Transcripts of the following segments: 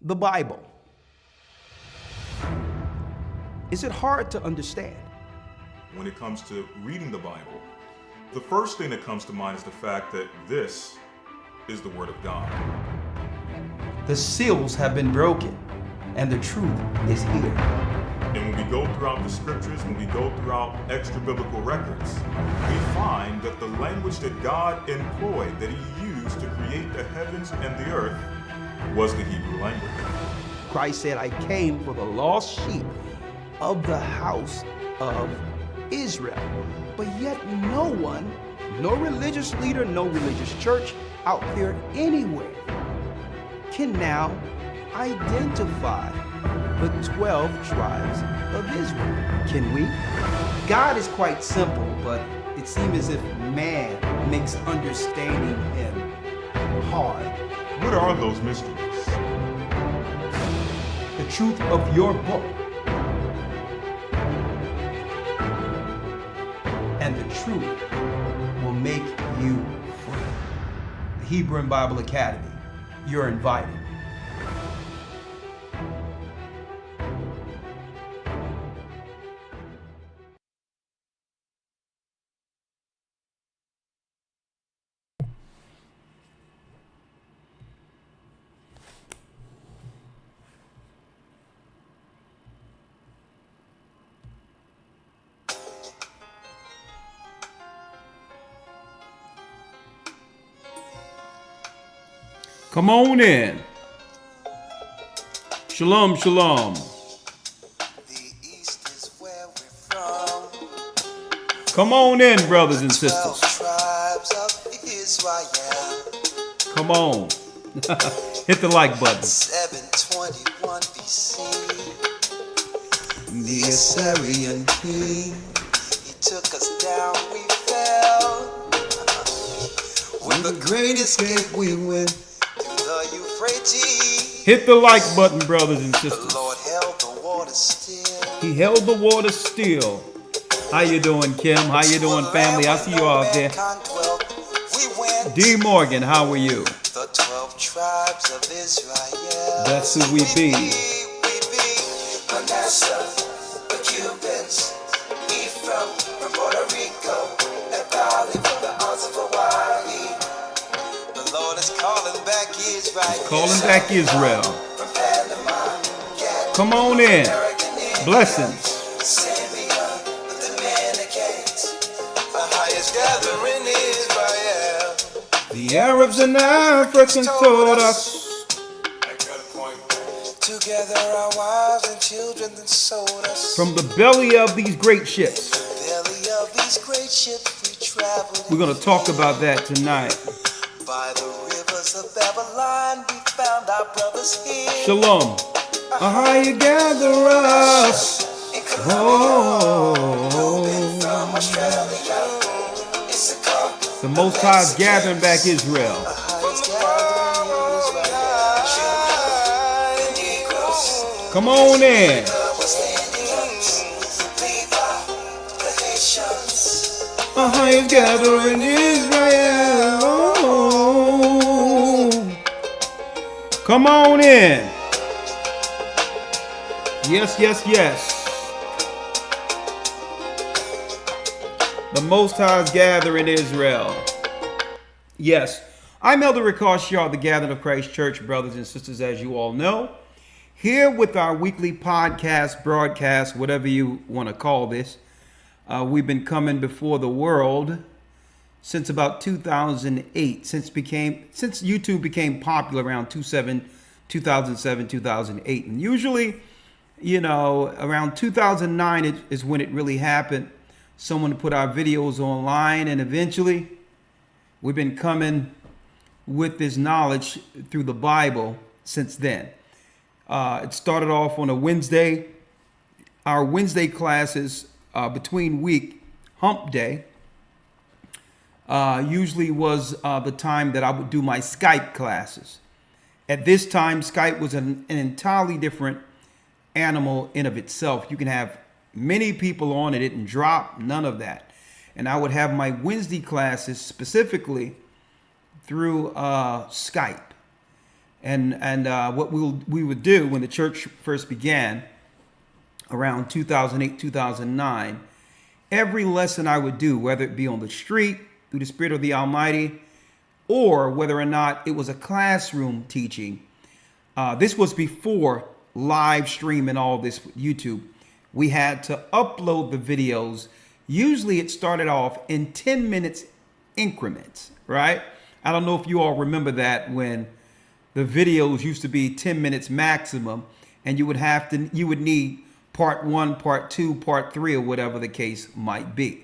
The Bible. Is it hard to understand? When it comes to reading the Bible, the first thing that comes to mind is the fact that this is the Word of God. The seals have been broken, and the truth is here. And when we go throughout the scriptures, when we go throughout extra biblical records, we find that the language that God employed, that He used to create the heavens and the earth, was the Hebrew language. Christ said, I came for the lost sheep of the house of Israel. But yet no one, no religious leader, no religious church out there anywhere can now identify the 12 tribes of Israel. Can we? God is quite simple, but it seems as if man makes understanding Him hard. What are those mysteries? The truth of your book and the truth will make you free. The Hebrew and Bible Academy. You're invited. Come on in. Shalom, shalom. The east is where we're from. Come on in, brothers and 12 sisters. tribes of Israel. Come on. Hit the like button. 721 BC. The Assyrian king, he took us down, we fell. When the great escape we went through the Euphrates. Hit the like button, brothers and The sisters. Lord held the water still. He held the water still. How you doing, Kim? How you doing, family? I see you all out there. We went. D. Morgan, how are you? The 12 tribes of Israel. That's who we be. Manasseh, the Cubans, Ephraim from Puerto Rico, Nepali from the islands of Hawaii. The Lord is calling back Israel. Calling back Israel. From Panama, Come on in. Blessings. Simeon, the Dominicans, the highest gathering Israel. The Arabs and Africans told us. Together our wives and children that sold us. From the belly of these great ships. Belly of these great ships we traveled. We're going to talk about that tonight. By the rivers of Babylon we found our brothers here. Shalom. How you gather us. In Colombia, Oh. from Australia. It's a cup. The Most High is gathering back Israel. Highest gathering Israel. The Negroes. Come on in. How you gathering Israel. Oh. Come on in. Yes, yes, yes. The Most High is gathering Israel. Yes. I'm Elder Rick Shaw, the Gathering of Christ Church, brothers and sisters, as you all know. Here with our weekly podcast, broadcast, whatever you want to call this. We've been coming before the world since about 2008, since YouTube became popular around 2007, 2008. And usually, around 2009 is when it really happened. Someone put our videos online, and eventually we've been coming with this knowledge through the Bible since then. It started off on a Wednesday. Our Wednesday classes between week, hump day, usually was the time that I would do my Skype classes. At this time, Skype was an entirely different animal in of itself. You can have many people on it, didn't drop, none of that. And I would have my Wednesday classes specifically through Skype. And what we would do when the church first began around 2008, 2009, every lesson I would do, whether it be on the street through the Spirit of the Almighty, or whether or not it was a classroom teaching, this was before live stream and all this with YouTube. We had to upload the videos. Usually it started off in 10 minutes increments, right? I don't know if you all remember that, when the videos used to be 10 minutes maximum, and you would need part 1, part 2, part 3, or whatever the case might be.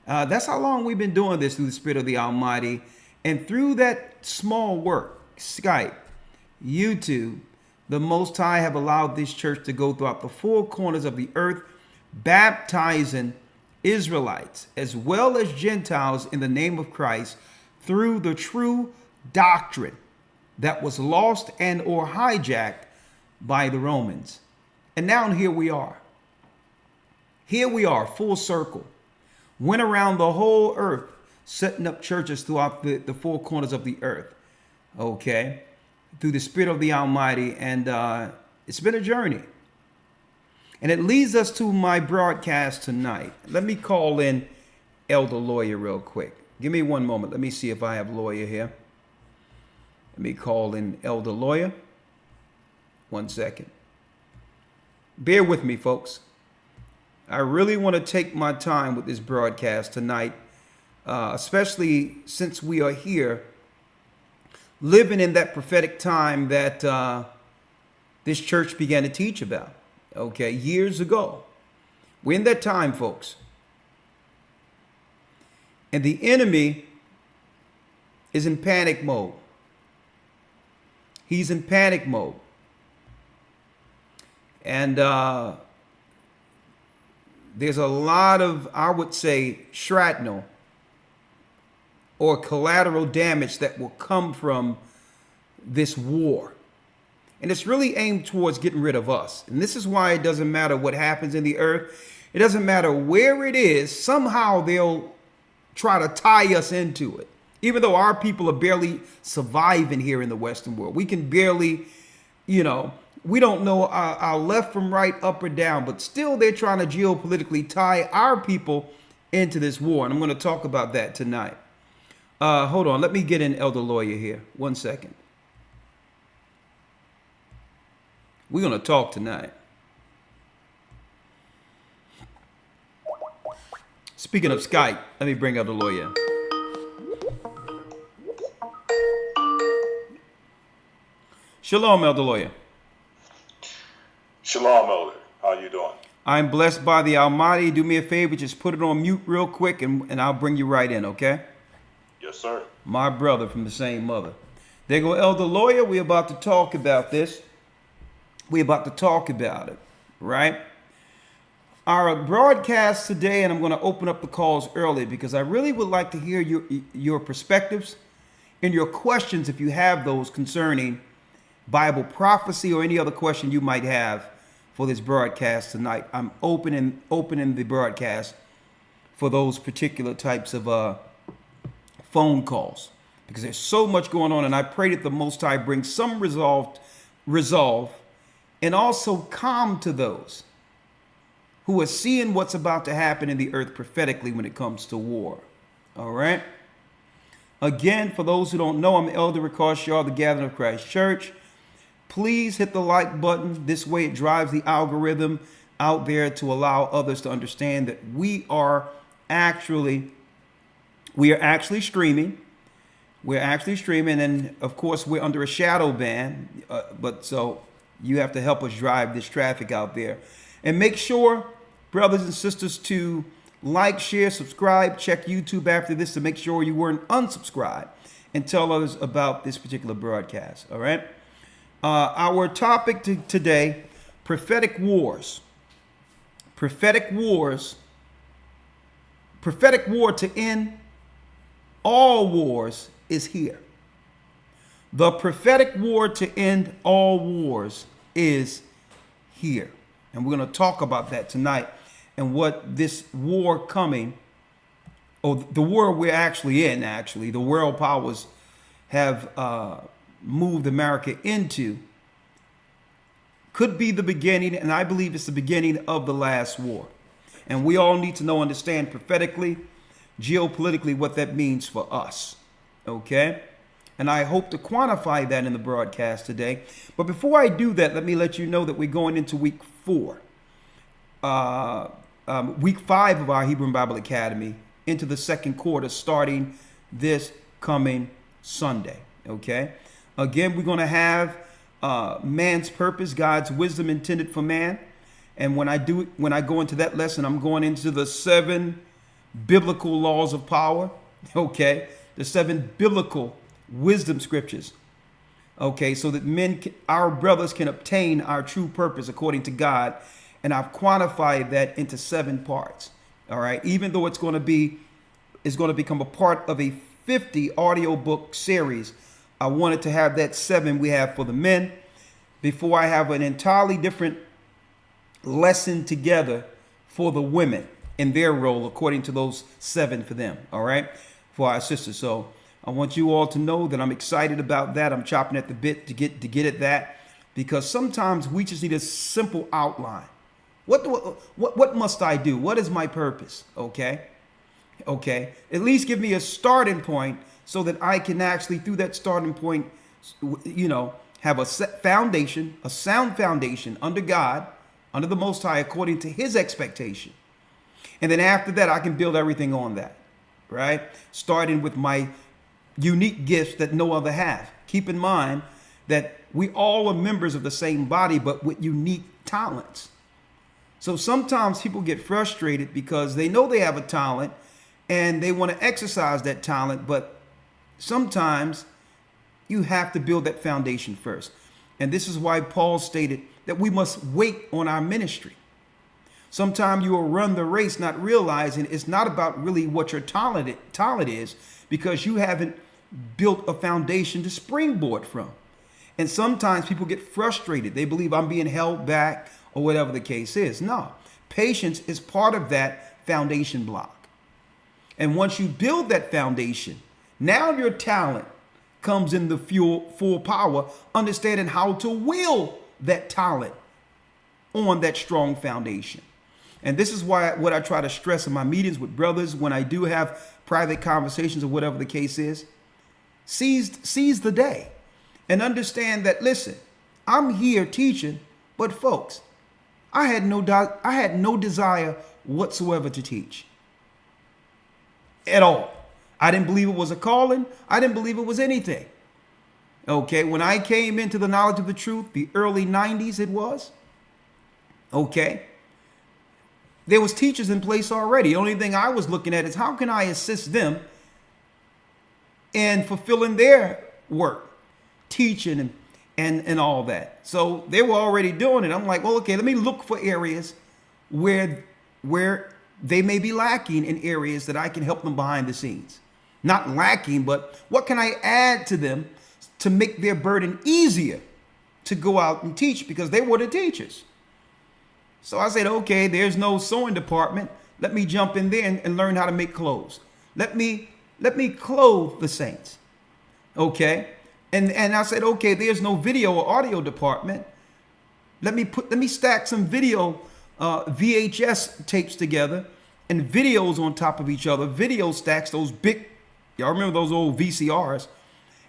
That's how long we've been doing this through the Spirit of the Almighty. And through that small work, Skype, YouTube, the Most High have allowed this church to go throughout the four corners of the earth, baptizing Israelites as well as Gentiles in the name of Christ through the true doctrine that was lost and or hijacked by the Romans. And now here we are. Here we are, full circle. Went around the whole earth, setting up churches throughout the four corners of the earth. Okay? Through the Spirit of the Almighty. And it's been a journey. And it leads us to my broadcast tonight. Let me call in Elder Lawyer real quick. Give me one moment. Let me see if I have Lawyer here. Let me call in Elder Lawyer. 1 second. Bear with me, folks. I really want to take my time with this broadcast tonight, especially since we are here living in that prophetic time that this church began to teach about, okay, years ago. We're in that time, folks. And the enemy is in panic mode. He's in panic mode. And there's a lot of, I would say, shrapnel or collateral damage that will come from this war. And it's really aimed towards getting rid of us. And this is why it doesn't matter what happens in the earth. It doesn't matter where it is. Somehow they'll try to tie us into it. Even though our people are barely surviving here in the Western world. We can barely, we don't know our left from right, up or down. But still they're trying to geopolitically tie our people into this war. And I'm going to talk about that tonight. Hold on. Let me get in Elder Lawyer here. 1 second. We're going to talk tonight. Speaking of Skype, let me bring Elder Lawyer. Shalom, Elder Lawyer. Shalom, Elder. How you doing? I'm blessed by the Almighty. Do me a favor, just put it on mute real quick, and I'll bring you right in, okay? Yes, sir. My brother from the same mother. There go Elder Lawyer. We're about to talk about this. We're about to talk about it, right? Our broadcast today, and I'm going to open up the calls early because I really would like to hear your perspectives and your questions if you have those concerning Bible prophecy or any other question you might have for this broadcast tonight. I'm opening the broadcast for those particular types of phone calls because there's so much going on, and I pray that the Most High brings some resolve and also calm to those who are seeing what's about to happen in the earth prophetically when it comes to war. All right. Again, for those who don't know, I'm Elder Ricard, the Gathering of Christ Church. Please hit the like button. This way it drives the algorithm out there to allow others to understand that we are actually streaming. We're actually streaming, and of course we're under a shadow ban, but so you have to help us drive this traffic out there. And make sure, brothers and sisters, to like, share, subscribe, check YouTube after this to make sure you weren't unsubscribed, and tell others about this particular broadcast. All right. Our topic today, prophetic wars. Prophetic wars. Prophetic war to end all wars is here. The prophetic war to end all wars is here. And we're going to talk about that tonight and what this war coming, or the war we're actually in, the world powers have moved America into could be the beginning, and I believe it's the beginning of the last war. And we all need to know, understand prophetically, geopolitically, what that means for us. Okay? And I hope to quantify that in the broadcast today. But before I do that, let me let you know that we're going into week 4. Week 5 of our Hebrew and Bible Academy into the second quarter starting this coming Sunday. Okay? Again, we're going to have man's purpose, God's wisdom intended for man. And when I go into that lesson, I'm going into the 7 biblical laws of power. Okay? The 7 biblical wisdom scriptures. Okay, so that our brothers can obtain our true purpose according to God. And I've quantified that into 7 parts. All right, even though it's going to become a part of a 50 audio book series, I wanted to have that 7 we have for the men before I have an entirely different lesson together for the women in their role according to those 7 for them. All right, for our sisters. So I want you all to know that I'm excited about that. I'm chopping at the bit to get at that, because sometimes we just need a simple outline. What must I do? What is my purpose? Okay. At least give me a starting point so that I can actually, through that starting point, have a set foundation, a sound foundation under God, under the Most High, according to His expectation. And then after that, I can build everything on that, right? Starting with my unique gifts that no other have. Keep in mind that we all are members of the same body, but with unique talents. So sometimes people get frustrated because they know they have a talent and they want to exercise that talent, but sometimes you have to build that foundation first. And this is why Paul stated that we must wait on our ministry. Sometimes you will run the race not realizing it's not about really what your talent is, because you haven't built a foundation to springboard from. And sometimes people get frustrated. They believe I'm being held back or whatever the case is. No, patience is part of that foundation block. And once you build that foundation, now your talent comes in the full power, understanding how to will that talent on that strong foundation. And this is why what I try to stress in my meetings with brothers, when I do have private conversations or whatever the case is, seize the day and understand that, listen, I'm here teaching, but folks, I had no desire whatsoever to teach at all. I didn't believe it was a calling. I didn't believe it was anything. Okay, when I came into the knowledge of the truth, the early 90s it was, okay, there was teachers in place already. The only thing I was looking at is how can I assist them in fulfilling their work, teaching and all that. So they were already doing it. I'm like, well, okay, let me look for areas where they may be lacking, in areas that I can help them behind the scenes. Not lacking, but what can I add to them to make their burden easier to go out and teach, because they were the teachers. So I said, okay, there's no sewing department. Let me jump in there and learn how to make clothes. Let me clothe the saints. Okay. And I said, okay, there's no video or audio department. Let me stack some video VHS tapes together and videos on top of each other, video stacks, those big, y'all remember those old VCRs,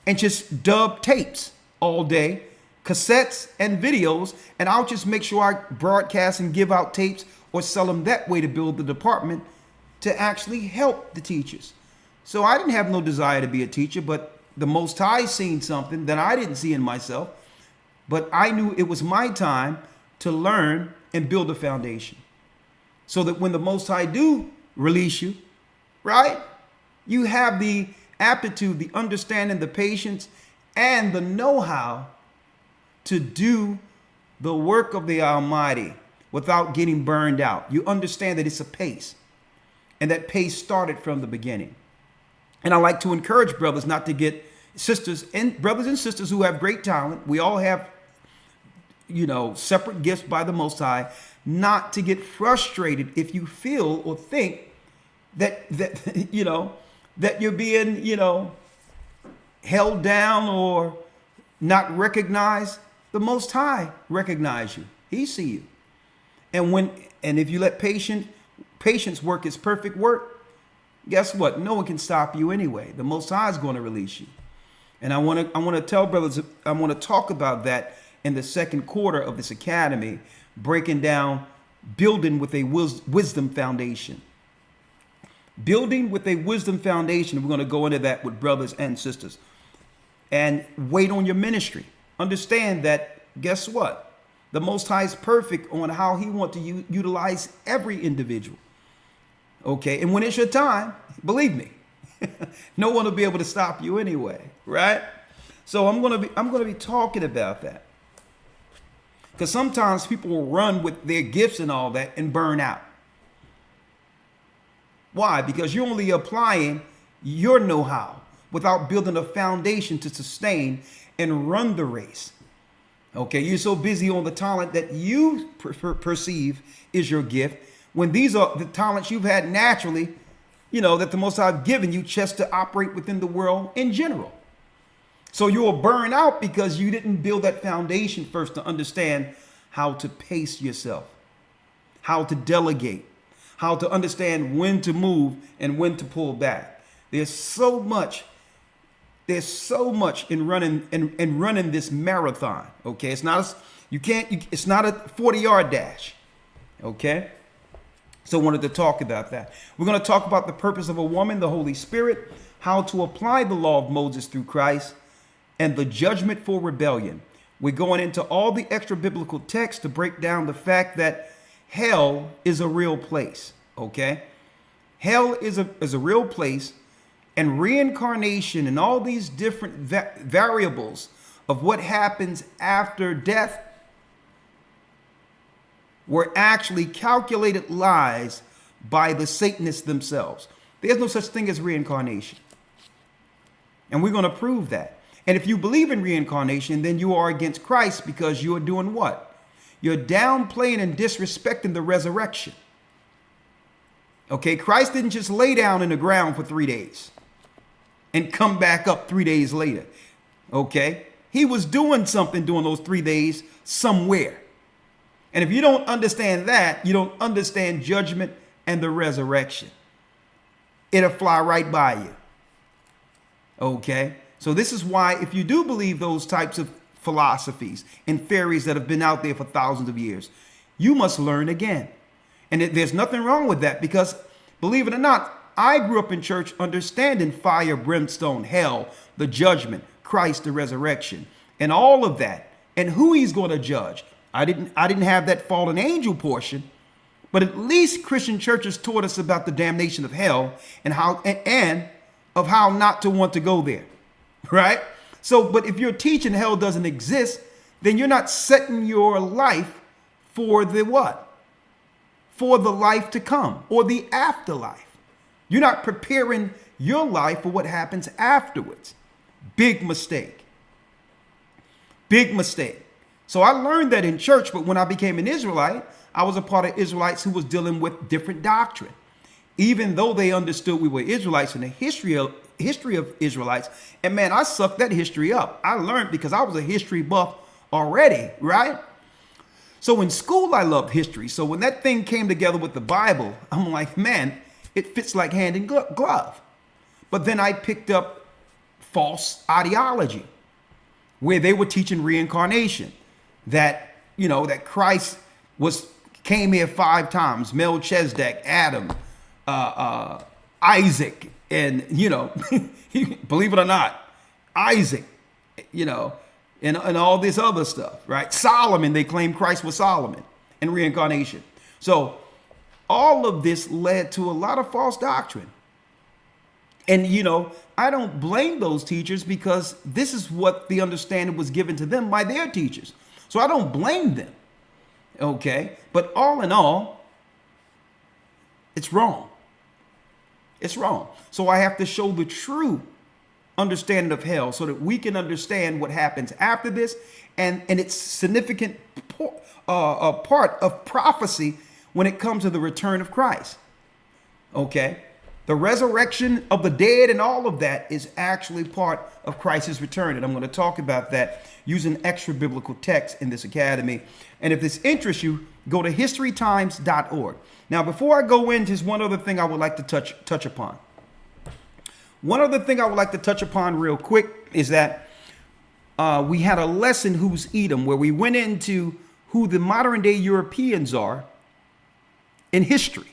and just dub tapes all day, cassettes and videos, and I'll just make sure I broadcast and give out tapes or sell them that way to build the department to actually help the teachers. So I didn't have no desire to be a teacher, but the Most High seen something that I didn't see in myself, but I knew it was my time to learn and build a foundation so that when the Most High do release you, right, you have the aptitude, the understanding, the patience, and the know-how to do the work of the Almighty without getting burned out. You understand that it's a pace, and that pace started from the beginning. And I like to encourage brothers not to get sisters and brothers and sisters who have great talent. We all have, separate gifts by the Most High, not to get frustrated if you feel or think that you're being, held down or not recognize, the Most High recognize you. He see you. And if you let patience work its perfect work, guess what? No one can stop you anyway. The Most High is going to release you. And I want to tell brothers, I want to talk about that in the second quarter of this academy, breaking down building with a wisdom foundation. Building with a wisdom foundation. We're going to go into that with brothers and sisters. And wait on your ministry. Understand that, guess what? The Most High is perfect on how he wants to utilize every individual. Okay, and when it's your time, believe me, no one will be able to stop you anyway, right? So I'm gonna be talking about that. Because sometimes people will run with their gifts and all that and burn out. Why? Because you're only applying your know-how without building a foundation to sustain and run the race. Okay, you're so busy on the talent that you perceive is your gift, when these are the talents you've had naturally, that the Most High have given you just to operate within the world in general. So you will burn out because you didn't build that foundation first to understand how to pace yourself, how to delegate, how to understand when to move and when to pull back. There's so much in running this marathon. Okay, it's not it's not a 40-yard dash. Okay, so I wanted to talk about that. We're going to talk about the purpose of a woman, the Holy Spirit, how to apply the law of Moses through Christ, and the judgment for rebellion. We're going into all the extra biblical texts to break down the fact that hell is a real place. Okay, hell is a real place. And reincarnation and all these different variables of what happens after death were actually calculated lies by the Satanists themselves. There's no such thing as reincarnation. And we're going to prove that. And if you believe in reincarnation, then you are against Christ, because you are doing what? You're downplaying and disrespecting the resurrection. Okay, Christ didn't just lay down in the ground for 3 days and come back up 3 days later. Okay? He was doing something during those 3 days somewhere. And if you don't understand that, you don't understand judgment and the resurrection. It'll fly right by you. Okay? So this is why, if you do believe those types of philosophies and theories that have been out there for thousands of years, you must learn again. And there's nothing wrong with that, because, believe it or not, I grew up in church understanding fire, brimstone, hell, the judgment, Christ, the resurrection, and all of that, and who he's going to judge. I didn't have that fallen angel portion, but at least Christian churches taught us about the damnation of hell and of how not to want to go there, right? So, but if you're teaching hell doesn't exist, then you're not setting your life for the what? For the life to come, or the afterlife. You're not preparing your life for what happens afterwards. Big mistake. Big mistake. So I learned that in church, but when I became an Israelite, I was a part of Israelites who was dealing with different doctrine. Even though they understood we were Israelites in the history of Israelites, and man, I sucked that history up. I learned because I was a history buff already, right? So in school, I loved history. So when that thing came together with the Bible, I'm like, man, it fits like hand in glove. But then I picked up false ideology where they were teaching reincarnation, that, that Christ came here 5 times, Melchizedek, Adam, Isaac, and, believe it or not, Isaac, and all this other stuff, right? Solomon, they claim Christ was Solomon and reincarnation. So all of this led to a lot of false doctrine. And, I don't blame those teachers, because this is what the understanding was given to them by their teachers. So I don't blame them. Okay? But all in all, it's wrong. It's wrong. So I have to show the true understanding of hell so that we can understand what happens after this, and its significant part of prophecy when it comes to the return of Christ. Okay? The resurrection of the dead and all of that is actually part of Christ's return. And I'm going to talk about that using extra biblical text in this academy. And if this interests you, go to historytimes.org. Now, before I go in, just one other thing I would like to touch upon. One other thing I would like to touch upon real quick is that we had a lesson, Who's Edom, where we went into who the modern day Europeans are in history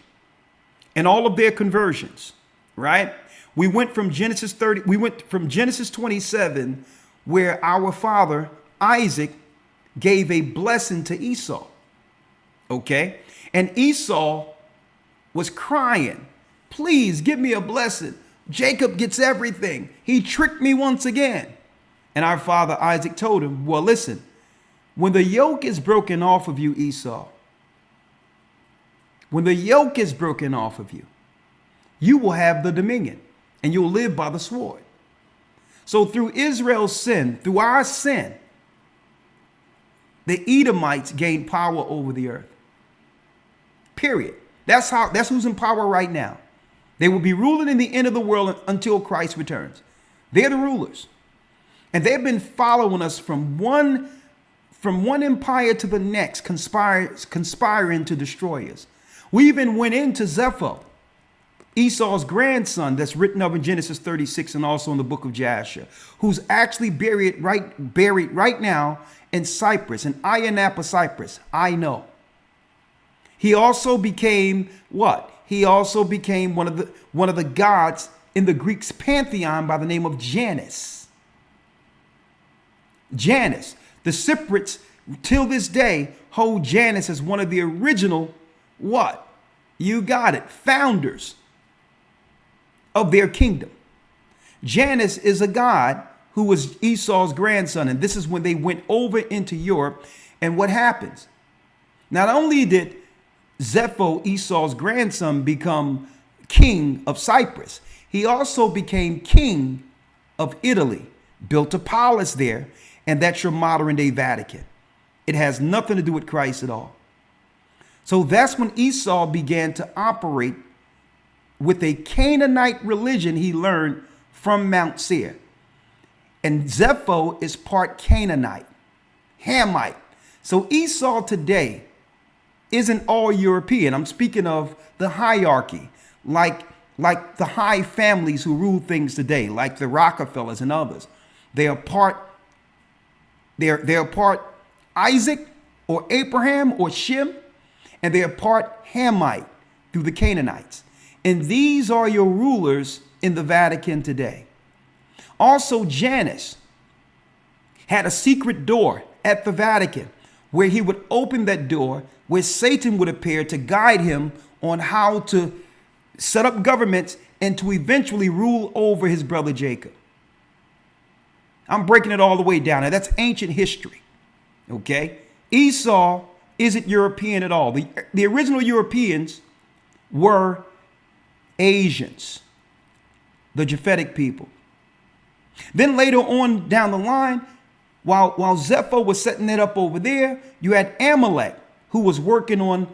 and all of their conversions, right? We went from Genesis 27, where our father Isaac gave a blessing to Esau. Okay? And Esau was crying, please give me a blessing. Jacob gets everything. He tricked me once again. And our father Isaac told him, well, listen, when the yoke is broken off of you, Esau, when the yoke is broken off of you, you will have the dominion and you'll live by the sword. So through Israel's sin, through our sin, the Edomites gained power over the earth. Period. That's who's in power right now. They will be ruling in the end of the world until Christ returns. They're the rulers. And they've been following us from one empire to the next, conspiring to destroy us. We even went into Zepho, Esau's grandson, that's written of in Genesis 36 and also in the book of Jasher, who's actually buried right now in Cyprus, in Ayanapa, Cyprus. I know. He also became what? He also became one of the gods in the Greeks' pantheon by the name of Janus. Janus. The Cypriots, till this day, hold Janus as one of the original, what? You got it, founders of their kingdom. Janus is a god who was Esau's grandson, and this is when they went over into Europe. And what happens? Not only did Zepho, Esau's grandson, become king of Cyprus, he also became king of Italy, built a palace there, and that's your modern day Vatican. It has nothing to do with Christ at all. So that's when Esau began to operate with a Canaanite religion he learned from Mount Seir. And Zepho is part Canaanite, Hamite. So Esau today isn't all European. I'm speaking of the hierarchy, like the high families who rule things today, like the Rockefellers and others. They are part Isaac or Abraham or Shem, and they are part Hamite through the Canaanites. And these are your rulers in the Vatican today. Also, Janus had a secret door at the Vatican where he would open that door, where Satan would appear to guide him on how to set up governments and to eventually rule over his brother Jacob. I'm breaking it all the way down. Now, that's ancient history. Okay? Esau isn't European at all. The original Europeans were Asians, the Prophetic people. Then later on down the line, while Zepho was setting it up over there, you had Amalek, who was working on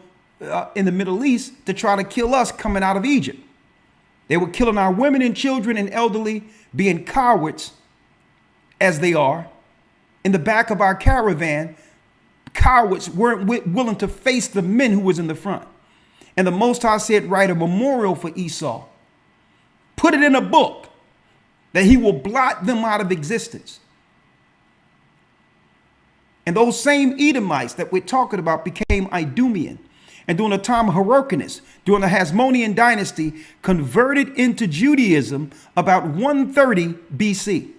in the Middle East to try to kill us coming out of Egypt. They were killing our women and children and elderly, being cowards as they are. In the back of our caravan, cowards weren't willing to face the men who was in the front. And the Most High said, write a memorial for Esau. Put it in a book that he will blot them out of existence. And those same Edomites that we're talking about became Idumean. And during the time of Hyrcanus, during the Hasmonean dynasty, converted into Judaism about 130 BC.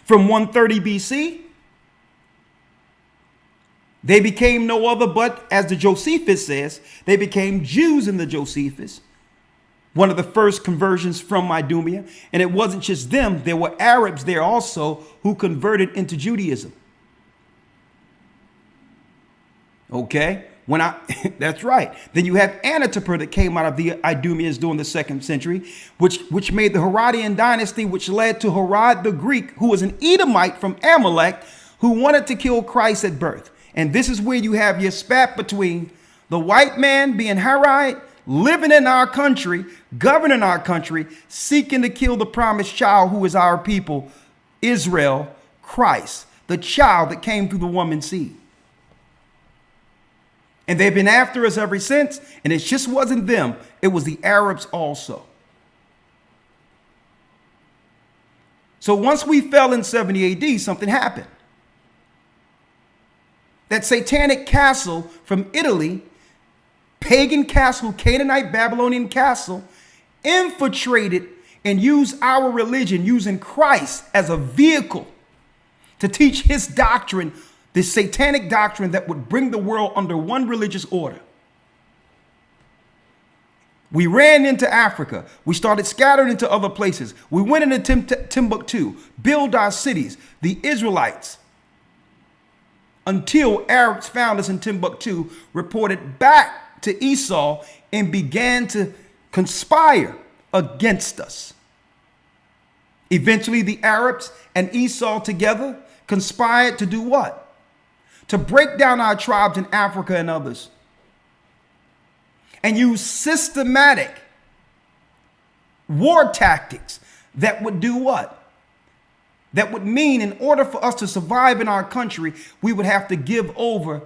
From 130 BC, they became no other but, as the Josephus says, they became Jews in the Josephus, one of the first conversions from Idumea. And it wasn't just them. There were Arabs there also who converted into Judaism. Okay? That's right. Then you have Antipater that came out of the Idumeans during the 2nd century, which made the Herodian dynasty, which led to Herod the Greek, who was an Edomite from Amalek, who wanted to kill Christ at birth. And this is where you have your spat between the white man being Herod, living in our country, governing our country, seeking to kill the promised child who is our people, Israel, Christ, the child that came through the woman's seed. And they've been after us ever since. And it just wasn't them. It was the Arabs also. So once we fell in 70 AD, something happened. That satanic castle from Italy, pagan castle, Canaanite, Babylonian castle, infiltrated and used our religion, using Christ as a vehicle to teach his doctrine, this satanic doctrine that would bring the world under one religious order. We ran into Africa. We started scattering into other places. We went into Timbuktu, build our cities, the Israelites, until Arabs found us in Timbuktu, reported back to Esau, and began to conspire against us. Eventually, the Arabs and Esau together conspired to do what? To break down our tribes in Africa and others, and use systematic war tactics that would do what? That would mean in order for us to survive in our country, we would have to give over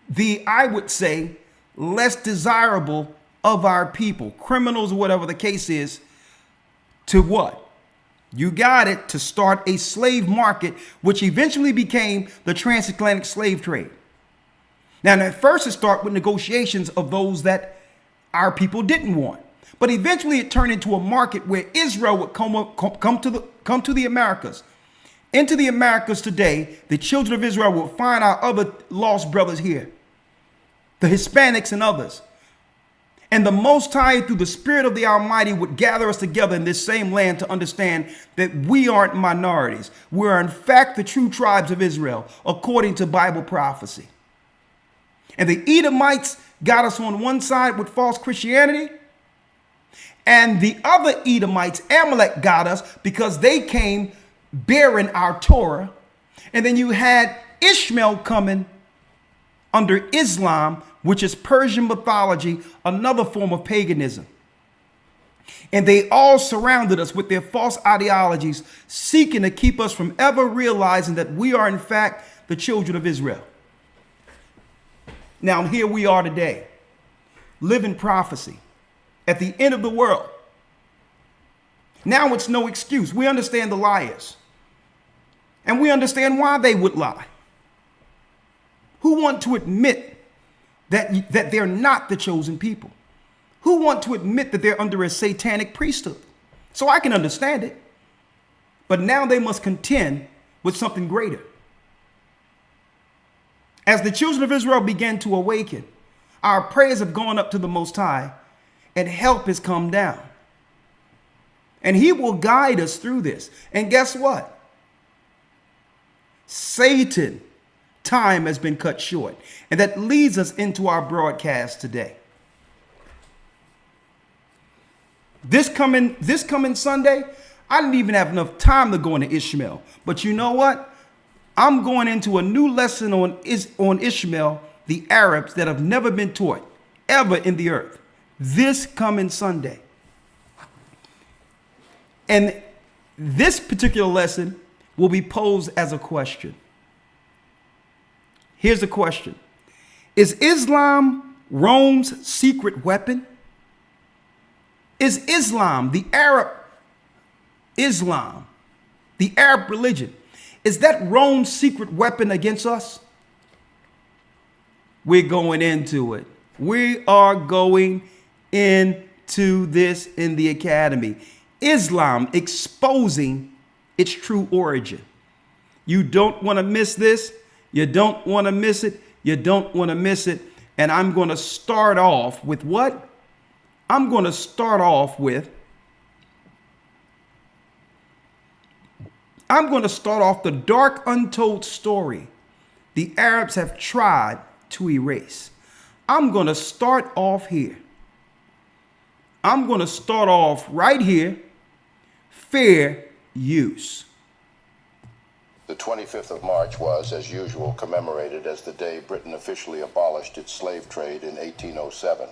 the, I would say, less desirable of our people, criminals or whatever the case is, to what? You got it, to start a slave market, which eventually became the transatlantic slave trade. Now, at first it started with negotiations of those that our people didn't want. But eventually it turned into a market where Israel would come to the Americas. Into the Americas today, the children of Israel will find our other lost brothers here, the Hispanics and others. And the Most High, through the Spirit of the Almighty, would gather us together in this same land to understand that we aren't minorities. We are, in fact, the true tribes of Israel, according to Bible prophecy. And the Edomites got us on one side with false Christianity, and the other Edomites, Amalek, got us because they came bearing our Torah. And then you had Ishmael coming under Islam, which is Persian mythology, another form of paganism. And they all surrounded us with their false ideologies, seeking to keep us from ever realizing that we are, in fact, the children of Israel. Now, here we are today, living prophecy at the end of the world. Now it's no excuse. We understand the liars. And we understand why they would lie. Who want to admit that they're not the chosen people? Who want to admit that they're under a satanic priesthood? So I can understand it. But now they must contend with something greater. As the children of Israel began to awaken, our prayers have gone up to the Most High, and help has come down. And he will guide us through this. And guess what? Satan, time has been cut short. And that leads us into our broadcast today. This coming Sunday, I didn't even have enough time to go into Ishmael. But you know what? I'm going into a new lesson on Ishmael, the Arabs, that have never been taught ever in the earth. This coming Sunday. And this particular lesson will be posed as a question. Here's the question. Is Islam Rome's secret weapon? Is Islam, the Arab religion, is that Rome's secret weapon against us? We're going into it. We are going into this in the academy. Islam exposing its true origin. You don't want to miss this. You don't want to miss it. You don't want to miss it. And I'm going to start off with what? I'm going to start off with the dark, untold story the Arabs have tried to erase. I'm going to start off here. I'm going to start off right here. Fair use. The 25th of March was, as usual, commemorated as the day Britain officially abolished its slave trade in 1807.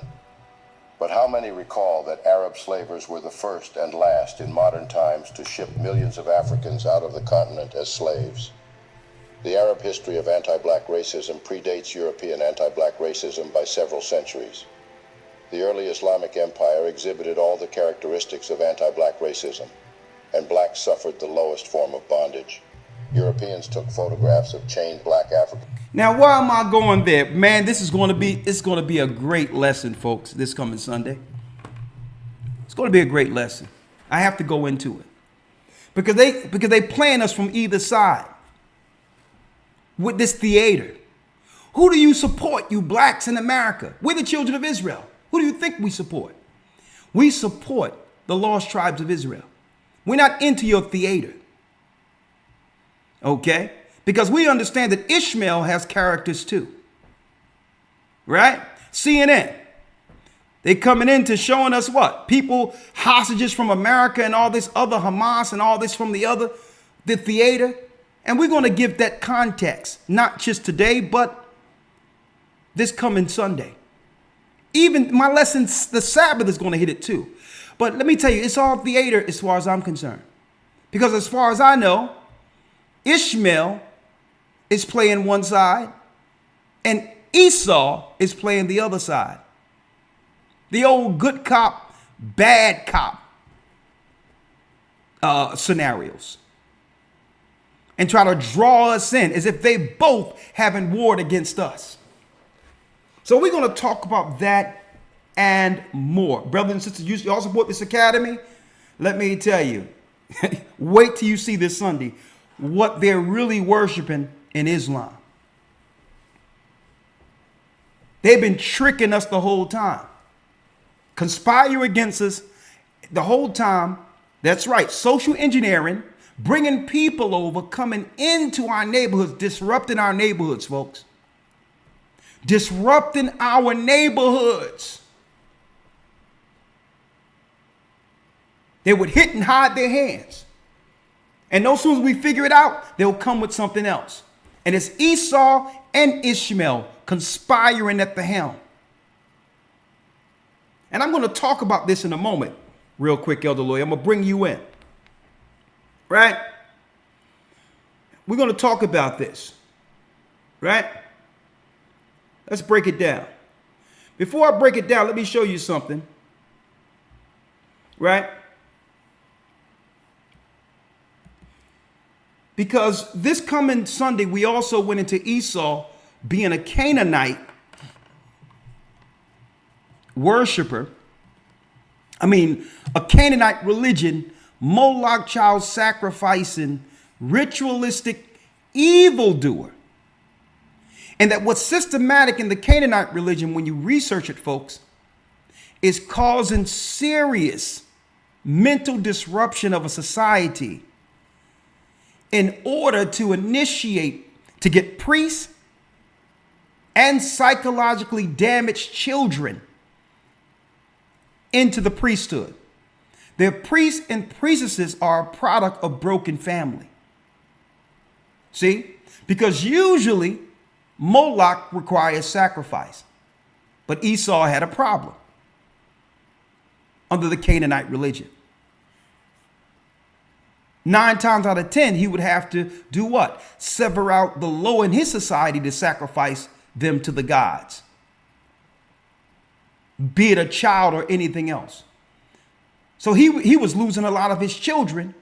But how many recall that Arab slavers were the first and last in modern times to ship millions of Africans out of the continent as slaves? The Arab history of anti-black racism predates European anti-black racism by several centuries. The early Islamic Empire exhibited all the characteristics of anti-black racism, and blacks suffered the lowest form of bondage. Europeans took photographs of chained black Africans. Now, why am I going there? Man, it's going to be a great lesson, folks, this coming Sunday. It's going to be a great lesson. I have to go into it. Because they playing us from either side with this theater. Who do you support, you blacks in America? We're the children of Israel. Who do you think we support? We support the lost tribes of Israel. We're not into your theater. Okay? Because we understand that Ishmael has characters too. Right? CNN. They coming into showing us what? People, hostages from America and all this other Hamas and all this from the theater. And we're going to give that context, not just today, but this coming Sunday. Even my lesson, the Sabbath, is going to hit it too. But let me tell you, it's all theater as far as I'm concerned. Because as far as I know, Ishmael is playing one side and Esau is playing the other side. The old good cop, bad cop scenarios. And try to draw us in as if they both haven't warred against us. So we're going to talk about that and more. Brothers and sisters, you all support this academy? Let me tell you, wait till you see this Sunday what they're really worshiping in Islam. They've been tricking us the whole time. Conspire against us the whole time. That's right, social engineering, bringing people over, coming into our neighborhoods, disrupting our neighborhoods, folks. Disrupting our neighborhoods. They would hit and hide their hands. And as soon as we figure it out, they'll come with something else. And it's Esau and Ishmael conspiring at the helm. And I'm going to talk about this in a moment, real quick, Elder Lloyd. I'm going to bring you in. Right? We're going to talk about this. Right? Let's break it down. Before I break it down, let me show you something. Right? Because this coming Sunday, we also went into Esau being a Canaanite worshiper. A Canaanite religion, Moloch child sacrificing, ritualistic evildoer. And that what's systematic in the Canaanite religion, when you research it, folks, is causing serious mental disruption of a society in order to to get priests and psychologically damaged children into the priesthood. Their priests and priestesses are a product of broken family. See? Because usually Moloch requires sacrifice. But Esau had a problem under the Canaanite religion. 9 times out of 10, he would have to do what? Sever out the low in his society to sacrifice them to the gods, be it a child or anything else. So he was losing a lot of his children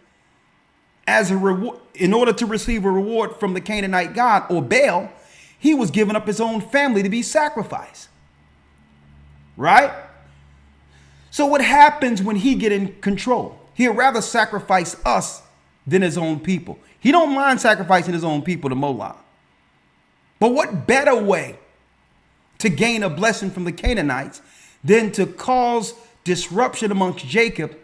as a reward. In order to receive a reward from the Canaanite god or Baal, he was giving up his own family to be sacrificed. Right? So what happens when he get in control? He'd rather sacrifice us than his own people. He don't mind sacrificing his own people to Moloch. But what better way to gain a blessing from the Canaanites than to cause disruption amongst Jacob,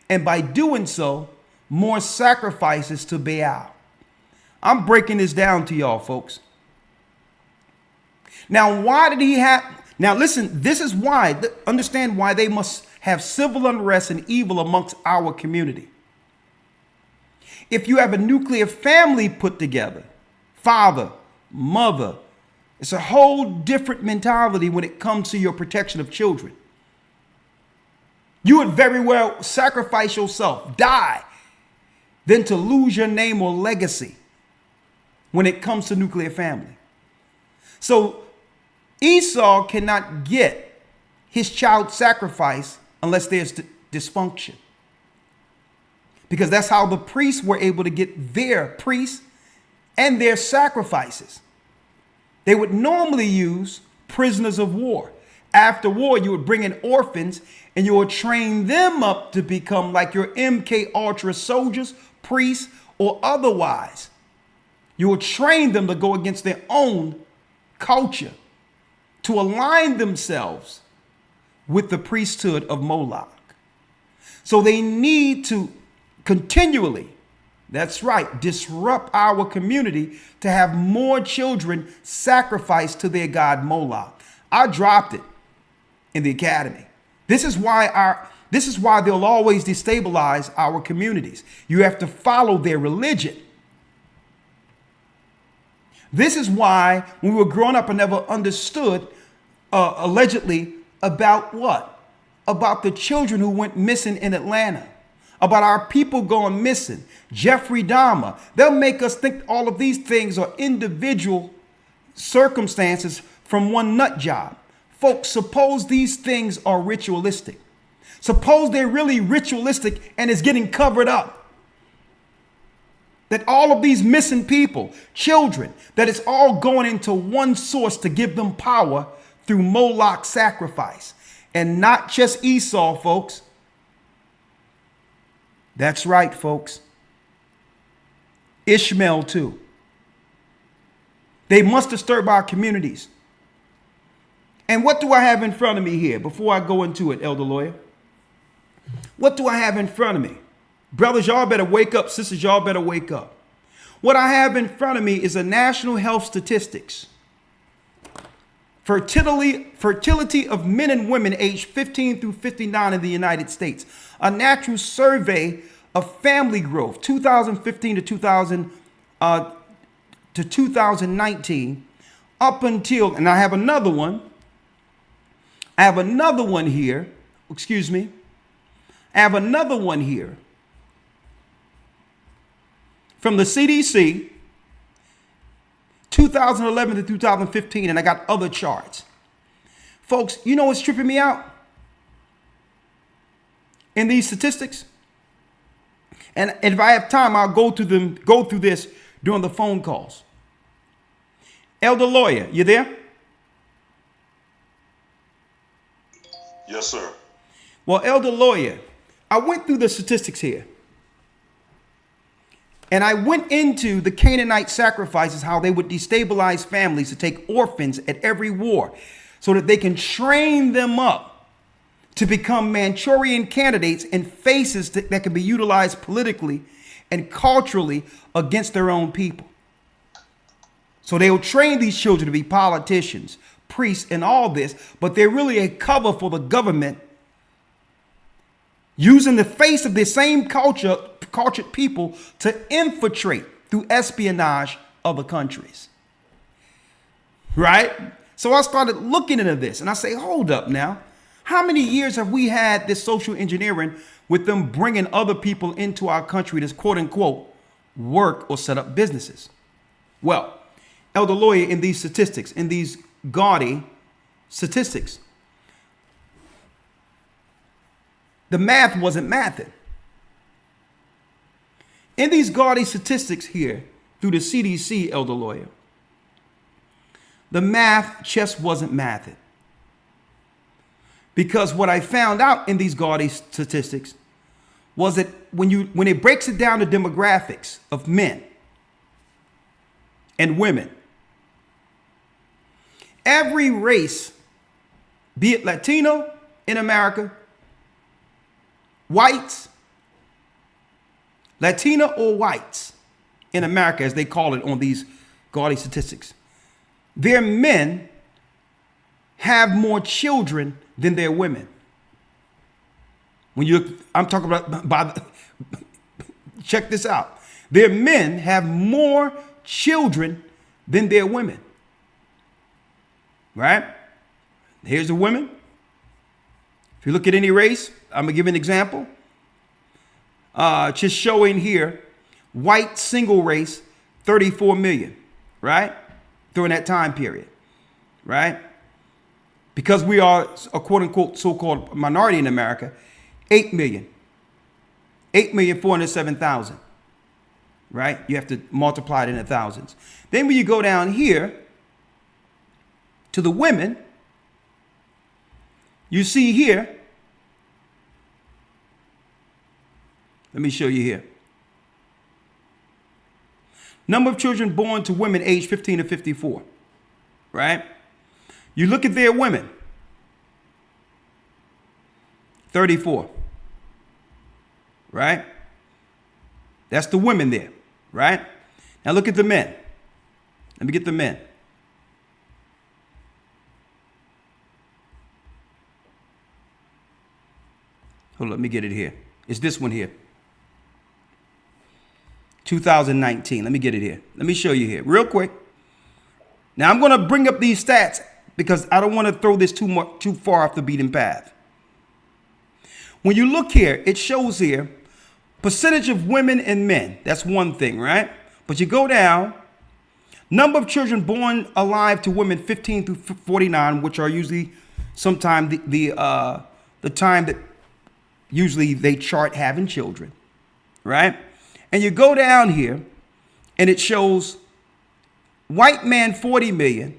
and by doing so, more sacrifices to Baal? I'm breaking this down to y'all, folks. Now, why did he have... Now, listen, this is why. Understand why they must have civil unrest and evil amongst our community. If you have a nuclear family put together, father, mother, it's a whole different mentality when it comes to your protection of children. You would very well sacrifice yourself, die, than to lose your name or legacy when it comes to nuclear family. So Esau cannot get his child sacrificed unless there's dysfunction. Because that's how the priests were able to get their priests and their sacrifices. They would normally use prisoners of war. After war, you would bring in orphans and you would train them up to become like your MK Ultra soldiers, priests, or otherwise. You would train them to go against their own culture, to align themselves with the priesthood of Moloch. So they need to continually, that's right, disrupt our community to have more children sacrificed to their god Moloch. I dropped it in the academy. This is why they'll always destabilize our communities. You have to follow their religion. This is why when we were growing up, I never understood allegedly about what? About the children who went missing in Atlanta, about our people going missing, Jeffrey Dahmer. They'll make us think all of these things are individual circumstances from one nut job. Folks, suppose these things are ritualistic. Suppose they're really ritualistic and it's getting covered up. That all of these missing people, children, that it's all going into one source to give them power through Moloch sacrifice. And not just Esau, folks. That's right, folks. Ishmael too. They must disturb our communities. And what do I have in front of me here before I go into it, Elder Lawyer? What do I have in front of me? Brothers, y'all better wake up. Sisters, y'all better wake up. What I have in front of me is a national health statistics. Fertility of men and women aged 15 through 59 in the United States. A natural survey of family growth, 2015 to 2019, up until, and I have another one. I have another one here. Excuse me. I have another one here from the CDC, 2011 to 2015, and I got other charts. Folks, you know what's tripping me out in these statistics? And if I have time, I'll go through this during the phone calls. Elder Lawyer, you there? Yes, sir. Well, Elder Lawyer, I went through the statistics here. And I went into the Canaanite sacrifices, how they would destabilize families to take orphans at every war so that they can train them up to become Manchurian candidates and faces that can be utilized politically and culturally against their own people. So they will train these children to be politicians, priests, and all this, but they're really a cover for the government, using the face of the same cultured people to infiltrate through espionage other countries. Right? So I started looking into this and I say, hold up now. How many years have we had this social engineering with them bringing other people into our country to quote unquote work or set up businesses? Well, Elder Lawyer, in these statistics, in these gaudy statistics, the math wasn't mathing. In these gaudy statistics here, through the CDC, Elder Lawyer, the math just wasn't mathing. Because what I found out in these gaudy statistics was that when it breaks it down to demographics of men and women, every race, be it Latino in America, whites, Latina or whites in America, as they call it on these gaudy statistics, their men have more children than their women. I'm talking about, check this out. Their men have more children than their women. Right? Here's the women. If you look at any race, I'm going to give an example. Just showing here, white single race, 34 million, right? During that time period, right? Because we are a quote unquote so-called minority in America, 8 million. 8,407,000, right? You have to multiply it in the thousands. Then when you go down here to the women, you see here, let me show you here. Number of children born to women aged 15 to 54, right? You look at their women, 34, right? That's the women there, right? Now look at the men. Let me get the men. Hold on, let me get it here. It's this one here. 2019. Let me get it here. Let me show you here real quick. Now I'm going to bring up these stats because I don't want to throw this too far off the beaten path. When you look here, it shows here percentage of women and men. That's one thing, right? But you go down, number of children born alive to women 15 through 49, which are usually sometime the time that usually they chart having children, right? And you go down here and it shows white man 40 million.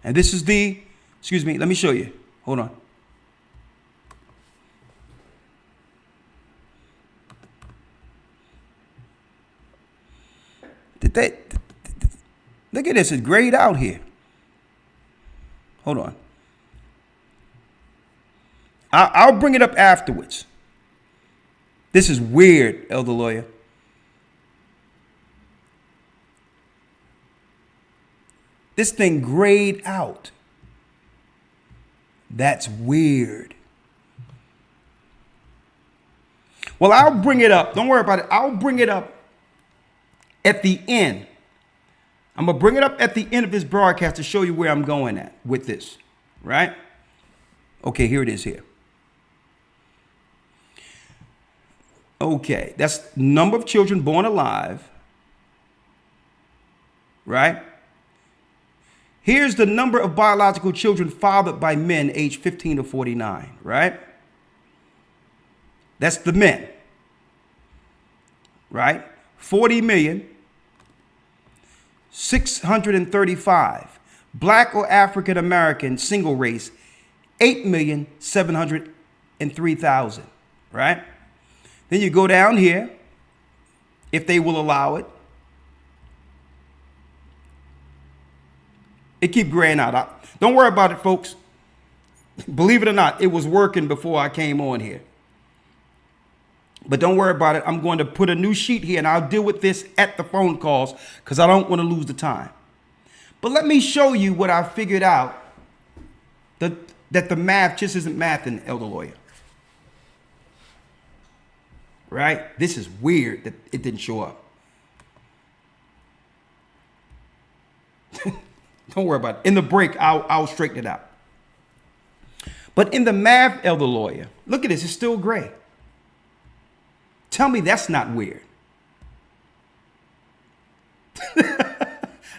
And this is the, excuse me, let me show you. Hold on. Look at this, it's grayed out here. Hold on. I'll bring it up afterwards. This is weird, Elder Lawyer. This thing grayed out. That's weird. Well, I'll bring it up. Don't worry about it. I'll bring it up at the end. I'm going to bring it up at the end of this broadcast to show you where I'm going at with this, right? Okay, here it is here. Okay, that's number of children born alive, right? Here's the number of biological children fathered by men aged 15 to 49, right? That's the men, right? 40,635,000. Black or African American single race, 8,703,000, right? Then you go down here, if they will allow it. It keep graying out. Don't worry about it, folks. Believe it or not, it was working before I came on here. But don't worry about it. I'm going to put a new sheet here and I'll deal with this at the phone calls because I don't want to lose the time. But let me show you what I figured out that the math just isn't mathing, Elder Lawyer. Right? This is weird that it didn't show up. Don't worry about it. In the break, I'll straighten it out. But in the math, Elder Lawyer, look at this. It's still gray. Tell me that's not weird.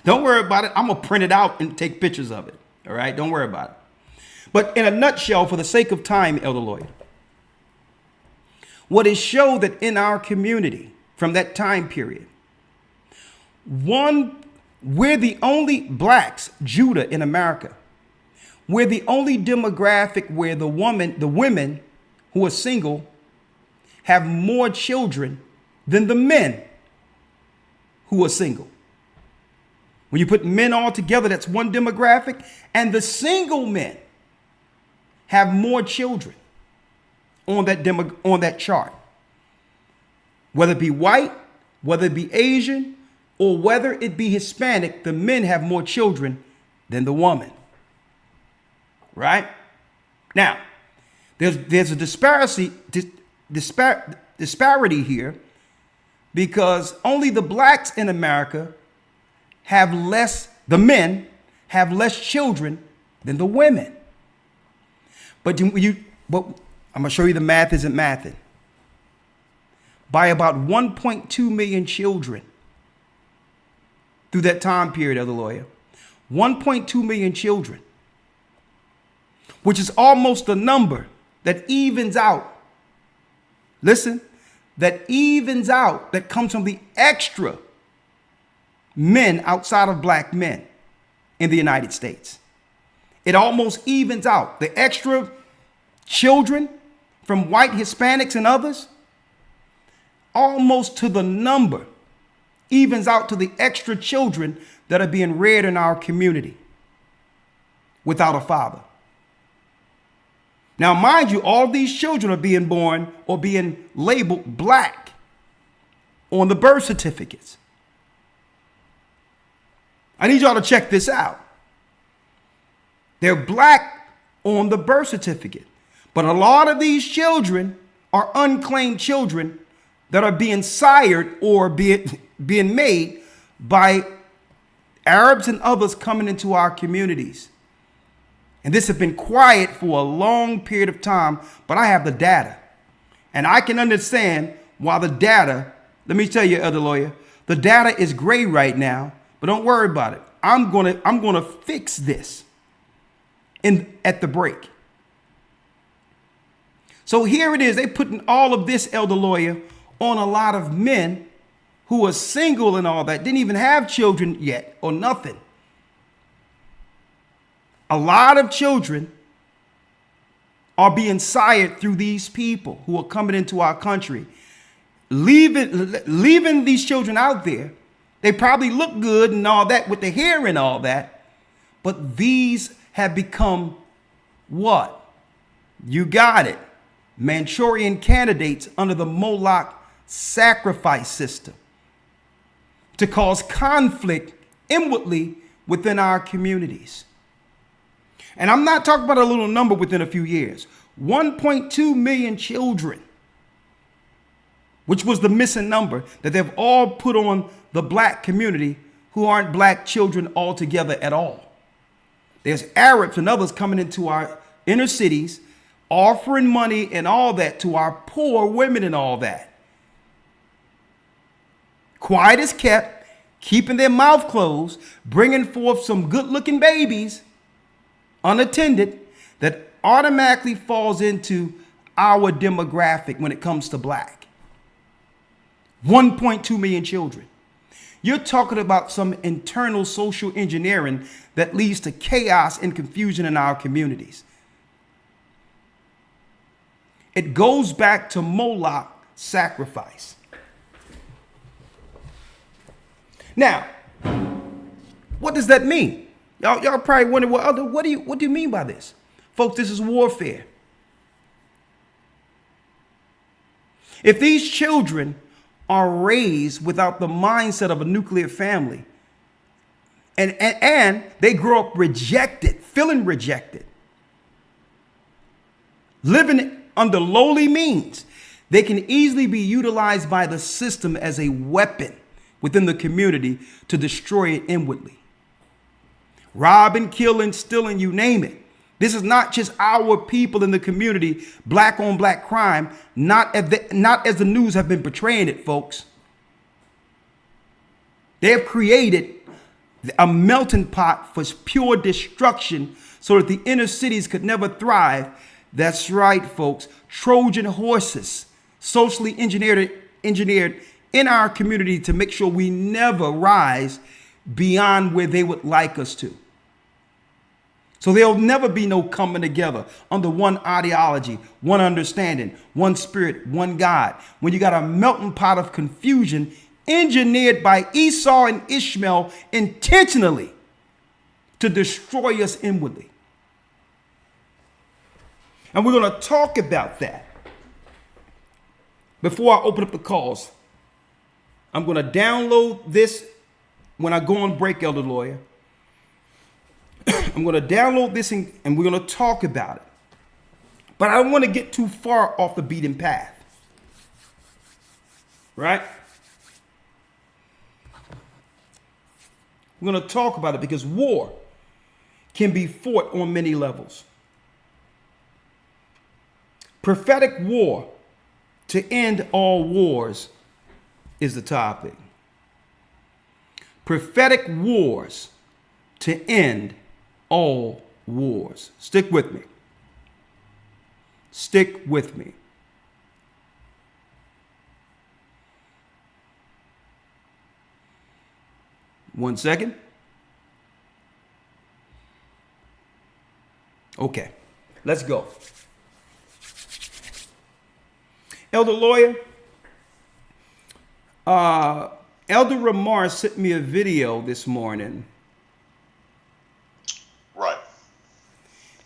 Don't worry about it. I'm going to print it out and take pictures of it. All right? Don't worry about it. But in a nutshell, for the sake of time, Elder Lawyer, what is showed that in our community from that time period, we're the only blacks, Judah in America, we're the only demographic where the women who are single have more children than the men who are single. When you put men all together, that's one demographic, and the single men have more children on that chart. Whether it be white, whether it be Asian, or whether it be Hispanic, the men have more children than the woman. Right? Now, there's a disparity here because only the blacks in America the men have less children than the women. But I'm gonna show you the math isn't mathing. By about 1.2 million children through that time period, Elder Lawyer. 1.2 million children, which is almost the number that evens out. Listen, that evens out, that comes from the extra men outside of black men in the United States. It almost evens out. The extra children from white Hispanics and others, almost to the number, evens out to the extra children that are being reared in our community without a father. Now, mind you, all these children are being born or being labeled black on the birth certificates. I need y'all to check this out. They're black on the birth certificate. But a lot of these children are unclaimed children that are being sired or being made by Arabs and others coming into our communities. And this has been quiet for a long period of time, but I have the data. And I can understand why the data, let me tell you, Elder Lawyer, the data is gray right now, but don't worry about it. I'm gonna fix this at the break. So here it is. They putting all of this, Elder Lawyer, on a lot of men who are single and all that, didn't even have children yet or nothing. A lot of children are being sired through these people who are coming into our country, leaving these children out there. They probably look good and all that with the hair and all that, but these have become what? You got it. Manchurian candidates under the Moloch sacrifice system to cause conflict inwardly within our communities. And I'm not talking about a little number within a few years. 1.2 million children, which was the missing number that they've all put on the black community who aren't black children altogether at all. There's Arabs and others coming into our inner cities, offering money and all that to our poor women and all that. Quiet as kept, keeping their mouth closed, bringing forth some good-looking babies, unattended, that automatically falls into our demographic when it comes to black. 1.2 million children. You're talking about some internal social engineering that leads to chaos and confusion in our communities. It goes back to Moloch sacrifice. Now, what does that mean? Y'all probably wonder, what do you mean by this? Folks, this is warfare. If these children are raised without the mindset of a nuclear family, and they grow up rejected, feeling rejected, living under lowly means, they can easily be utilized by the system as a weapon within the community to destroy it inwardly. Robbing, killing, stealing, you name it. This is not just our people in the community, black on black crime, not as the news have been portraying it, folks. They have created a melting pot for pure destruction so that the inner cities could never thrive. That's right, folks. Trojan horses, socially engineered in our community to make sure we never rise beyond where they would like us to. So there'll never be no coming together under one ideology, one understanding, one spirit, one God. When you got a melting pot of confusion engineered by Esau and Ishmael intentionally to destroy us inwardly. And we're going to talk about that. Before I open up the calls, I'm going to download this when I go on break, Elder Lawyer. I'm going to download this and we're going to talk about it. But I don't want to get too far off the beaten path. Right? We're going to talk about it because war can be fought on many levels. Prophetic war to end all wars is the topic. Prophetic wars to end all wars. Stick with me. Stick with me. One second. Okay, let's go. Elder Lawyer, Elder Ramar sent me a video this morning. Right.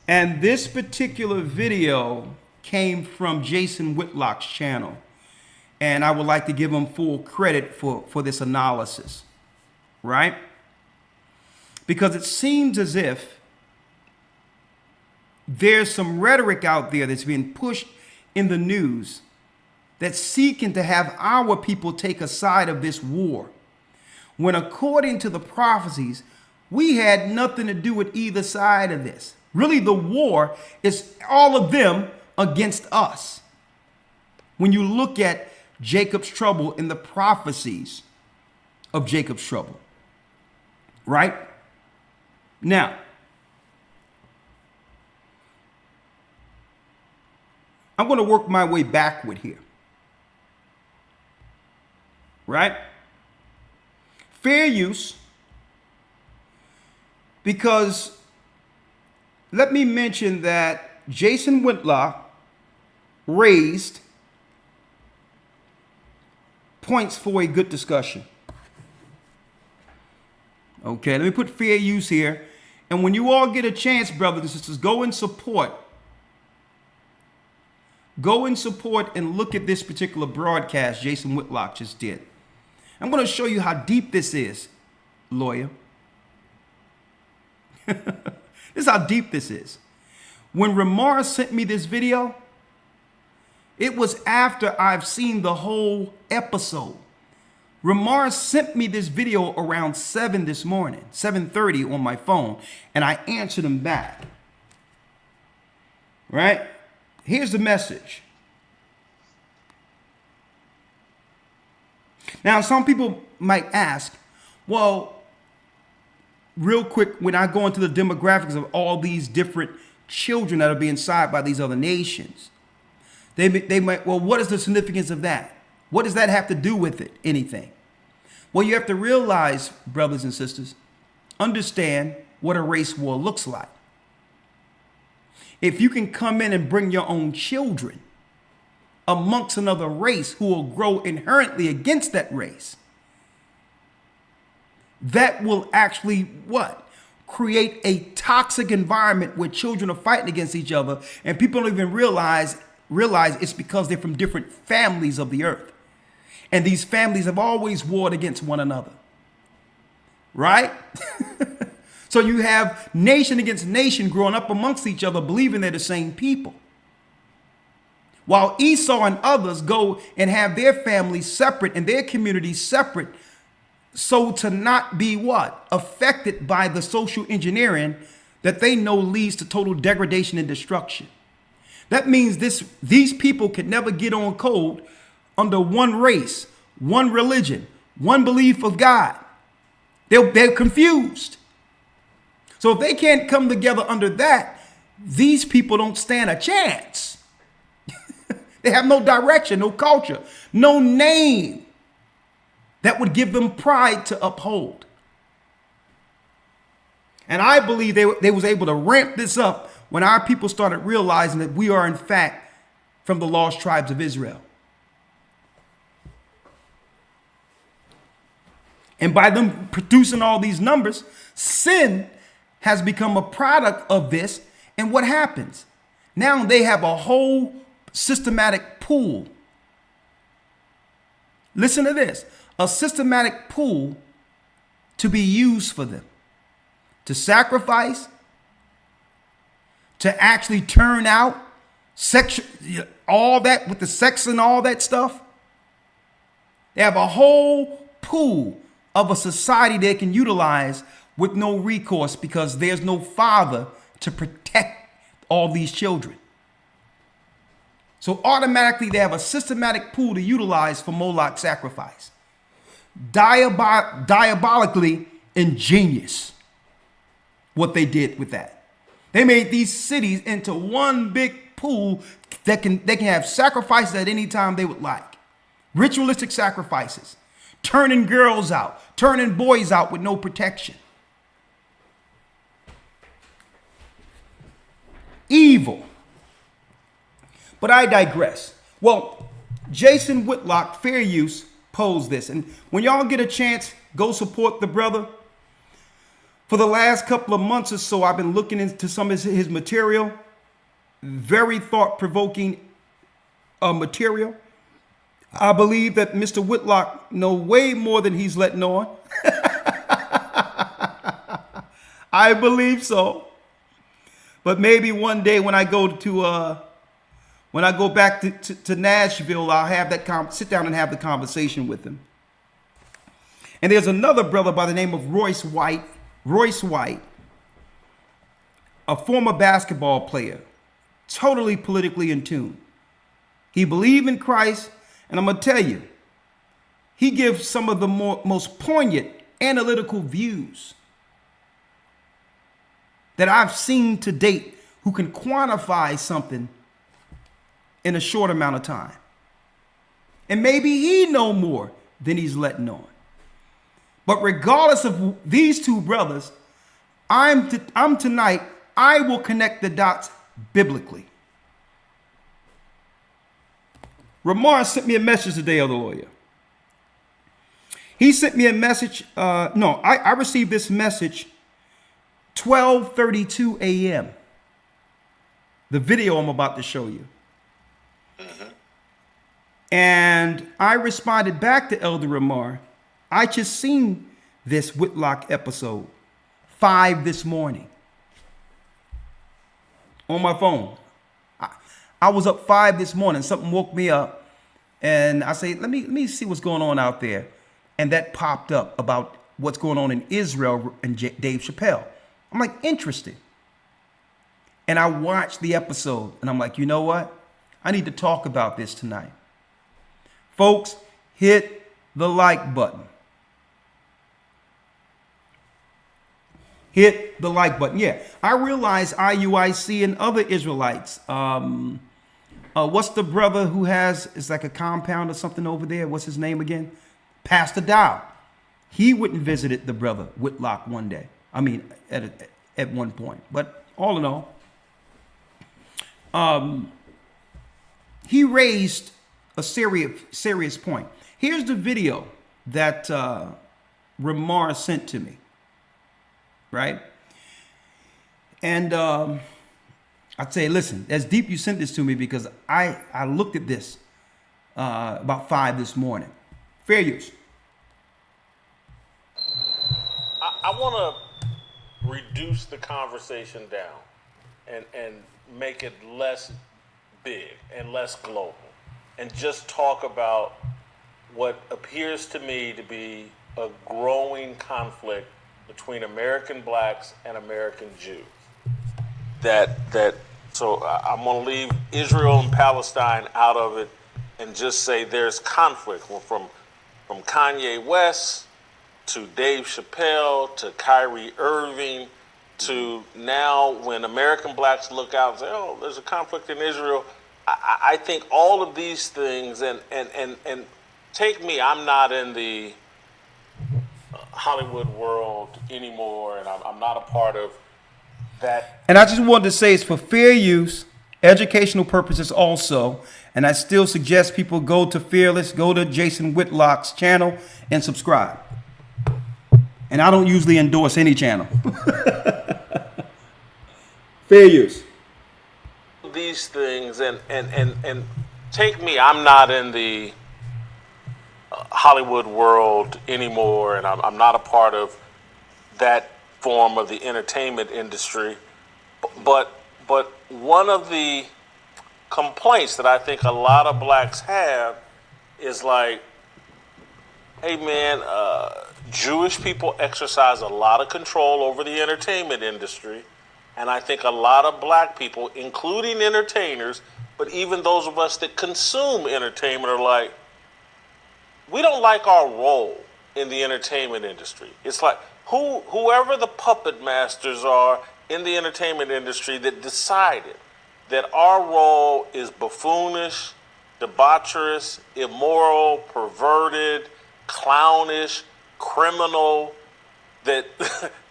And this particular video came from Jason Whitlock's channel. And I would like to give him full credit for this analysis, right? Because it seems as if there's some rhetoric out there that's being pushed in the news that's seeking to have our people take a side of this war, when according to the prophecies, we had nothing to do with either side of this. Really, the war is all of them against us. When you look at Jacob's trouble in the prophecies of Jacob's trouble, right? Now, I'm going to work my way backward here. Right? Fair use, because let me mention that Jason Whitlock raised points for a good discussion. Okay, let me put fair use here. And when you all get a chance, brothers and sisters, go and support. Go and support and look at this particular broadcast Jason Whitlock just did. I'm going to show you how deep this is, lawyer. This is how deep this is. When Ramar sent me this video, it was after I've seen the whole episode. Ramar sent me this video around 7 this morning, 7:30 on my phone, and I answered him back. Right? Here's the message. Now, some people might ask, well, real quick, when I go into the demographics of all these different children that are being sired by these other nations, they might, well, what is the significance of that? What does that have to do with it? Anything? Well, you have to realize, brothers and sisters, understand what a race war looks like. If you can come in and bring your own children amongst another race who will grow inherently against that race, that will actually what? Create a toxic environment where children are fighting against each other, and people don't even realize it's because they're from different families of the earth. And these families have always warred against one another. Right? So you have nation against nation growing up amongst each other, believing they're the same people. While Esau and others go and have their families separate and their communities separate, so to not be what? Affected by the social engineering that they know leads to total degradation and destruction. That means these people could never get on code under one race, one religion, one belief of God. They're confused. So if they can't come together under that, these people don't stand a chance. They have no direction, no culture, no name that would give them pride to uphold. And I believe they was able to ramp this up when our people started realizing that we are in fact from the lost tribes of Israel. And by them producing all these numbers, sin has become a product of this. And what happens? Now they have a whole systematic pool. Listen to this. A systematic pool to be used for them. To sacrifice. To actually turn out. All that with the sex and all that stuff. They have a whole pool of a society they can utilize with no recourse because there's no father to protect all these children. So automatically they have a systematic pool to utilize for Moloch sacrifice. Diabolically ingenious what they did with that. They made these cities into one big pool that they can have sacrifices at any time they would like. Ritualistic sacrifices. Turning girls out, turning boys out with no protection. Evil. But I digress. Well, Jason Whitlock, fair use, posed this. And when y'all get a chance, go support the brother. For the last couple of months or so, I've been looking into some of his material. Very thought-provoking material. I believe that Mr. Whitlock knows way more than he's letting on. I believe so. But maybe one day when I go back to Nashville, I'll have that sit down and have the conversation with him. And there's another brother by the name of Royce White, a former basketball player, totally politically in tune. He believed in Christ, and I'm going to tell you, he gives some of the most poignant analytical views that I've seen to date, who can quantify something in a short amount of time. And maybe he know more than he's letting on. But regardless of these two brothers, tonight, I will connect the dots biblically. Ramar sent me a message today, Elder Lawyer. He sent me a message. I received this message 12:32 a.m. The video I'm about to show you. And I responded back to Elder Ramar. I just seen this Whitlock episode 5 this morning on my phone. I was up 5 this morning. Something woke me up, and I say, let me see what's going on out there. And that popped up about what's going on in Israel and Dave Chappelle. I'm like, interesting. And I watched the episode, and I'm like, you know what? I need to talk about this tonight. Folks, hit the like button. Hit the like button. Yeah, I realize IUIC and other Israelites. What's the brother who it's like a compound or something over there? What's his name again? Pastor Dow. He went and visited the brother Whitlock one day. I mean, at one point. But all in all, he raised a serious point. Here's the video that Ramar sent to me. Right? And I'd say, listen, that's deep you sent this to me, because I looked at this about 5 this morning. Fair use. I want to reduce the conversation down and make it less big and less global, and just talk about what appears to me to be a growing conflict between American blacks and American Jews. So I'm going to leave Israel and Palestine out of it and just say there's conflict from Kanye West to Dave Chappelle to Kyrie Irving to now when American blacks look out and say, oh, there's a conflict in Israel. I think all of these things and take me, I'm not in the Hollywood world anymore, and I'm not a part of that. And I just wanted to say it's for fair use, educational purposes also, and I still suggest people go to Fearless, go to Jason Whitlock's channel and subscribe. And I don't usually endorse any channel. Fair use. These things and take me, I'm not in the Hollywood world anymore, and I'm not a part of that form of the entertainment industry. But one of the complaints that I think a lot of blacks have is like, hey man, Jewish people exercise a lot of control over the entertainment industry, and I think a lot of black people, including entertainers, but even those of us that consume entertainment are like, we don't like our role in the entertainment industry. It's like whoever the puppet masters are in the entertainment industry that decided that our role is buffoonish, debaucherous, immoral, perverted, clownish, criminal, that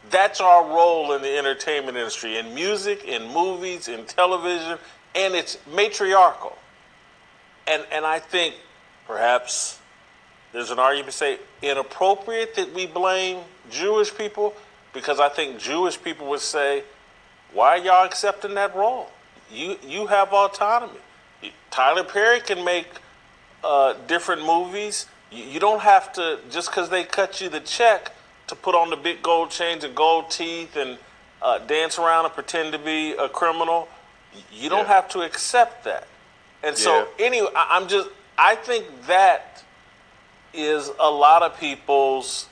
that's our role in the entertainment industry, in music, in movies, in television, and it's matriarchal. And I think perhaps there's an argument to say inappropriate that we blame Jewish people, because I think Jewish people would say, why are y'all accepting that role? You have autonomy. Tyler Perry can make different movies. You don't have to, just because they cut you the check to put on the big gold chains and gold teeth and dance around and pretend to be a criminal, you don't have to accept that. And so anyway, I think that is a lot of people's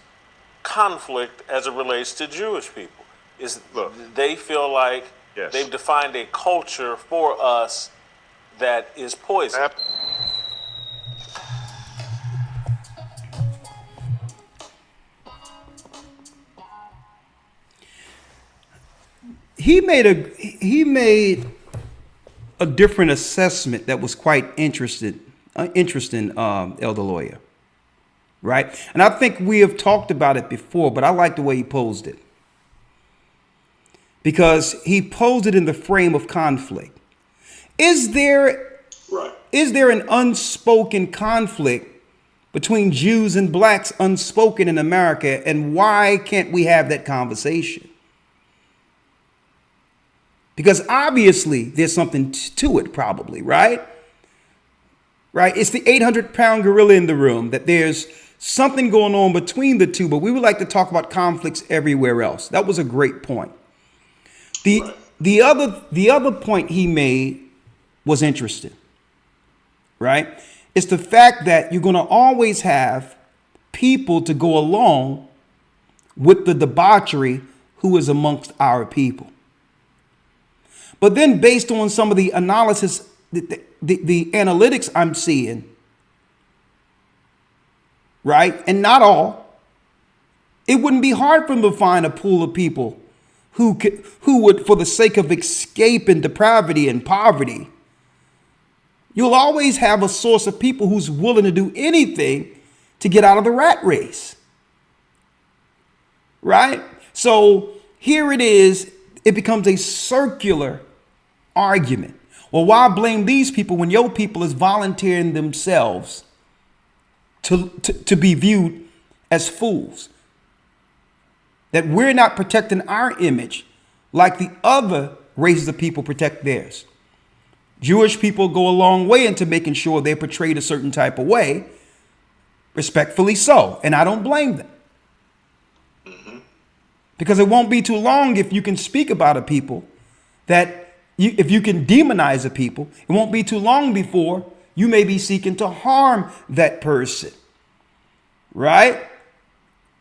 conflict as it relates to Jewish people. Is they feel like they've defined a culture for us that is poison. He made a different assessment that was quite interesting, Elder Lawyer. Right? And I think we have talked about it before, but I like the way he posed it. Because he posed it in the frame of conflict. Is there an unspoken conflict between Jews and blacks, unspoken in America, and why can't we have that conversation? Because obviously there's something to it, probably, right? Right? It's the 800-pound gorilla in the room, that there's something going on between the two, but we would like to talk about conflicts everywhere else. That was a great point. The other point he made was interesting, right? It's the fact that you're going to always have people to go along with the debauchery who is amongst our people. But then based on some of the analysis, the analytics I'm seeing, right, and not all, it wouldn't be hard for them to find a pool of people who would, for the sake of escaping depravity and poverty, you'll always have a source of people who's willing to do anything to get out of the rat race. Right? So here it is, it becomes a circular argument. Well, why blame these people when your people is volunteering themselves to be viewed as fools? That we're not protecting our image like the other races of people protect theirs. Jewish people go a long way into making sure they're portrayed a certain type of way, respectfully so, and I don't blame them. Because it won't be too long if you can speak about a people if you can demonize a people, it won't be too long before you may be seeking to harm that person. Right?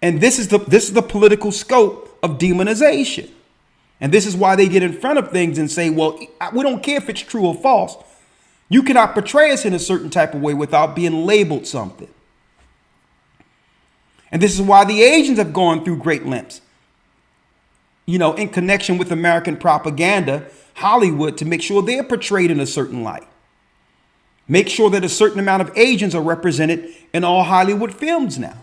And this is the political scope of demonization. And this is why they get in front of things and say, well, we don't care if it's true or false. You cannot portray us in a certain type of way without being labeled something. And this is why the Asians have gone through great lengths, in connection with American propaganda, Hollywood, to make sure they're portrayed in a certain light. Make sure that a certain amount of Asians are represented in all Hollywood films now.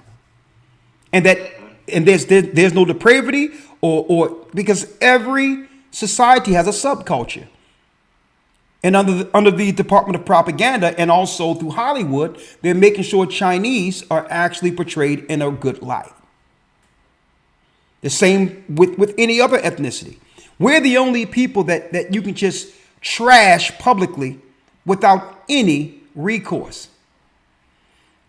And there's no depravity or because every society has a subculture. And under the Department of Propaganda and also through Hollywood, they're making sure Chinese are actually portrayed in a good light. The same with any other ethnicity. We're the only people that you can just trash publicly without any recourse.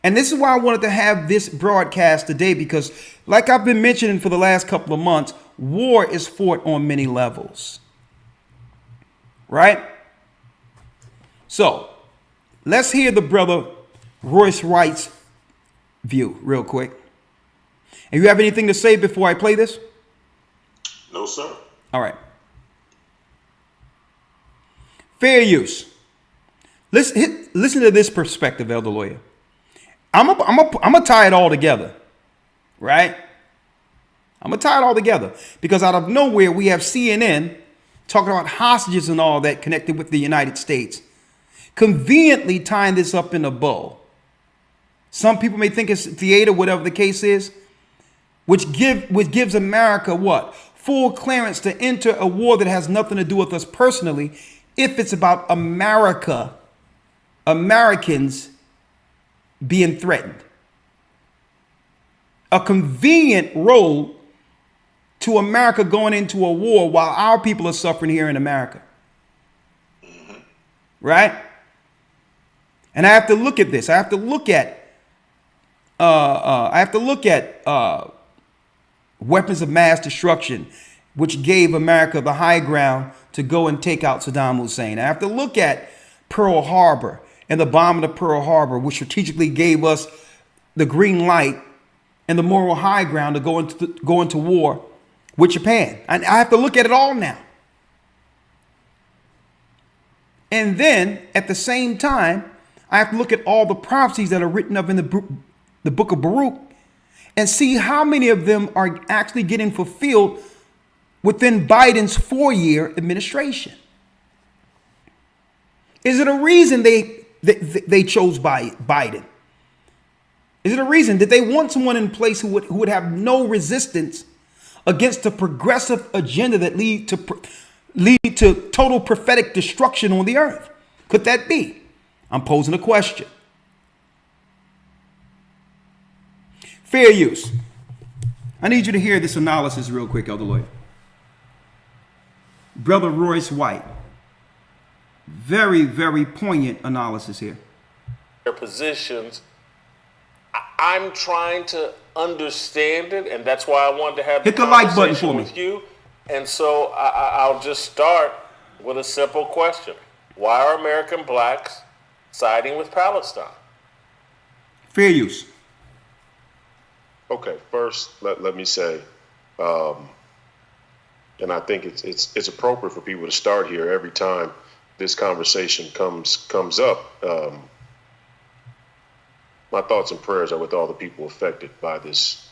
And this is why I wanted to have this broadcast today, because like I've been mentioning for the last couple of months, war is fought on many levels. Right? So let's hear the brother Royce Wright's view real quick. And you have anything to say before I play this? No, sir. All right. Fair use. Listen to this perspective, Elder Lawyer. I'm gonna tie it all together, right? I'm gonna tie it all together because out of nowhere we have CNN talking about hostages and all that connected with the United States, conveniently tying this up in a bow. Some people may think it's theater, whatever the case is, which gives America what? Full clearance to enter a war that has nothing to do with us personally, if it's about Americans being threatened. A convenient role to America going into a war while our people are suffering here in America. Right? And I have to look at this. I have to look at weapons of mass destruction, which gave America the high ground to go and take out Saddam Hussein. I have to look at Pearl Harbor and the bombing of Pearl Harbor, which strategically gave us the green light and the moral high ground to go into war with Japan. And I have to look at it all now. And then at the same time, I have to look at all the prophecies that are written up in the book of Baruch and see how many of them are actually getting fulfilled within Biden's 4-year administration. Is it a reason they chose Biden? Is it a reason? Did they want someone in place who would have no resistance against a progressive agenda that lead to total prophetic destruction on the earth? Could that be? I'm posing a question. Fair use. I need you to hear this analysis real quick, Elder Lawyer. Brother Royce White. Very, very poignant analysis here. Their positions. I'm trying to understand it, and that's why I wanted to have hit the like button for me with you. And so I'll just start with a simple question: why are American blacks siding with Palestine? Fair use. Okay, first let me say, and I think it's appropriate for people to start here every time this conversation comes up. My thoughts and prayers are with all the people affected by this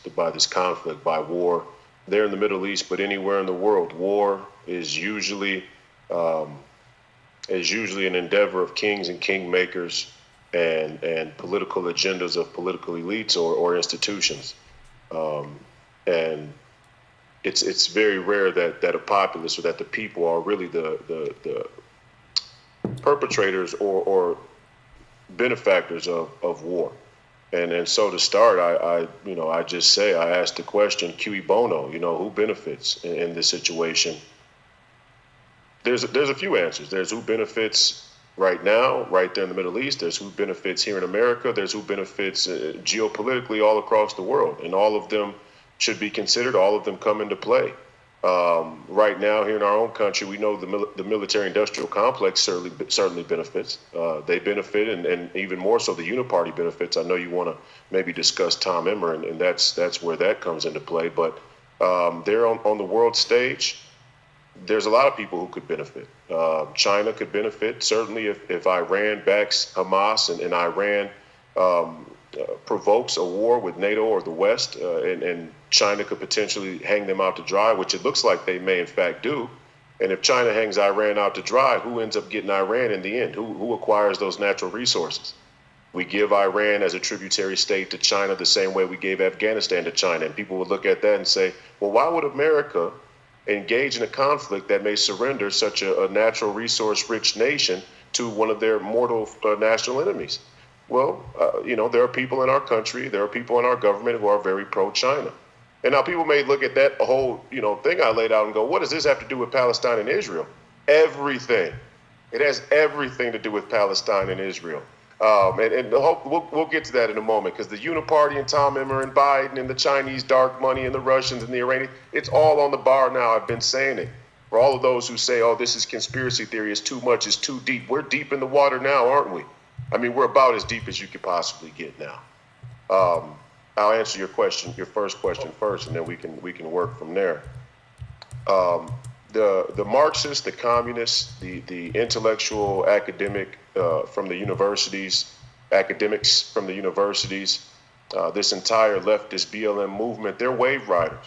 conflict, by war. There in the Middle East, but anywhere in the world, war is usually an endeavor of kings and kingmakers and political agendas of political elites or institutions. And it's very rare that a populace or that the people are really the perpetrators or benefactors of war. And so to start, I asked the question, cui bono, who benefits in this situation? There's a few answers. There's who benefits right now, right there in the Middle East. There's who benefits here in America. There's who benefits geopolitically all across the world. And all of them should be considered. All of them come into play. Right now, here in our own country, we know the military-industrial complex certainly benefits. They benefit, and even more so, the uniparty benefits. I know you want to maybe discuss Tom Emmer, and that's where that comes into play. But there on the world stage, there's a lot of people who could benefit. China could benefit, certainly if Iran backs Hamas and Iran provokes a war with NATO or the West, and China could potentially hang them out to dry, which it looks like they may in fact do. And if China hangs Iran out to dry, who ends up getting Iran in the end? Who acquires those natural resources? We give Iran as a tributary state to China the same way we gave Afghanistan to China. And people would look at that and say, well, why would America engage in a conflict that may surrender such a natural resource-rich nation to one of their mortal national enemies? Well, there are people in our country, there are people in our government who are very pro-China. And now people may look at that whole, thing I laid out and go, what does this have to do with Palestine and Israel? Everything. It has everything to do with Palestine and Israel. And we'll get to that in a moment, because the Uniparty and Tom Emmer and Biden and the Chinese dark money and the Russians and the Iranians, it's all on the bar now. I've been saying it. For all of those who say, oh, this is conspiracy theory, it's too much, it's too deep. We're deep in the water now, aren't we? I mean, we're about as deep as you could possibly get now. I'll answer your first question first, and then we can work from there. the Marxists, the communists, the intellectual academic from the universities, academics from the universities, this entire leftist BLM movement, they're wave riders.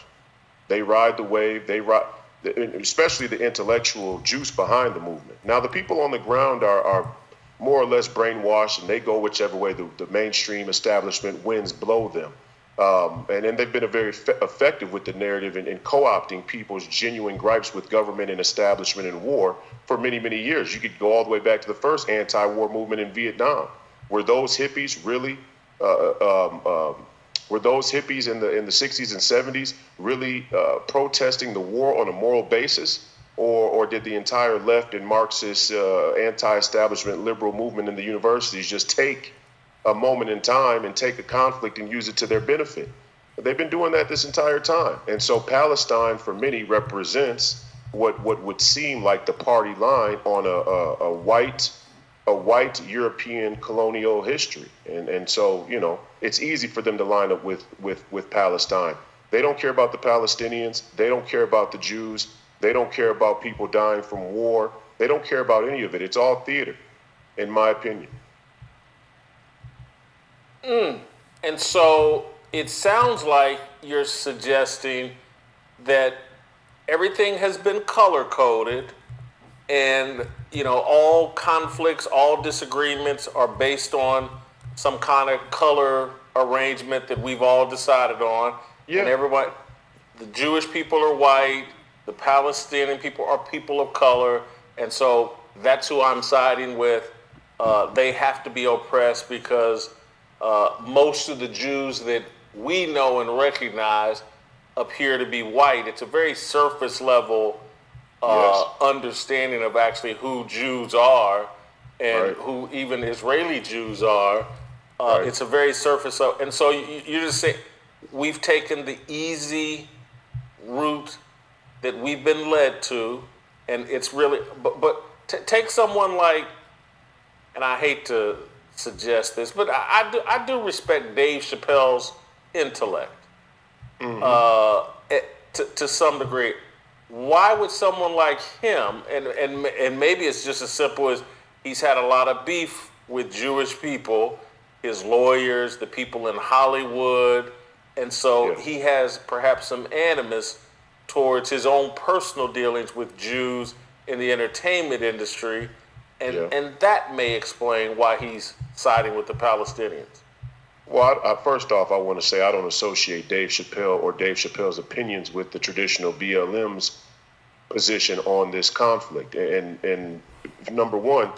They ride the wave. They ride, especially the intellectual juice behind the movement. Now, the people on the ground are more or less brainwashed, and they go whichever way the mainstream establishment winds blow them. And then they've been very effective with the narrative in co-opting people's genuine gripes with government and establishment and war for many, many years. You could go all the way back to the first anti-war movement in Vietnam. Were those hippies really, were those hippies in the 60s and 70s really protesting the war on a moral basis? Or did the entire left and Marxist anti-establishment liberal movement in the universities just take a moment in time and take a conflict and use it to their benefit? They've been doing that this entire time. And so Palestine, for many, represents what would seem like the party line on a white European colonial history. And so, you know, it's easy for them to line up with Palestine. They don't care about the Palestinians. They don't care about the Jews. They don't care about people dying from war. They don't care about any of it. It's all theater, in my opinion. And so it sounds like you're suggesting that everything has been color coded, and you know, all conflicts, all disagreements are based on some kind of color arrangement that we've all decided on. Yeah. And everybody, the Jewish people are white, the Palestinian people are people of color, and so that's who I'm siding with. They have to be oppressed because most of the Jews that we know and recognize appear to be white. It's a very surface level understanding of actually who Jews are and who even Israeli Jews are. It's a very surface level. And so you just say, we've taken the easy route that we've been led to, and it's really, but take someone like, and I hate to suggest this, but I do respect Dave Chappelle's intellect to some degree. Why would someone like him, and maybe it's just as simple as he's had a lot of beef with Jewish people, his lawyers, the people in Hollywood, and so he has perhaps some animus towards his own personal dealings with Jews in the entertainment industry, and that may explain why he's siding with the Palestinians. Well, first off, I want to say I don't associate Dave Chappelle or Dave Chappelle's opinions with the traditional BLM's position on this conflict. And number one,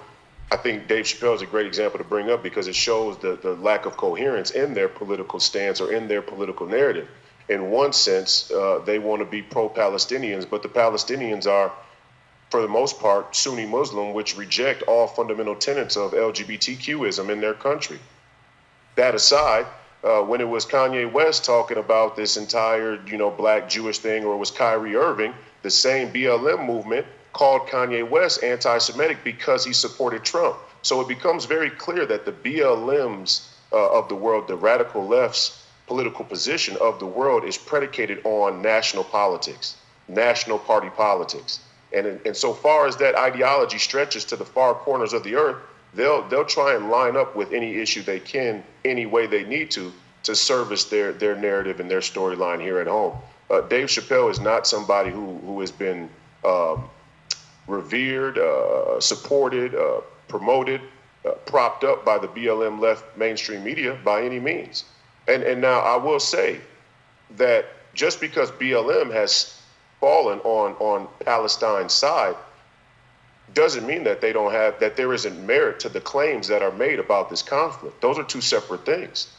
I think Dave Chappelle is a great example to bring up because it shows the lack of coherence in their political stance or in their political narrative. In one sense, they want to be pro-Palestinians, but the Palestinians are, for the most part, Sunni Muslim, which reject all fundamental tenets of LGBTQism in their country. That aside, when it was Kanye West talking about this entire, black Jewish thing, or it was Kyrie Irving, the same BLM movement called Kanye West anti-Semitic because he supported Trump. So it becomes very clear that the BLMs of the world, the radical left's political position of the world, is predicated on national politics, national party politics. And so far as that ideology stretches to the far corners of the earth, they'll try and line up with any issue they can, any way they need to service their narrative and their storyline here at home. Dave Chappelle is not somebody who has been revered, supported, promoted, propped up by the BLM left mainstream media by any means. And now I will say that just because BLM has fallen on Palestine's side doesn't mean that that there isn't merit to the claims that are made about this conflict. Those are two separate things.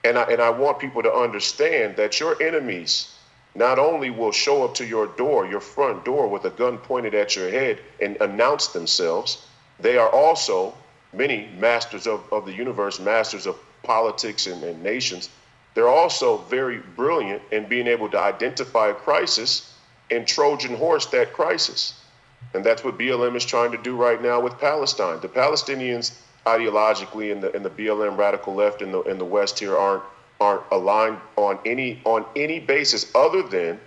And I want people to understand that your enemies not only will show up to your door, your front door, with a gun pointed at your head and announce themselves, they are also many masters of the universe, masters of politics and nations. They're also very brilliant in being able to identify a crisis and Trojan horse that crisis. And that's what BLM is trying to do right now with Palestine. The Palestinians ideologically and the BLM radical left in the West here aren't aligned on any basis other than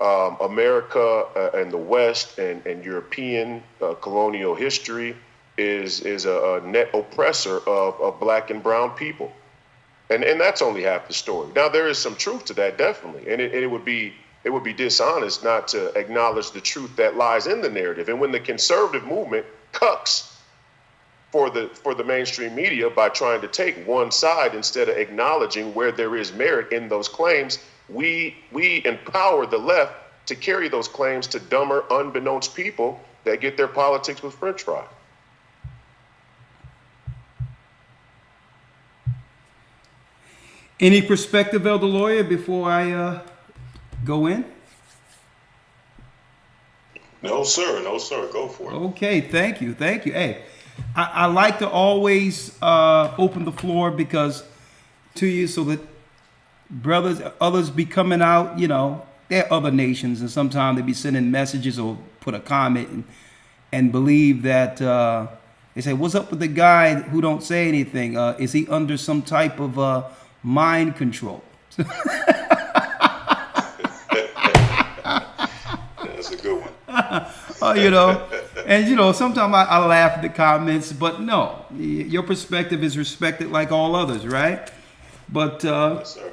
America and the West and European colonial history is a net oppressor of black and brown people. And that's only half the story. Now, there is some truth to that, definitely. And it would be dishonest not to acknowledge the truth that lies in the narrative. And when the conservative movement cucks for the mainstream media by trying to take one side instead of acknowledging where there is merit in those claims, we empower the left to carry those claims to dumber, unbeknownst people that get their politics with French fries. Any perspective, Elder Lawyer, before I go in? No, sir. No, sir. Go for it. Okay, thank you. Hey, I like to always open the floor because to you so that others be coming out, there are other nations, and sometimes they be sending messages or put a comment and believe that they say, what's up with the guy who don't say anything? Is he under some type of mind control? That's a good one. And sometimes I laugh at the comments, but no, your perspective is respected like all others, right? But Yes, sir.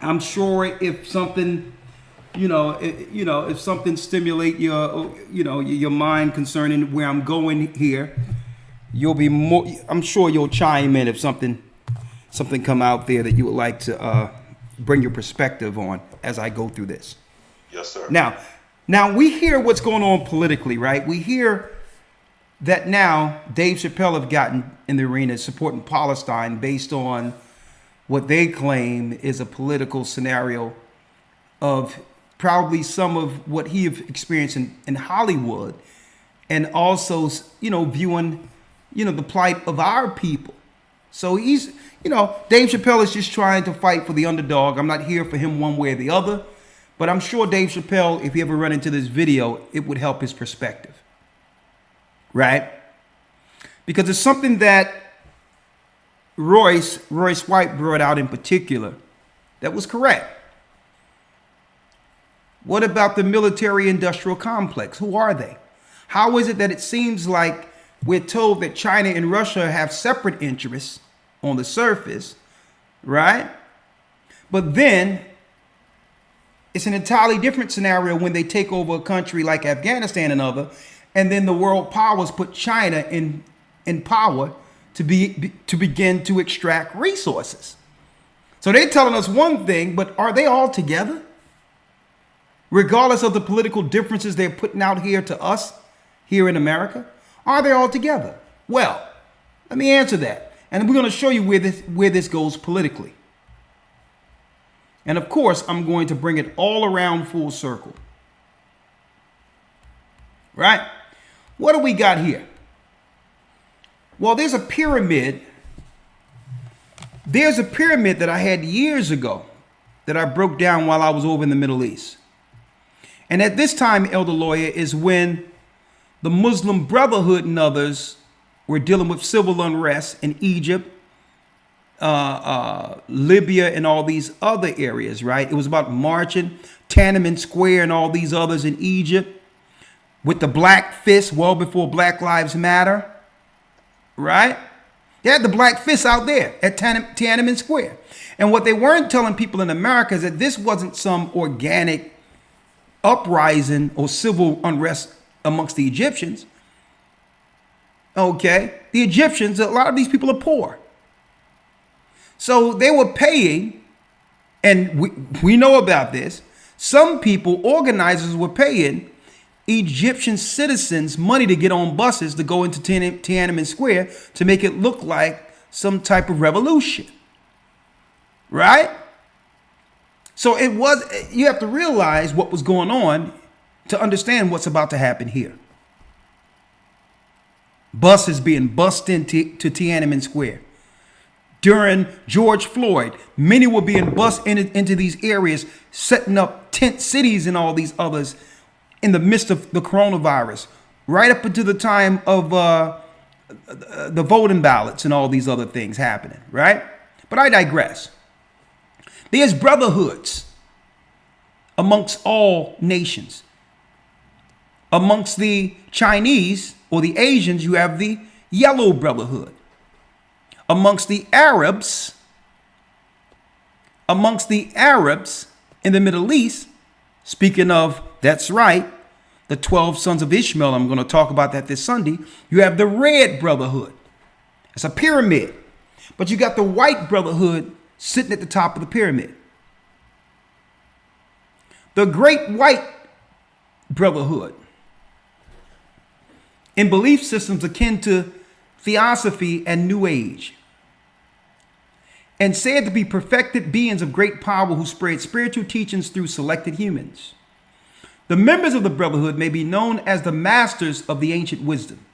I'm sure if something, if something stimulate your mind concerning where I'm going here, you'll be more. I'm sure you'll chime in if something come out there that you would like to bring your perspective on as I go through this. Yes, sir. Now we hear what's going on politically, right? We hear that now Dave Chappelle have gotten in the arena supporting Palestine based on what they claim is a political scenario of probably some of what he have experienced in Hollywood, and also, viewing, the plight of our people. So he's, Dave Chappelle is just trying to fight for the underdog. I'm not here for him one way or the other, but I'm sure Dave Chappelle, if he ever run into this video, it would help his perspective, right? Because it's something that Royce White brought out in particular that was correct. What about the military-industrial complex? Who are they? How is it that it seems like we're told that China and Russia have separate interests on the surface, right? But then it's an entirely different scenario when they take over a country like Afghanistan and other, and then the world powers put China in power to begin to extract resources. So they're telling us one thing, but are they all together? Regardless of the political differences they're putting out here to us here in America, are they all together? Well, let me answer that. And we're going to show you where this goes politically. And of course, I'm going to bring it all around full circle. Right? What do we got here? Well, there's a pyramid. There's a pyramid that I had years ago that I broke down while I was over in the Middle East. And at this time, Elder Lawyer, is when the Muslim Brotherhood and others were dealing with civil unrest in Egypt, Libya, and all these other areas, right? It was about marching, Tiananmen Square and all these others in Egypt with the Black Fist well before Black Lives Matter, right? They had the Black Fist out there at Tiananmen Square. And what they weren't telling people in America is that this wasn't some organic uprising or civil unrest amongst the Egyptians. Okay, the Egyptians, a lot of these people are poor. So they were paying, and we know about this, some people, organizers, were paying Egyptian citizens money to get on buses to go into Tiananmen Square to make it look like some type of revolution. Right? So it was, you have to realize what was going on to understand what's about to happen here. Buses being bussed into Tiananmen Square. During George Floyd, many were being bussed into these areas, setting up tent cities and all these others in the midst of the coronavirus, right up until the time of the voting ballots and all these other things happening, right? But I digress. There's brotherhoods amongst all nations. Amongst the Chinese or the Asians, you have the Yellow Brotherhood. Amongst the Arabs in the Middle East, speaking of, that's right, the 12 sons of Ishmael, I'm going to talk about that this Sunday, you have the Red Brotherhood. It's a pyramid. But you got the White Brotherhood sitting at the top of the pyramid. The Great White Brotherhood, in belief systems akin to Theosophy and New Age, and said to be perfected beings of great power who spread spiritual teachings through selected humans. The members of the Brotherhood may be known as the masters of the ancient wisdom,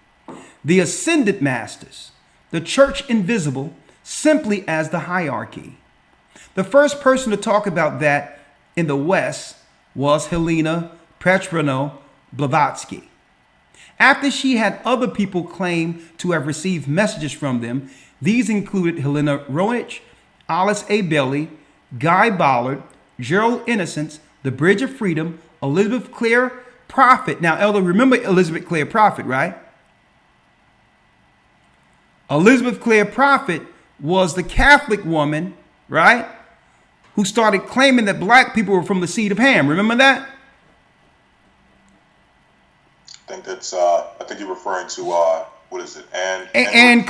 the ascended masters, the church invisible, simply as the hierarchy. The first person to talk about that in the West was Helena Petrovna Blavatsky. After she had other people claim to have received messages from them, these included Helena Roach, Alice A. Bailey, Guy Ballard, Gerald Innocence, the Bridge of Freedom, Elizabeth Clare Prophet. Now, Elder, remember Elizabeth Clare Prophet, right? Elizabeth Clare Prophet was the Catholic woman, right, who started claiming that black people were from the seed of Ham. Remember that? I think you're referring to what is it? Anne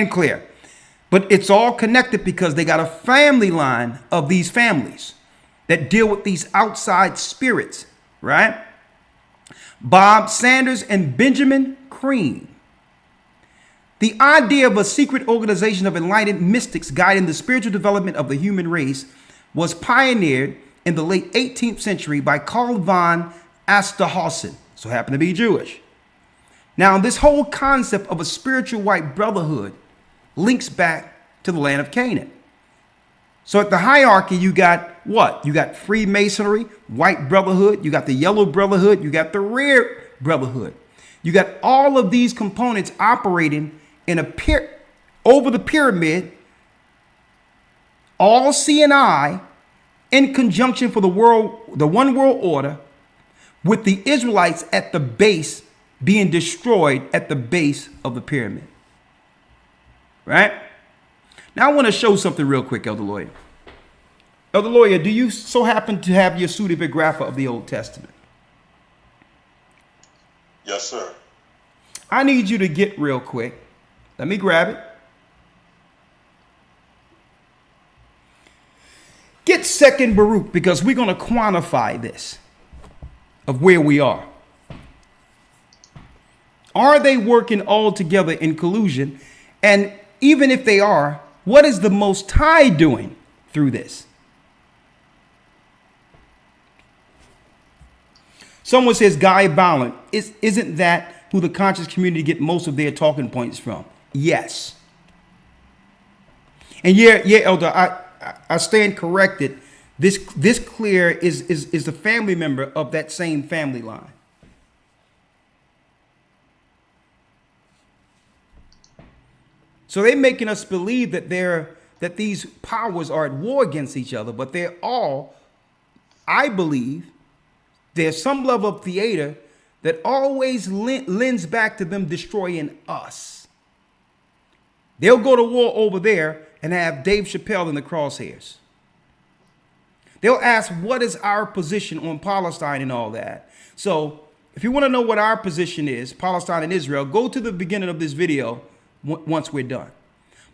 Clare. But it's all connected because they got a family line of these families that deal with these outside spirits, right? Bob Sanders and Benjamin Creme. The idea of a secret organization of enlightened mystics guiding the spiritual development of the human race was pioneered in the late 18th century by Karl von Osterhausen, so happened to be Jewish. Now, this whole concept of a spiritual white brotherhood links back to the land of Canaan. So at the hierarchy, you got what? You got Freemasonry, White Brotherhood, you got the Yellow Brotherhood, you got the Red Brotherhood. You got all of these components operating in over the pyramid, all CNI in conjunction for the one world order, with the Israelites at the base being destroyed at the base of the pyramid. Right? Now I want to show something real quick, Elder Lawyer. Elder Lawyer, do you so happen to have your pseudepigrapha of the Old Testament? Yes, sir. I need you to get real quick. Let me grab it. Get 2nd Baruch, because we're going to quantify this of where we are. Are they working all together in collusion? And even if they are, what is the Most High doing through this? Someone says Guy Ballard. Isn't that who the conscious community get most of their talking points from? Yes. And yeah, Elder, I stand corrected. This Clear is the family member of that same family line. So they're making us believe that these powers are at war against each other, but they're all, I believe, there's some level of theater that always lends back to them destroying us. They'll go to war over there and have Dave Chappelle in the crosshairs. They'll ask, what is our position on Palestine and all that? So if you want to know what our position is, Palestine and Israel, go to the beginning of this video once we're done.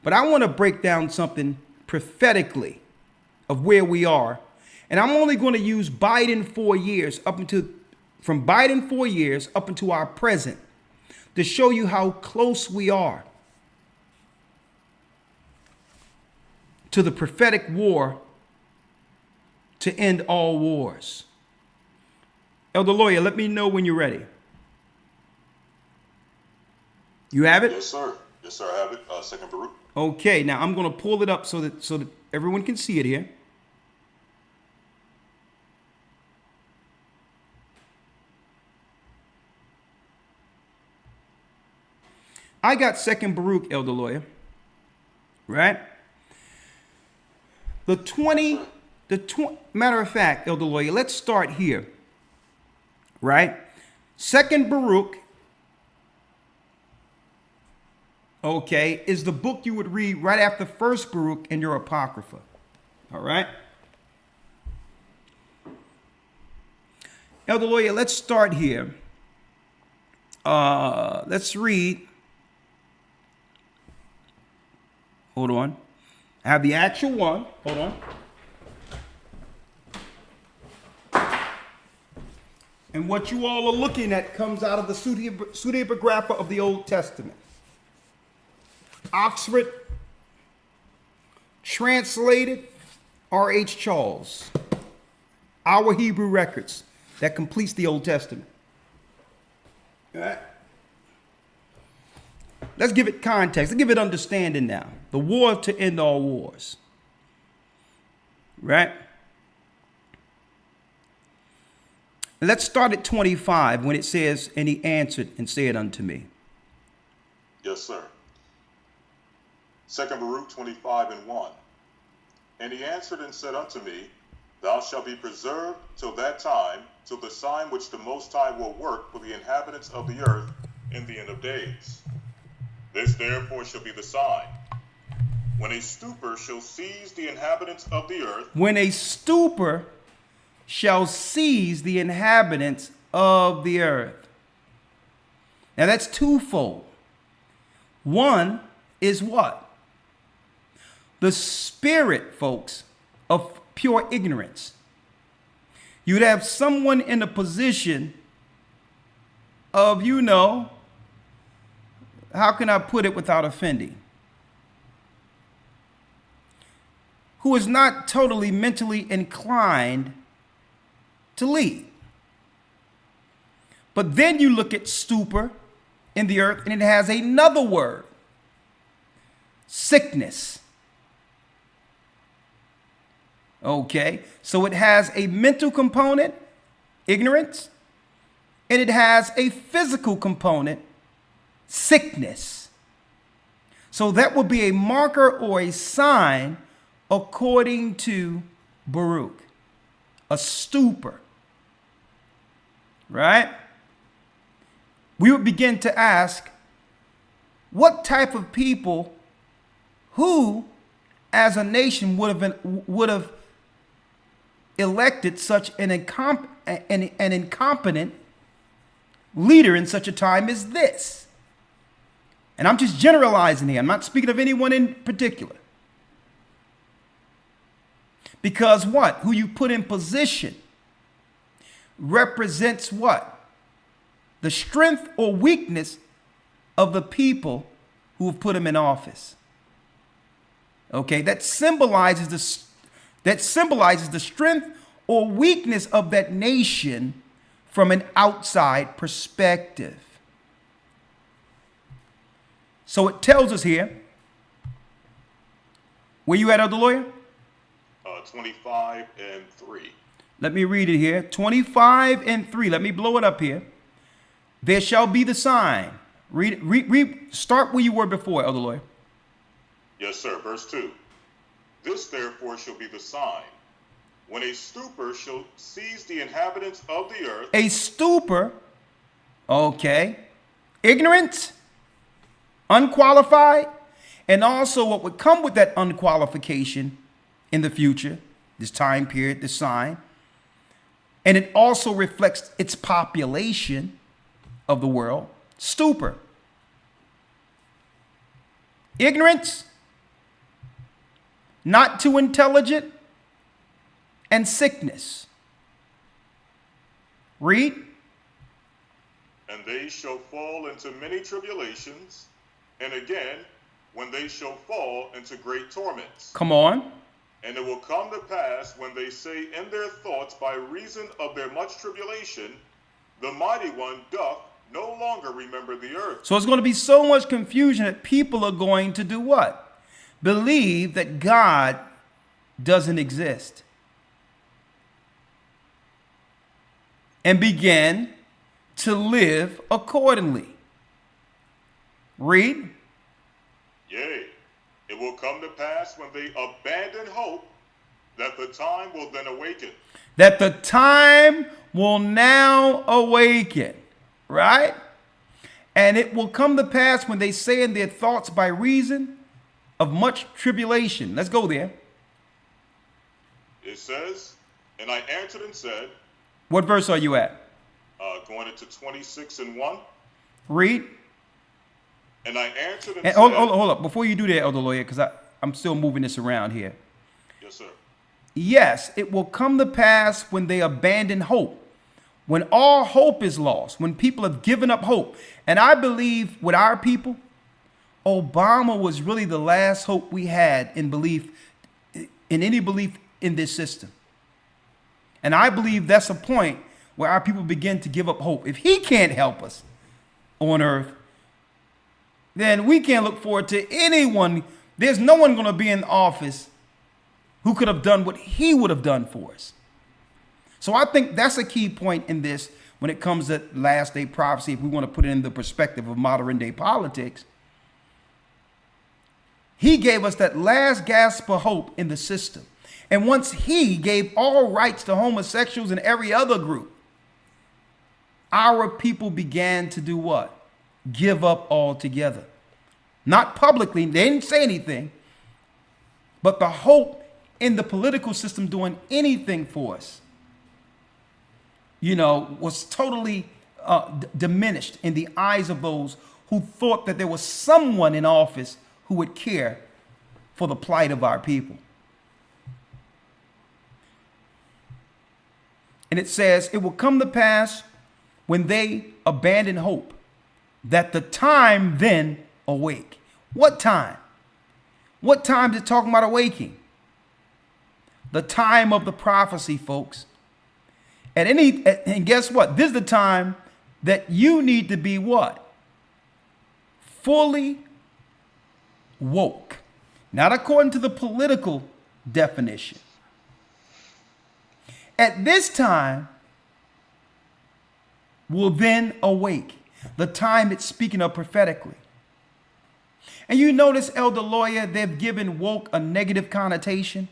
But I want to break down something prophetically of where we are. And I'm only going to use Biden 4 years from Biden 4 years up into our present to show you how close we are to the prophetic war to end all wars. Elder Lawyer, let me know when you're ready. You have it? Yes, sir. Yes, sir. I have it. 2nd Baruch. Okay, now I'm going to pull it up so that everyone can see it here. I got 2nd Baruch, Elder Lawyer, right? The Matter of fact, Elder Lawyer, let's start here. Right? Second Baruch, okay, is the book you would read right after First Baruch in your Apocrypha. All right? Elder Lawyer, let's start here. Let's read. Hold on. I have the actual one. Hold on. And what you all are looking at comes out of the pseudepigrapha of the Old Testament. Oxford, translated, R.H. Charles. Our Hebrew Records. That completes the Old Testament. All right. Let's give it context. Let's give it understanding now. The war to end all wars. Right? Let's start at 25 when it says, and he answered and said unto me. Yes, sir. 2 Baruch 25:1. And he answered and said unto me, Thou shalt be preserved till that time, till the sign which the Most High will work for the inhabitants of the earth in the end of days. This therefore shall be the sign. When a stupor shall seize the inhabitants of the earth. When a stupor shall seize the inhabitants of the earth. Now that's twofold. One is what? The spirit, folks, of pure ignorance. You'd have someone in a position of, how can I put it without offending? Who is not totally mentally inclined to lead. But then you look at stupor in the earth and it has another word. Sickness. Okay, so it has a mental component, ignorance, and it has a physical component, sickness. So that would be a marker or a sign according to Baruch, a stupor, right? We would begin to ask, what type of people who, as a nation, would have elected such an incompetent leader in such a time as this? And I'm just generalizing here. I'm not speaking of anyone in particular. Because what? Who you put in position represents what? The strength or weakness of the people who have put him in office. Okay, that symbolizes the strength or weakness of that nation from an outside perspective. So it tells us here. Where you at, Elder Lawyer? 25:3. Let me read it here. 25:3. Let me blow it up here. There shall be the sign. Start where you were before, Elder Lawyer. Yes, sir. Verse 2. This therefore shall be the sign. When a stupor shall seize the inhabitants of the earth. A stupor, okay. Ignorance, unqualified, and also what would come with that unqualification in the future, this time period, this sign. And it also reflects its population of the world. Stupor. Ignorance, not too intelligent, and sickness. Read. And they shall fall into many tribulations, and again, when they shall fall into great torments. Come on. And it will come to pass when they say in their thoughts by reason of their much tribulation, the mighty one doth no longer remember the earth. So it's going to be so much confusion that people are going to do what? Believe that God doesn't exist. And begin to live accordingly. Read. Yea, it will come to pass when they abandon hope that the time will then awaken. That the time will now awaken, right? And it will come to pass when they say in their thoughts by reason of much tribulation. Let's go there. It says, and I answered and said, What verse are you at? going into 26 and 1. Read. And I answered and And said, hold up. Before you do that, Elder Lawyer, because I'm still moving this around here. Yes, sir. Yes, it will come to pass when they abandon hope, when all hope is lost, when people have given up hope. And I believe with our people, Obama was really the last hope we had in any belief in this system. And I believe that's a point where our people begin to give up hope. If he can't help us on earth, then we can't look forward to anyone. There's no one going to be in office who could have done what he would have done for us. So I think that's a key point in this when it comes to last day prophecy, if we want to put it in the perspective of modern day politics. He gave us that last gasp of hope in the system. And once he gave all rights to homosexuals and every other group, our people began to do what? Give up altogether. Not publicly, they didn't say anything, but the hope in the political system doing anything for us, was totally diminished in the eyes of those who thought that there was someone in office who would care for the plight of our people. And it says, it will come to pass when they abandon hope, that the time then awake. What time? What time is it talking about awaking? The time of the prophecy, folks. And guess what? This is the time that you need to be what? Fully woke. Not according to the political definition. At this time will then awake. The time it's speaking of prophetically. And you notice, Elder Lawyer, they've given woke a negative connotation,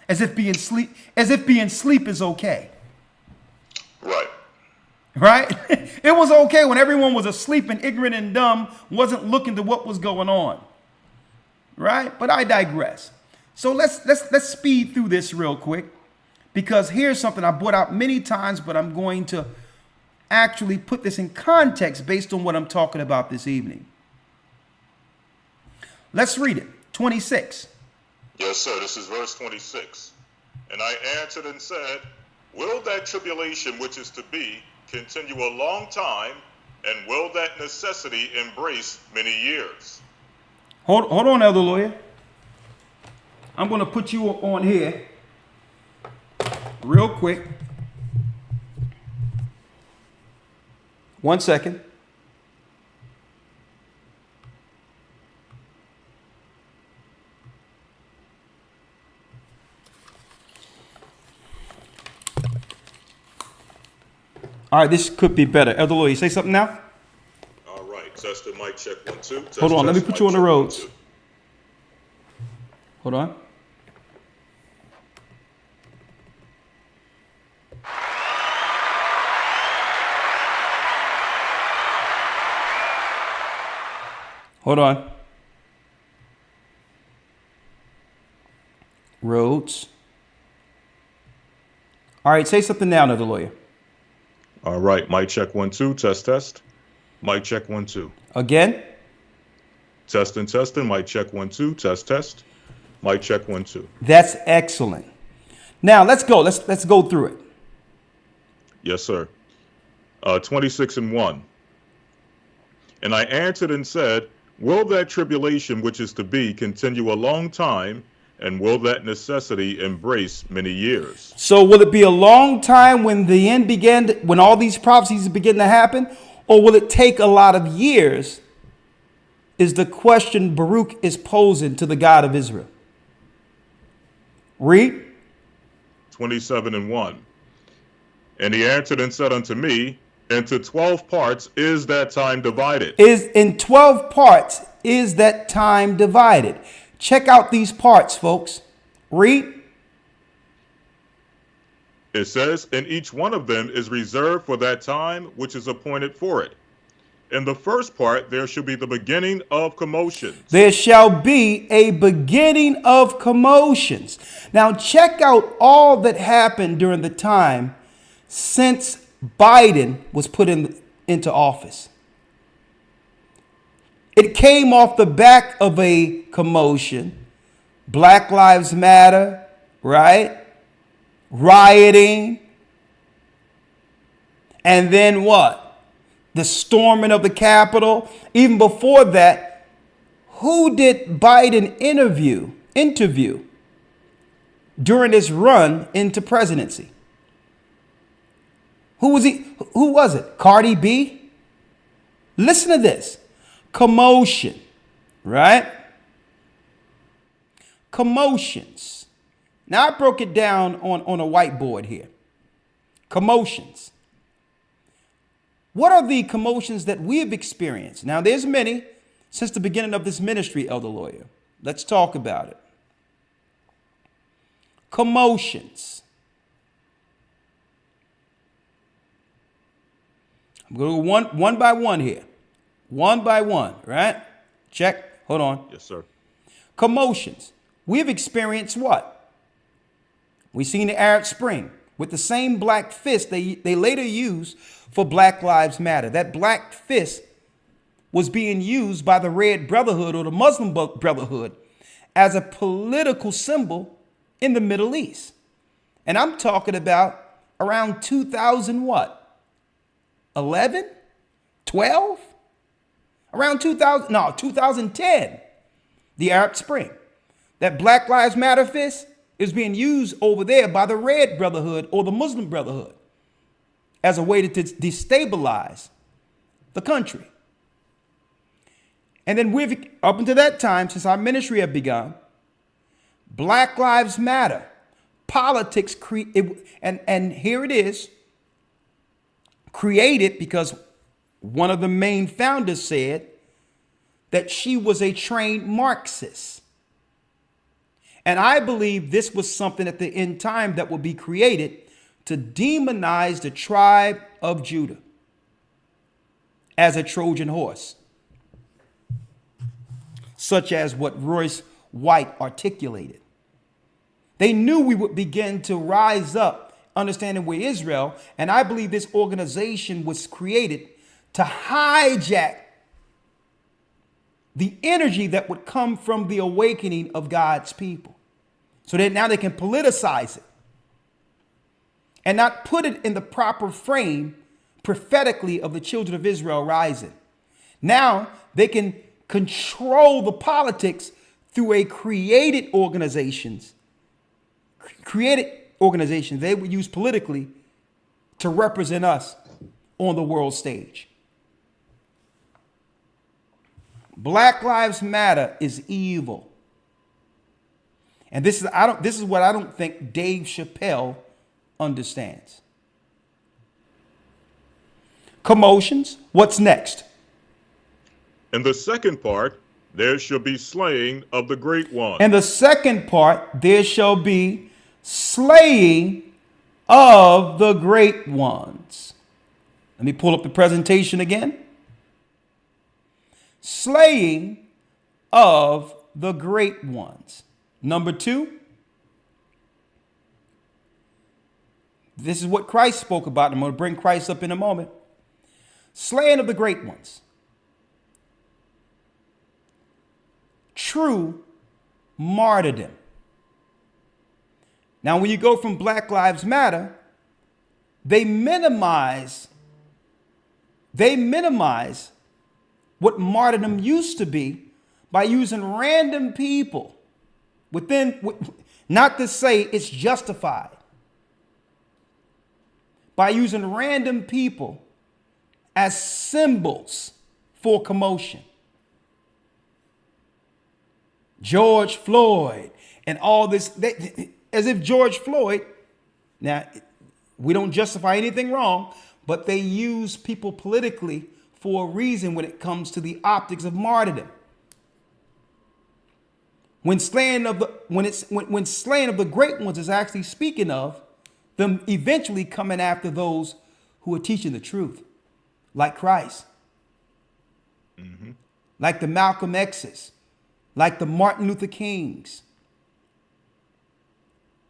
as if being asleep is okay. Right. Right? It was okay when everyone was asleep and ignorant and dumb, wasn't looking to what was going on. Right? But I digress. So let's speed through this real quick, because here's something I brought out many times, but I'm going to actually put this in context based on what I'm talking about this evening. Let's read it. 26. Yes, sir. This is verse 26. And I answered and said, will that tribulation which is to be continue a long time, and will that necessity embrace many years? Hold on, Elder Lawyer. I'm going to put you on here real quick. 1 second. All right, this could be better. Elder Lawyer, you say something now? All right. Test the mic, check 1, 2. Test, Hold on, let me test, put mic, you on the check, 1, roads. 2. Hold on. Hold on. Roads. All right, say something now, Elder Lawyer. All right. Mic check 1, 2. Test, test. Mic check 1, 2. Again. Testing, testing. Mic check 1, 2. Test, test. Mic check 1, 2. That's excellent. Now let's go. Let's go through it. Yes, sir. 26 and 1. And I answered and said, will that tribulation which is to be continue a long time, and will that necessity embrace many years? So will it be a long time when the end began, when all these prophecies begin to happen, or will it take a lot of years? Is the question Baruch is posing to the God of Israel. Read. 27 and 1. And he answered and said unto me, into 12 parts is that time divided. Is in 12 parts is that time divided. Check out these parts, folks. Read. It says, and each one of them is reserved for that time which is appointed for it. In the first part, there shall be the beginning of commotions. There shall be a beginning of commotions. Now, check out all that happened during the time since Biden was put into office. It came off the back of a commotion. Black Lives Matter, right? Rioting. And then what? The storming of the Capitol. Even before that, who did Biden interview during his run into presidency? Who was he? Who was it? Cardi B? Listen to this. Commotion, right? Commotions. Now I broke it down on a whiteboard here. Commotions. What are the commotions that we have experienced? Now, there's many since the beginning of this ministry, Elder Lawyer. Let's talk about it. Commotions. I'm going to go one by one here. One by one, right? Check. Hold on. Yes, sir. Commotions. We've experienced what? We've seen the Arab Spring with the same black fist they later used for Black Lives Matter. That black fist was being used by the Red Brotherhood or the Muslim Brotherhood as a political symbol in the Middle East. And I'm talking about around 2000 what? 11? 12? Around 2010, the Arab Spring. That Black Lives Matter fist is being used over there by the Red Brotherhood or the Muslim Brotherhood as a way to destabilize the country. And then we've, up until that time, since our ministry had begun, Black Lives Matter, politics, and here it is, created because one of the main founders said that she was a trained Marxist. And I believe this was something at the end time that would be created to demonize the tribe of Judah as a Trojan horse, such as what Royce White articulated. They knew we would begin to rise up, understanding we're Israel, and I believe this organization was created to hijack the energy that would come from the awakening of God's people, so that now they can politicize it and not put it in the proper frame prophetically of the children of Israel rising. Now they can control the politics through a created organizations they would use politically to represent us on the world stage. Black Lives Matter is evil. And this is what I don't think Dave Chappelle understands. Commotions. What's next? In the second part, there shall be slaying of the great one. In the second part, there shall be slaying of the great ones. Let me pull up the presentation again. Slaying of the great ones. Number 2, this is what Christ spoke about. I'm going to bring Christ up in a moment. Slaying of the great ones. True martyrdom. Now, when you go from Black Lives Matter, they minimize what martyrdom used to be by using random people not to say it's justified, by using random people as symbols for commotion. George Floyd and all this, as if George Floyd, now we don't justify anything wrong, but they use people politically for a reason when it comes to the optics of martyrdom. When slaying of the great ones is actually speaking of them eventually coming after those who are teaching the truth, like Christ, like the Malcolm X's, like the Martin Luther Kings.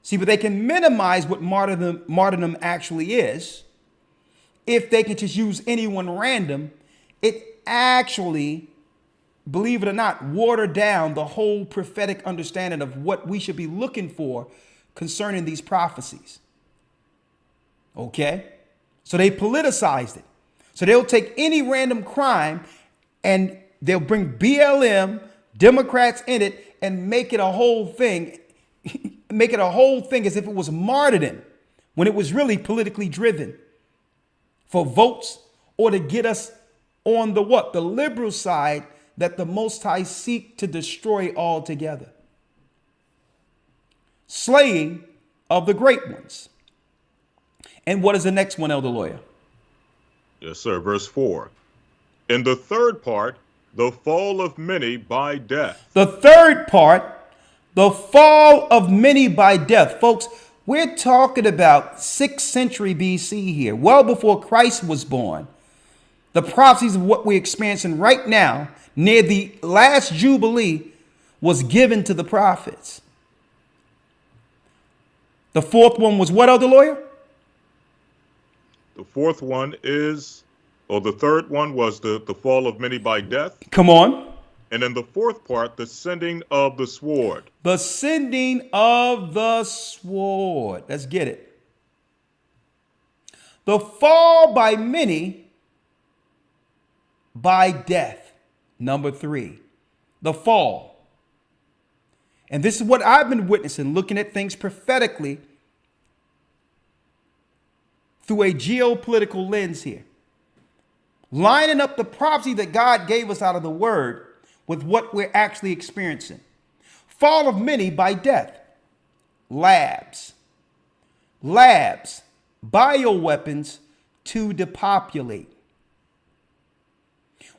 See, but they can minimize what martyrdom actually is. If they can just use anyone random, it actually, believe it or not, water down the whole prophetic understanding of what we should be looking for concerning these prophecies. Okay? So they politicized it. So they'll take any random crime and they'll bring BLM, Democrats in it, and make it a whole thing. Make it a whole thing as if it was martyrdom when it was really politically driven for votes or to get us on the what? The liberal side that the Most High seek to destroy altogether. Slaying of the great ones. And what is the next one, Elder Lawyer? Yes, sir. Verse 4. In the third part, the fall of many by death. The third part, the fall of many by death. Folks, we're talking about 6th century BC here, well before Christ was born. The prophecies of what we're experiencing right now, near the last Jubilee, was given to the prophets. The fourth one was what, Elder Lawyer? The fourth one is, or the third one was the fall of many by death. Come on. And in the fourth part, the sending of the sword. The sending of the sword. Let's get it. The fall by many by death. Number 3. The fall. And this is what I've been witnessing, looking at things prophetically through a geopolitical lens here. Lining up the prophecy that God gave us out of the word with what we're actually experiencing. Fall of many by death. Labs, bioweapons to depopulate.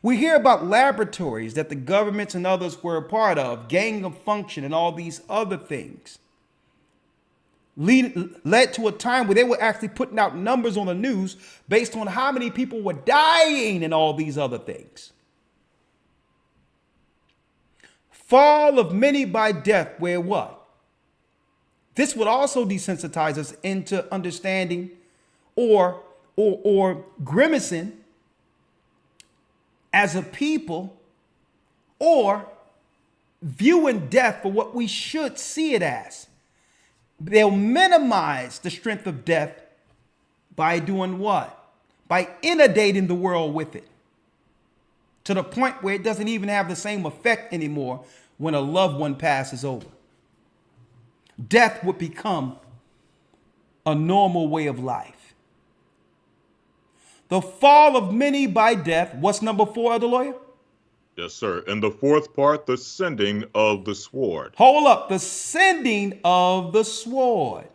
We hear about laboratories that the governments and others were a part of, gang of function and all these other things. Led to a time where they were actually putting out numbers on the news based on how many people were dying and all these other things. Fall of many by death, where what? This would also desensitize us into understanding or grimacing as a people, or viewing death for what we should see it as. They'll minimize the strength of death by doing what? By inundating the world with it, to the point where it doesn't even have the same effect anymore when a loved one passes over. Death would become a normal way of life. The fall of many by death. What's number 4, Elder Lawyer? Yes, sir. In the fourth part, the sending of the sword. Hold up. The sending of the sword.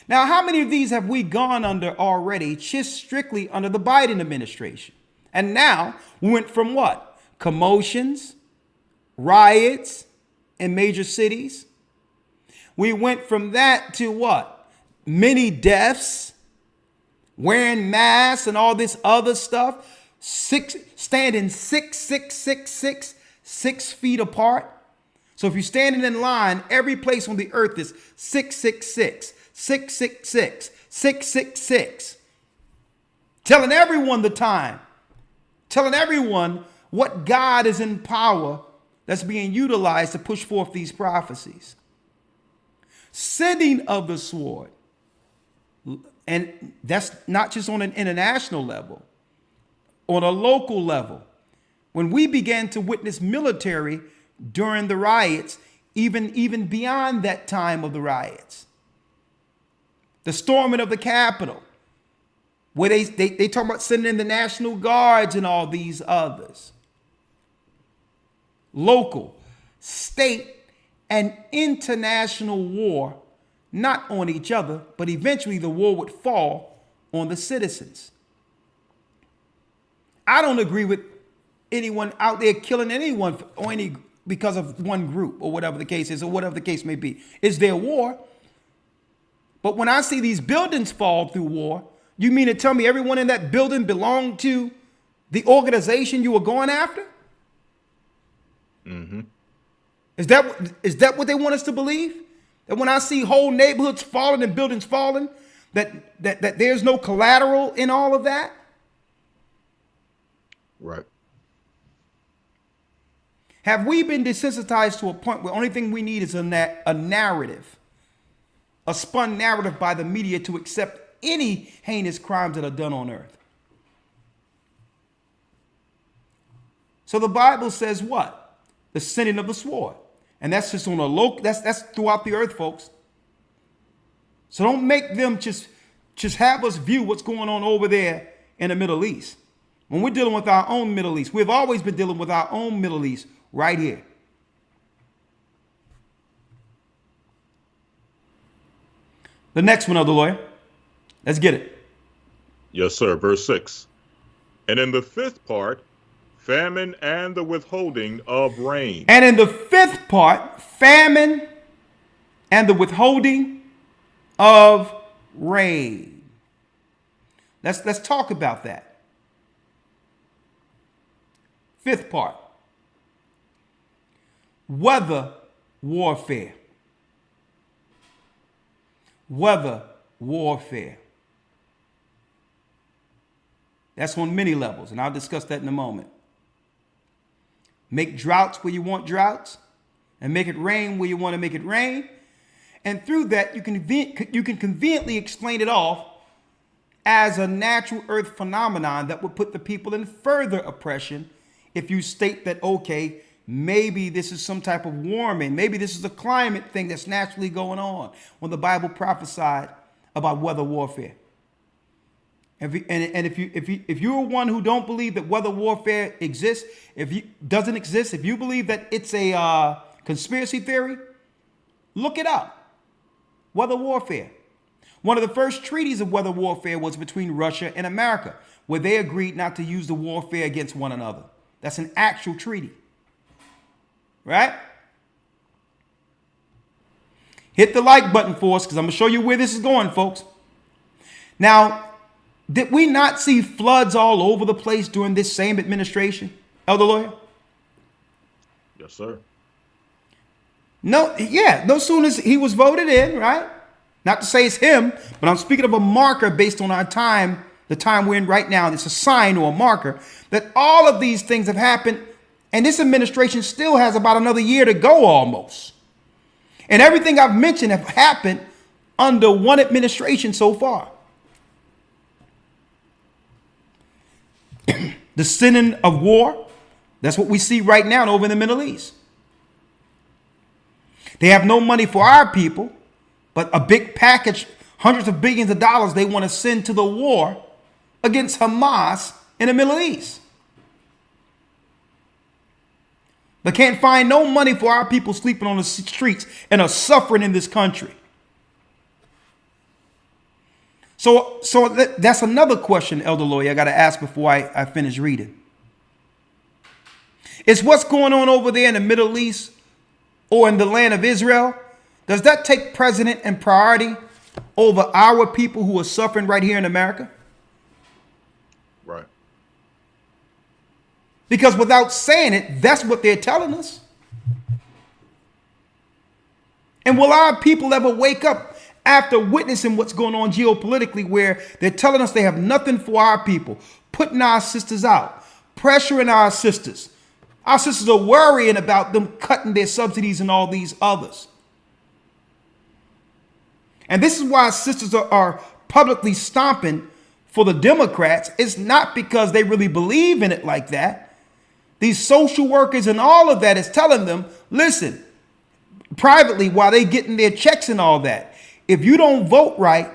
Now, how many of these have we gone under already, just strictly under the Biden administration? And now we went from what? Commotions, riots in major cities. We went from that to what? Many deaths, wearing masks and all this other stuff. Standing 6 feet apart. So if you're standing in line, every place on the earth is 666, 666, 666. Telling everyone the time. Telling everyone what God is in power that's being utilized to push forth these prophecies. Sending of the sword. And that's not just on an international level. On a local level. When we began to witness military during the riots, even beyond that time of the riots. The storming of the Capitol, where they talk about sending in the National Guards and all these others. Local, state, and international war, not on each other, but eventually the war would fall on the citizens. I don't agree with anyone out there killing anyone or because of one group or whatever the case is, or whatever the case may be. Is there war? But when I see these buildings fall through war, you mean to tell me everyone in that building belonged to the organization you were going after? Mm-hmm. Is that what they want us to believe? That when I see whole neighborhoods falling and buildings falling, that there's no collateral in all of that? Right. Have we been desensitized to a point where only thing we need is a narrative, a spun narrative by the media to accept any heinous crimes that are done on earth? So the Bible says what? The sending of the sword. And that's just on a local, that's throughout the earth, folks. So don't make them just have us view what's going on over there in the Middle East. When we're dealing with our own Middle East, we've always been dealing with our own Middle East right here. The next one, Elder Lawyer. Let's get it. Yes, sir. Verse 6. And in the fifth part, famine and the withholding of rain. And in the fifth part, famine and the withholding of rain. Let's talk about that. Fifth part. Weather warfare. Weather warfare. That's on many levels, and I'll discuss that in a moment. Make droughts where you want droughts, and make it rain where you want to make it rain. And through that, you can conveniently explain it off as a natural earth phenomenon that would put the people in further oppression if you state that, okay, maybe this is some type of warming. Maybe this is a climate thing that's naturally going on when the Bible prophesied about weather warfare. And if you're one who don't believe that weather warfare exists, doesn't exist, if you believe that it's a conspiracy theory, look it up. Weather warfare. One of the first treaties of weather warfare was between Russia and America, where they agreed not to use the warfare against one another. That's an actual treaty. Right? Hit the like button for us, because I'm going to show you where this is going, folks. Now, did we not see floods all over the place during this same administration, Elder Lawyer? Yes, sir. No sooner as he was voted in, right? Not to say it's him, but I'm speaking of a marker based on our time, the time we're in right now. It's a sign or a marker that all of these things have happened, and this administration still has about another year to go almost. And everything I've mentioned have happened under one administration so far. The sending of war, that's what we see right now over in the Middle East. They have no money for our people, but a big package, hundreds of billions of dollars they want to send to the war against Hamas in the Middle East. They can't find no money for our people sleeping on the streets and are suffering in this country. So that's another question, Elder Lawyer, I got to ask before I finish reading. Is what's going on over there in the Middle East or in the land of Israel, does that take precedent and priority over our people who are suffering right here in America? Right. Because without saying it, that's what they're telling us. And will our people ever wake up after witnessing what's going on geopolitically, where they're telling us they have nothing for our people, putting our sisters out, pressuring our sisters? Our sisters are worrying about them cutting their subsidies and all these others. And this is why sisters are publicly stomping for the Democrats. It's not because they really believe in it like that. These social workers and all of that is telling them, listen, privately while they getting their checks and all that, if you don't vote right,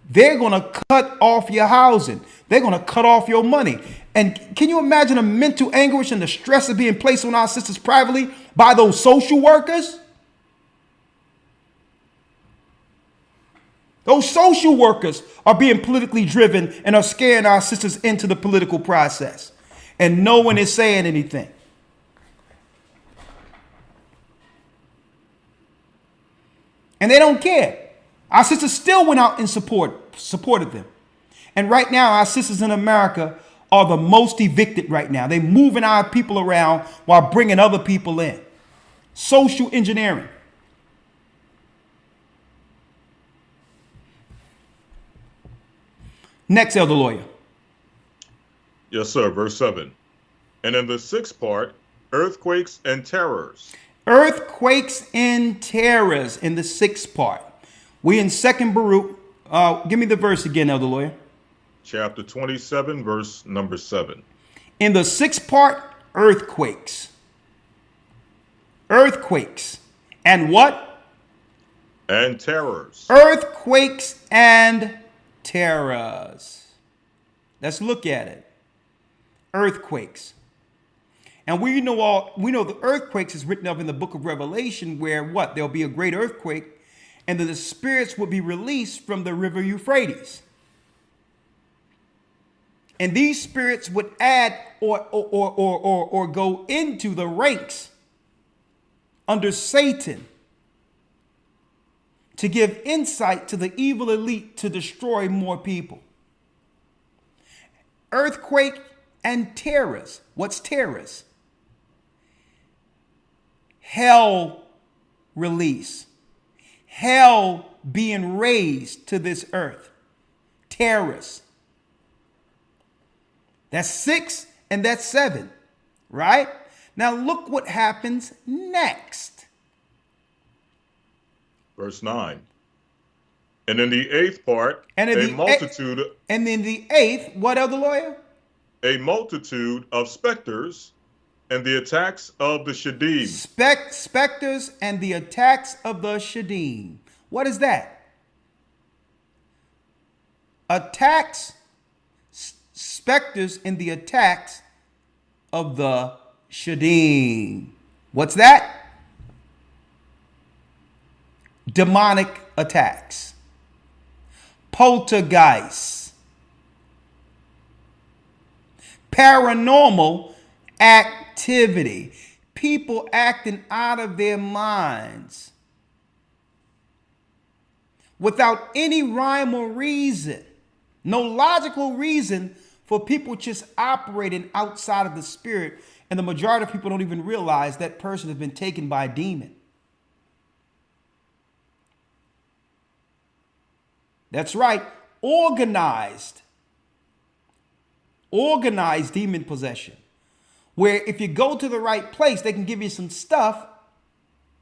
they're going to cut off your housing. They're going to cut off your money. And can you imagine the mental anguish and the stress of being placed on our sisters privately by those social workers? Those social workers are being politically driven and are scaring our sisters into the political process. And no one is saying anything. And they don't care. Our sisters still went out and supported them. And right now, our sisters in America are the most evicted right now. They're moving our people around while bringing other people in. Social engineering. Next, Elder Lawyer. Yes, sir. Verse 7. And in the sixth part, earthquakes and terrors. Earthquakes and terrors in the sixth part. We in 2nd Baruch. Give me the verse again, Elder Lawyer. Chapter 27, verse number 7. In the sixth part, earthquakes. Earthquakes. And what? And terrors. Earthquakes and terrors. Let's look at it. Earthquakes. And we know the earthquakes is written up in the book of Revelation, where what? There'll be a great earthquake, and then the spirits will be released from the river Euphrates. And these spirits would add or go into the ranks under Satan to give insight to the evil elite to destroy more people. Earthquake and terrors. What's terrors? Hell release. Hell being raised to this earth. Terrors. That's 6 and that's 7, right? Now look what happens next. Verse 9. And in the eighth part, And in the eighth, what, Elder Lawyer? A multitude of specters and the attacks of the Shadim. Specters and the attacks of the Shadim. What is that? Attacks, specters and the attacks of the Shadim. What's that? Demonic attacks. Poltergeists. Paranormal activity. People acting out of their minds without any rhyme or reason. No logical reason for people just operating outside of the spirit. And the majority of people don't even realize that person has been taken by a demon. That's right. Organized demon possession. Where if you go to the right place, they can give you some stuff.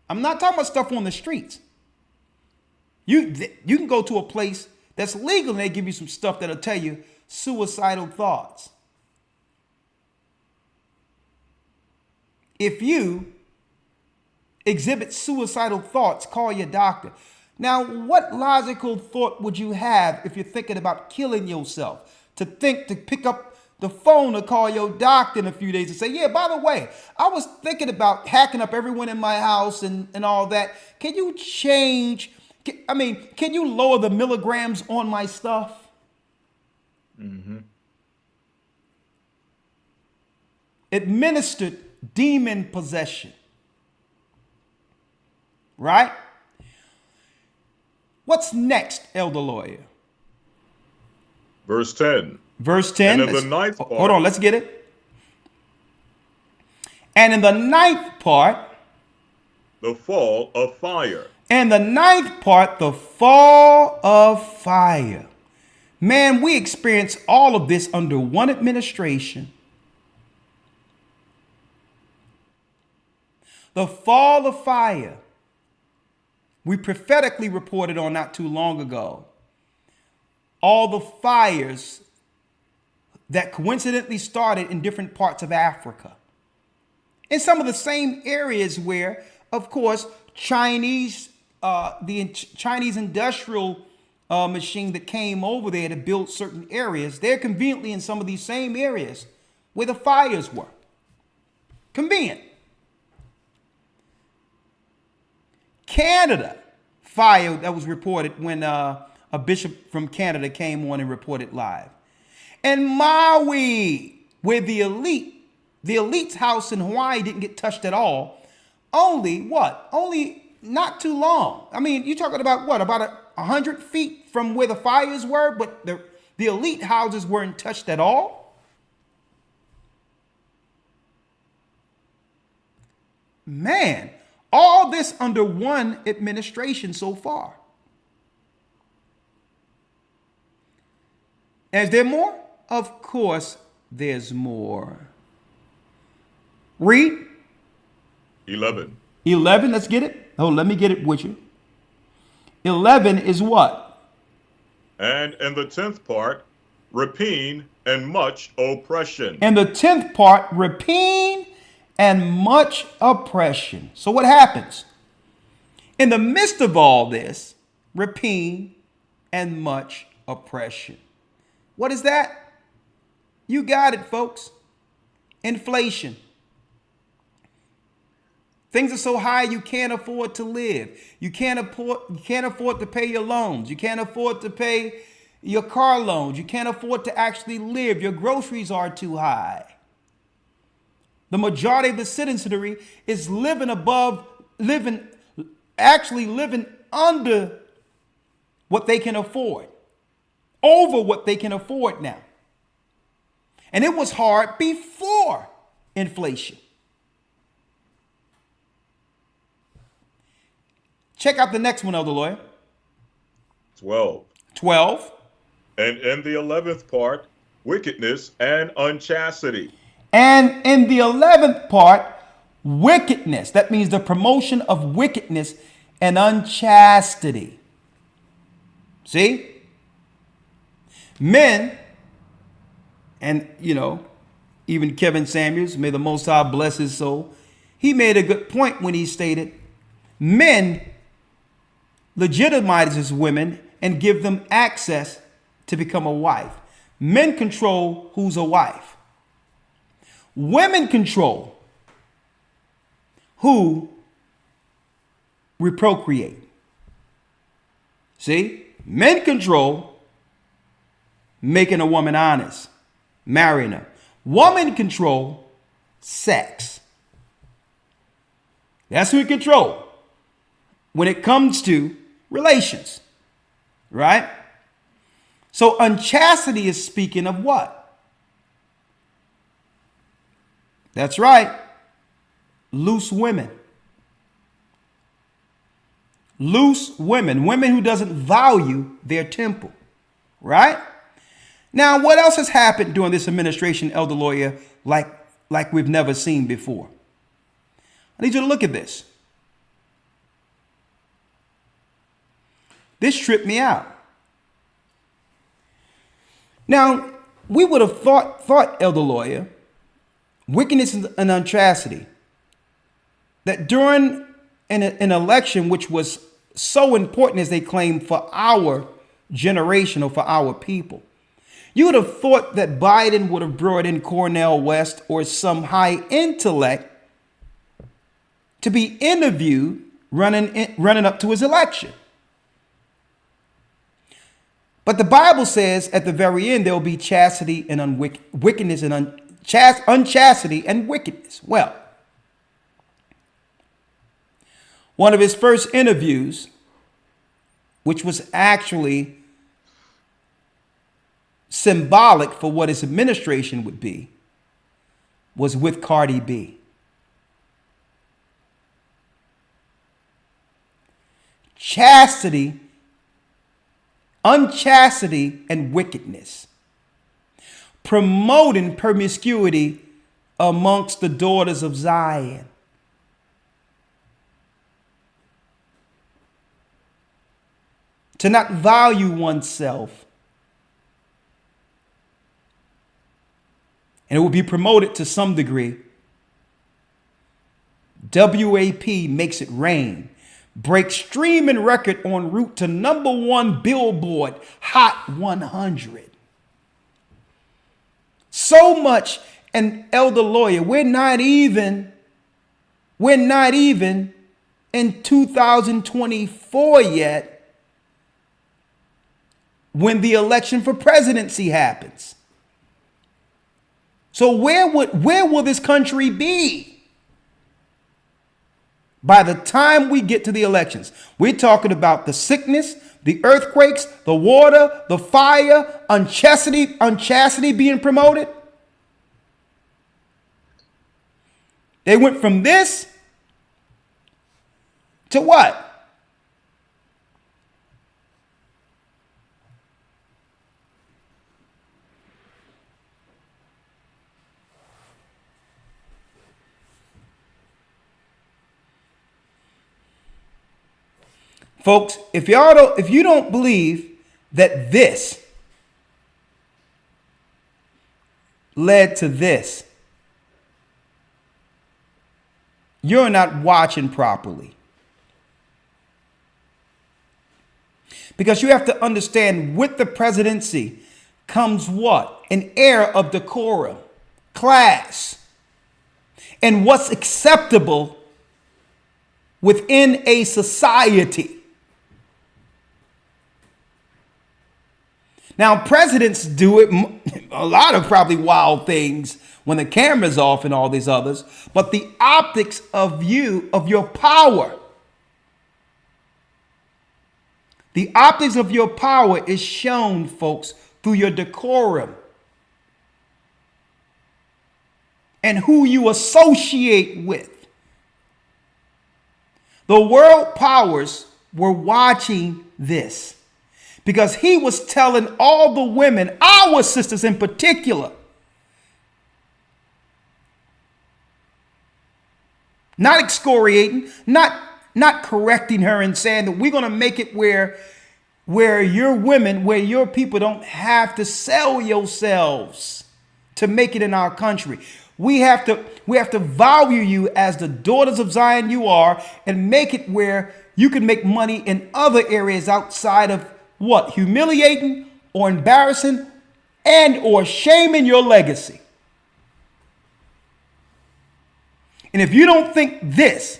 I'm not talking about stuff on the streets. You can go to a place that's legal and they give you some stuff that'll tell you suicidal thoughts. If you exhibit suicidal thoughts, call your doctor. Now, what logical thought would you have if you're thinking about killing yourself? To pick up the phone to call your doctor in a few days and say, yeah, by the way, I was thinking about hacking up everyone in my house and all that. Can you can you lower the milligrams on my stuff? Mm-hmm. Administered demon possession. Right? What's next, Elder Lawyer? Verse 10. Verse 10. And in the ninth part. Hold on, let's get it. And in the ninth part. The fall of fire. And the ninth part, the fall of fire. Man, we experience all of this under one administration. The fall of fire. We prophetically reported on not too long ago. All the fires that coincidentally started in different parts of Africa. In some of the same areas where, of course, the Chinese industrial machine that came over there to build certain areas, they're conveniently in some of these same areas where the fires were. Convenient. Canada, fire that was reported when a bishop from Canada came on and reported live. And Maui, where the elite's house in Hawaii didn't get touched at all. Only not too long. I mean, you're talking about what? About 100 feet from where the fires were, but the elite houses weren't touched at all? Man, all this under one administration so far. Is there more? Of course, there's more. Read. 11. 11, let's get it. Oh, let me get it with you. 11 is what? And in the 10th part, rapine and much oppression. And the 10th part, rapine and much oppression. So what happens? In the midst of all this, rapine and much oppression. What is that? You got it, folks. Inflation. Things are so high you can't afford to live. You can't afford to pay your loans. You can't afford to pay your car loans. You can't afford to actually live. Your groceries are too high. The majority of the citizenry is living under what they can afford, over what they can afford now. And it was hard before inflation. Check out the next one, Elder Lawyer. 12. 12. And in the 11th part, wickedness and unchastity. And in the 11th part, wickedness. That means the promotion of wickedness and unchastity. See? Men, and even Kevin Samuels, may the Most High bless his soul, he made a good point when he stated, men legitimizes women and give them access to become a wife. Men control who's a wife. Women control who we procreate. See? Men control making a woman honest, marrying her. Woman control sex. That's who we control when it comes to relations, right? So unchastity is speaking of what? That's right. Loose women. Loose women. Women who doesn't value their temple, right? Now, what else has happened during this administration, Elder Lawyer, like we've never seen before? I need you to look at this. This tripped me out. Now, we would have thought, Elder Lawyer, wickedness and unchastity, that during an election which was so important as they claim for our generation or for our people, you would have thought that Biden would have brought in Cornel West or some high intellect to be interviewed running up to his election. But the Bible says at the very end, there will be chastity and wickedness and unchastity and wickedness. Well, one of his first interviews, which was actually symbolic for what his administration would be, was with Cardi B. Chastity, unchastity, and wickedness. Promoting promiscuity amongst the daughters of Zion. To not value oneself. And it will be promoted to some degree. WAP makes it rain. Breaks streaming record en route to #1 Billboard Hot 100. So much, and Elder Lawyer, we're not even in 2024 yet when the election for presidency happens. So where will this country be By the time we get to the elections, we're talking about the sickness, the earthquakes, the water, the fire, unchastity being promoted. They went from this to what? Folks, if you don't believe that this led to this, you're not watching properly. Because you have to understand, with the presidency comes what? An air of decorum, class, and what's acceptable within a society. Now, presidents do it, a lot of probably wild things when the camera's off and all these others, but the optics of your power, the optics of your power is shown, folks, through your decorum and who you associate with. The world powers were watching this, because he was telling all the women, our sisters in particular, not excoriating, not correcting her and saying that we're going to make it where your women, where your people don't have to sell yourselves to make it in our country. We have to value you as the daughters of Zion you are, and make it where you can make money in other areas outside of what? Humiliating or embarrassing and or shaming your legacy. And if you don't think this,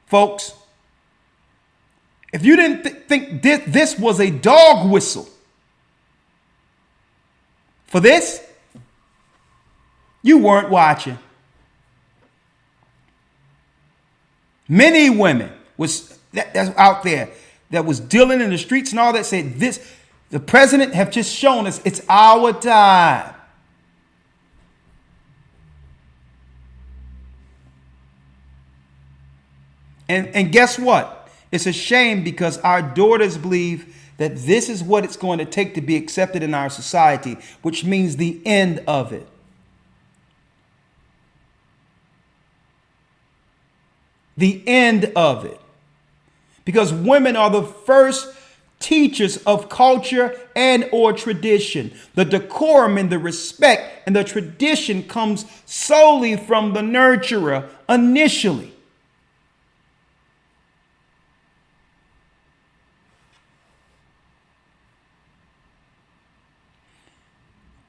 folks, if you didn't think this was a dog whistle for this, you weren't watching. Many women that's out there that was dealing in the streets and all that said this, the president have just shown us it's our time. And guess what? It's a shame, because our daughters believe that this is what it's going to take to be accepted in our society, which means the end of it. The end of it. Because women are the first teachers of culture and or tradition. The decorum and the respect and the tradition comes solely from the nurturer initially.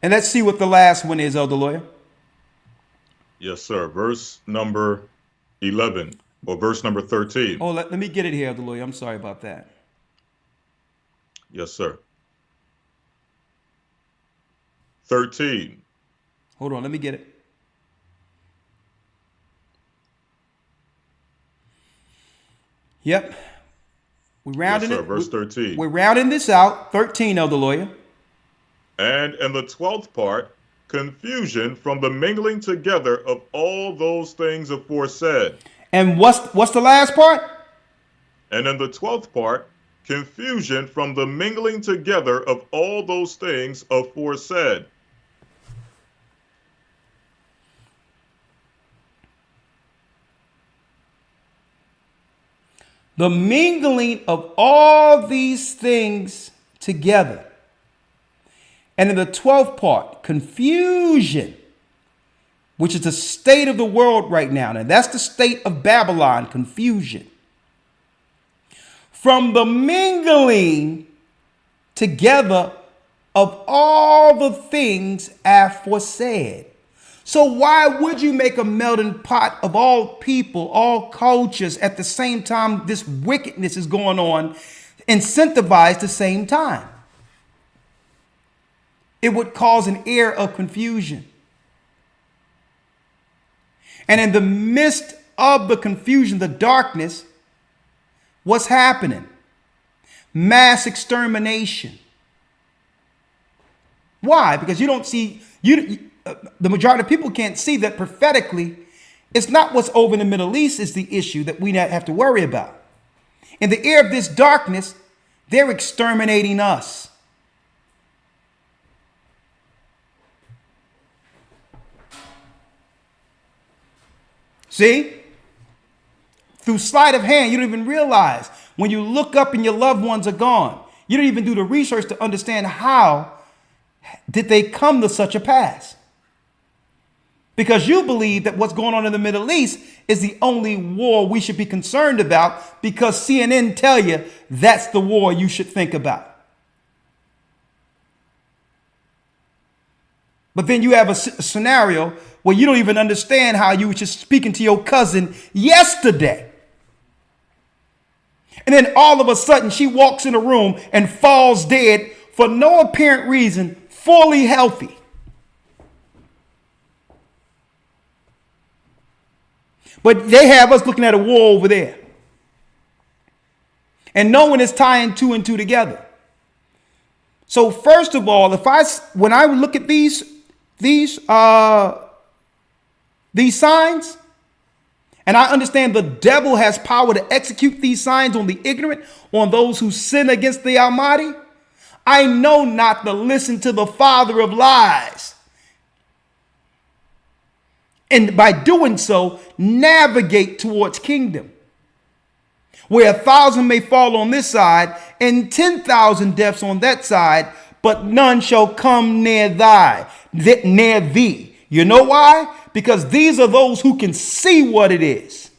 And let's see what the last one is, Elder Lawyer. Yes, sir. Verse number 11, or verse number 13. Oh, let me get it here, Elder Lawyer. I'm sorry about that. Yes, sir. 13. Hold on, let me get it. Yep. We're rounding Yes, sir. it. Verse 13. We're rounding this out. 13, Elder Lawyer. And in the 12th part, confusion from the mingling together of all those things aforesaid. And what's the last part? And in the 12th part, confusion from the mingling together of all those things aforesaid. The mingling of all these things together. And in the 12th part, confusion, which is the state of the world right now. And that's the state of Babylon, confusion. From the mingling together of all the things aforesaid. So why would you make a melting pot of all people, all cultures at the same time this wickedness is going on, incentivized the same time? It would cause an air of confusion. And in the midst of the confusion, the darkness, what's happening? Mass extermination. Why? Because you don't see, the majority of people can't see that prophetically, it's not what's over in the Middle East is the issue that we have to worry about. In the ear of this darkness, they're exterminating us. See? Through sleight of hand, you don't even realize when you look up and your loved ones are gone. You don't even do the research to understand how did they come to such a pass. Because you believe that what's going on in the Middle East is the only war we should be concerned about because CNN tell you that's the war you should think about. But then you have a scenario where you don't even understand how you were just speaking to your cousin yesterday. And then all of a sudden she walks in a room and falls dead for no apparent reason, fully healthy. But they have us looking at a war over there. And no one is tying two and two together. So first of all, when I look at these signs, and I understand the devil has power to execute these signs on the ignorant, on those who sin against the Almighty, I know not to listen to the father of lies. And by doing so, navigate towards kingdom. Where 1,000 may fall on this side and 10,000 deaths on that side, but none shall come near thee. You know why? Because these are those who can see what it is.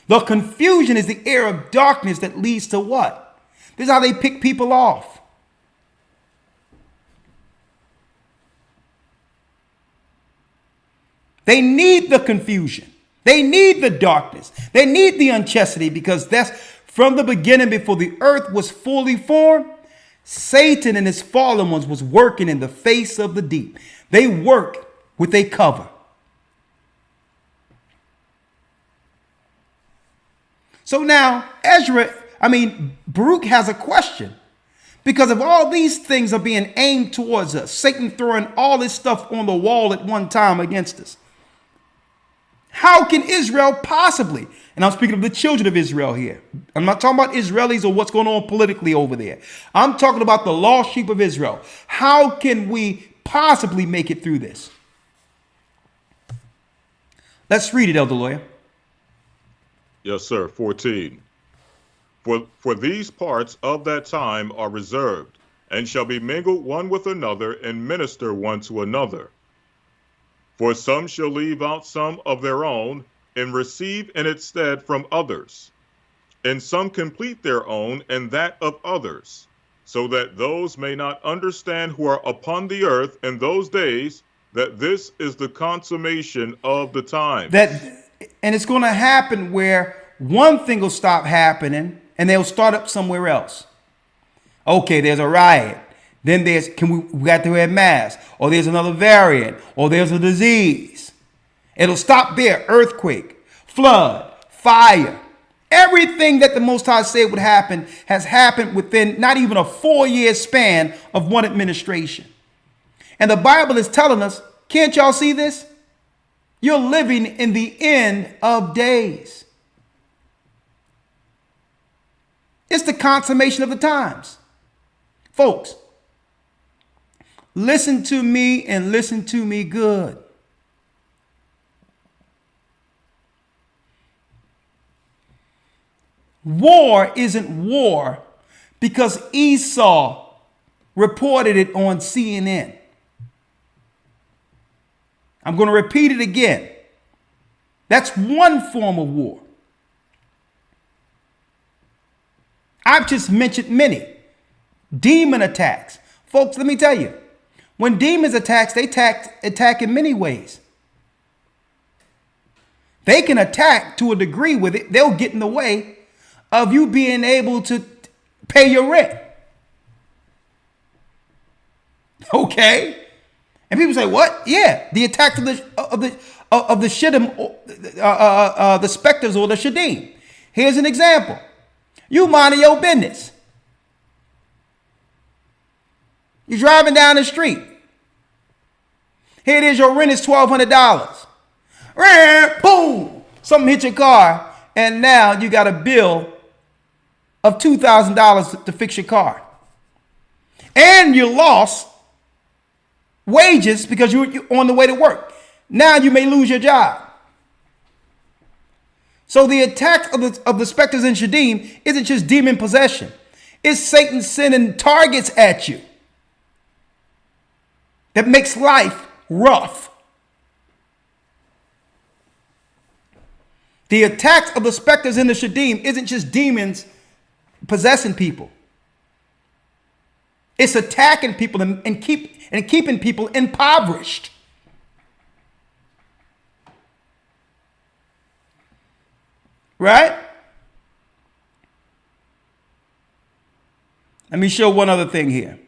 The confusion is the air of darkness that leads to what? This is how they pick people off. They need the confusion. They need the darkness. They need the unchastity because that's from the beginning before the earth was fully formed. Satan and his fallen ones was working in the face of the deep. They work with a cover. So now Baruch has a question. Because if all these things are being aimed towards us, Satan throwing all this stuff on the wall at one time against us, how can Israel possibly, and I'm speaking of the children of Israel here. I'm not talking about Israelis or what's going on politically over there. I'm talking about the lost sheep of Israel. How can we possibly make it through this? Let's read it, Elder Lawyer. Yes, sir. 14. For these parts of that time are reserved, and shall be mingled one with another, and minister one to another. For some shall leave out some of their own, and receive in its stead from others. And some complete their own, and that of others, so that those may not understand who are upon the earth in those days, that this is the consummation of the time. And it's going to happen where one thing will stop happening, and they'll start up somewhere else. Okay, there's a riot. Then we got to wear masks, or there's another variant, or there's a disease. It'll stop there. Earthquake, flood, fire. Everything that the Most High said would happen has happened within not even a 4-year span of one administration. And the Bible is telling us, can't y'all see this? You're living in the end of days. It's the consummation of the times. Folks, listen to me and listen to me good. War isn't war because Esau reported it on CNN. I'm going to repeat it again. That's one form of war. I've just mentioned many. Demon attacks. Folks, let me tell you, when demons attack, they attack in many ways. They can attack to a degree with it. They'll get in the way of you being able to pay your rent. Okay? And people say, what? Yeah, the attack of the Shittim, the specters or the Shaddim. Here's an example. You minding your business. You're driving down the street. Here it is, your rent is $1,200. Boom! Something hit your car, and now you got a bill of $2,000 to fix your car. And you lost wages because you're on the way to work. Now you may lose your job. So the attack of the specters in Shaddim isn't just demon possession. It's Satan sending targets at you that makes life rough. The attacks of the specters in the Shaddim isn't just demons possessing people. It's attacking people and keeping people impoverished. Right? Let me show one other thing here.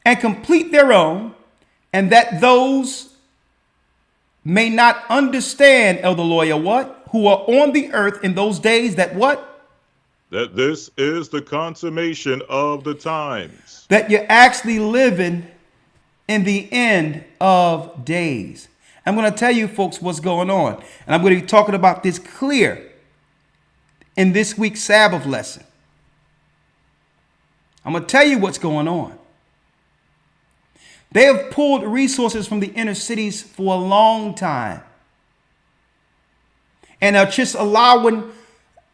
And complete their own, and that those may not understand, Elder Lawyer, what? Who are on the earth in those days that what? That this is the consummation of the times. That you're actually living in the end of days. I'm going to tell you folks what's going on. And I'm going to be talking about this clear in this week's Sabbath lesson. I'm going to tell you what's going on. They have pulled resources from the inner cities for a long time. And are just allowing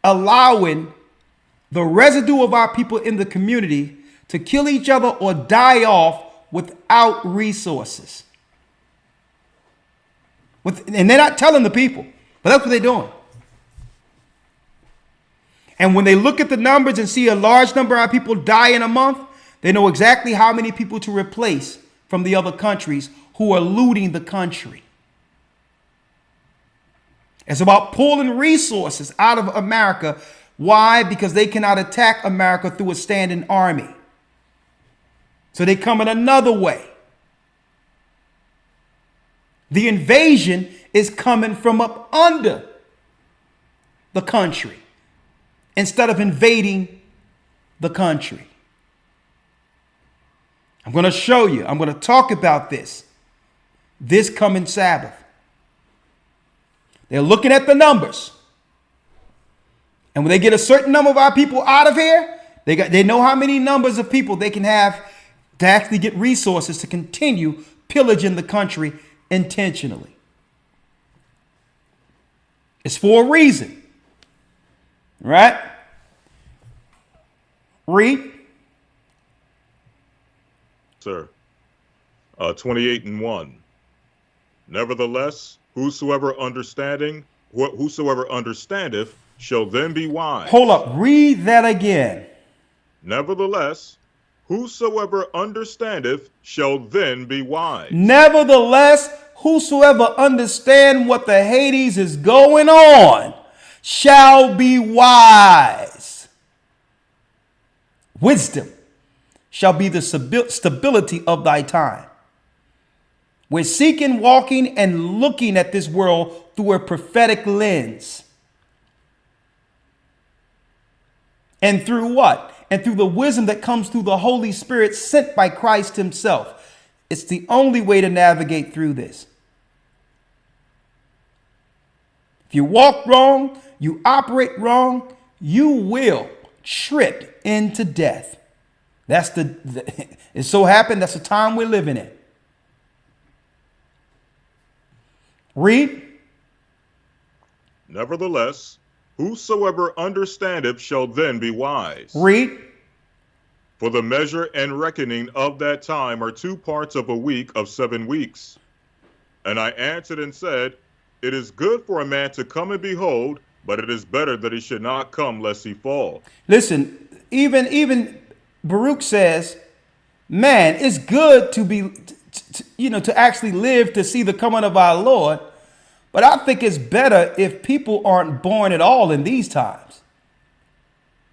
the residue of our people in the community to kill each other or die off without resources. And they're not telling the people, but that's what they're doing. And when they look at the numbers and see a large number of people die in a month, they know exactly how many people to replace from the other countries who are looting the country. It's about pulling resources out of America. Why? Because they cannot attack America through a standing army. So they come in another way. The invasion is coming from up under the country instead of invading the country. I'm going to show you. I'm going to talk about this coming Sabbath. They're looking at the numbers. And when they get a certain number of our people out of here, they know how many numbers of people they can have to actually get resources to continue pillaging the country intentionally. It's for a reason. Right? Read. Sir. 28:1. Nevertheless, whosoever understandeth shall then be wise. Hold up. Read that again. Nevertheless, whosoever understandeth shall then be wise. Nevertheless, whosoever understand what the Hades is going on shall be wise. Wisdom shall be the stability of thy time. We're seeking, walking, and looking at this world through a prophetic lens. And through what? And through the wisdom that comes through the Holy Spirit sent by Christ himself. It's the only way to navigate through this. If you walk wrong, you operate wrong, you will trip into death. It so happened that's the time we're living in. Read. Nevertheless, whosoever understandeth shall then be wise. Read. For the measure and reckoning of that time are 2 parts of a week of 7 weeks. And I answered and said, it is good for a man to come and behold, but it is better that he should not come lest he fall. Listen, even Baruch says, man, it's good to be, to actually live to see the coming of our Lord. But I think it's better if people aren't born at all in these times.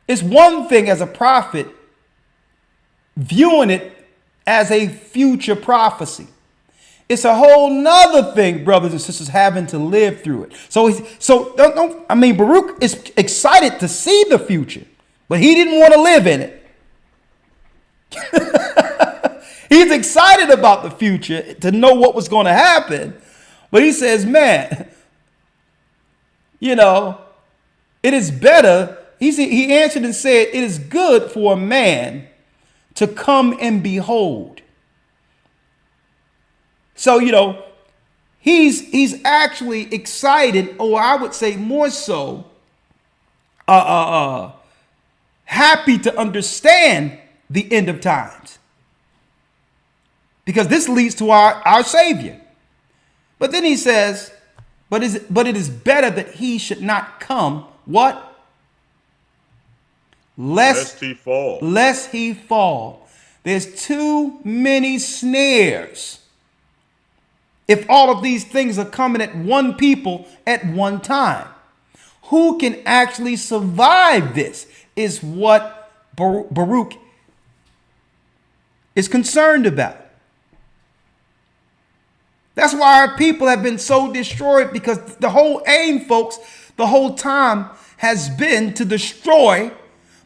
It's one thing as a prophet viewing it as a future prophecy. It's a whole nother thing, brothers and sisters, having to live through it. Baruch is excited to see the future, but he didn't want to live in it. He's excited about the future to know what was going to happen. But he says, man, it is better. He answered and said, it is good for a man to come and behold. So, he's actually excited, or I would say more so, happy to understand the end of times. Because this leads to our Savior. But then he says, but it is better that he should not come, what? Lest he fall. Lest he fall. There's too many snares. If all of these things are coming at one people at one time, who can actually survive this is what Baruch is concerned about. That's why our people have been so destroyed, because the whole aim, folks, the whole time has been to destroy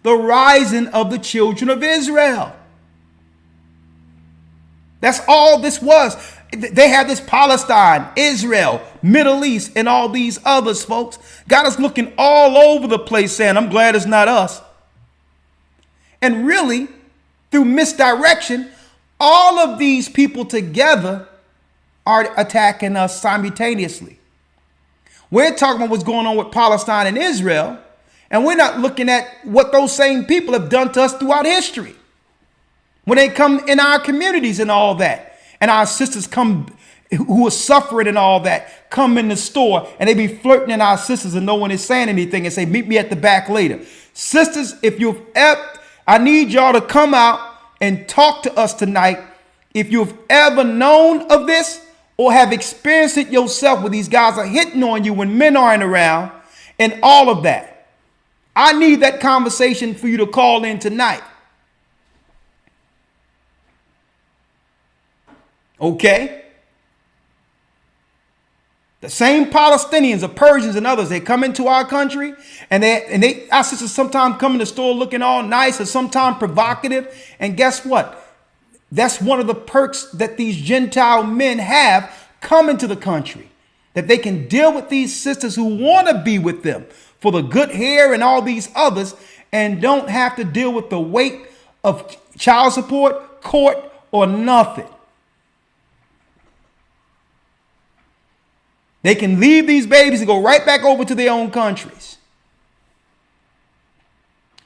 the rising of the children of Israel. That's all this was. They had this Palestine, Israel, Middle East, and all these others, folks. Got us looking all over the place saying, I'm glad it's not us. And really, through misdirection, all of these people together are attacking us simultaneously. We're talking about what's going on with Palestine and Israel, and we're not looking at what those same people have done to us throughout history. When they come in our communities and all that, and our sisters come who are suffering and all that, come in the store and they be flirting at our sisters and no one is saying anything and say, meet me at the back later. Sisters, I need y'all to come out and talk to us tonight. If you've ever known of this or have experienced it yourself, where these guys are hitting on you when men aren't around and all of that, I need that conversation for you to call in tonight. Okay? The same Palestinians or Persians and others, they come into our country and our sisters sometimes come in the store looking all nice and sometimes provocative. And guess what? That's one of the perks that these Gentile men have coming to the country, that they can deal with these sisters who want to be with them for the good hair and all these others, and don't have to deal with the weight of child support, court, or nothing. They can leave these babies and go right back over to their own countries.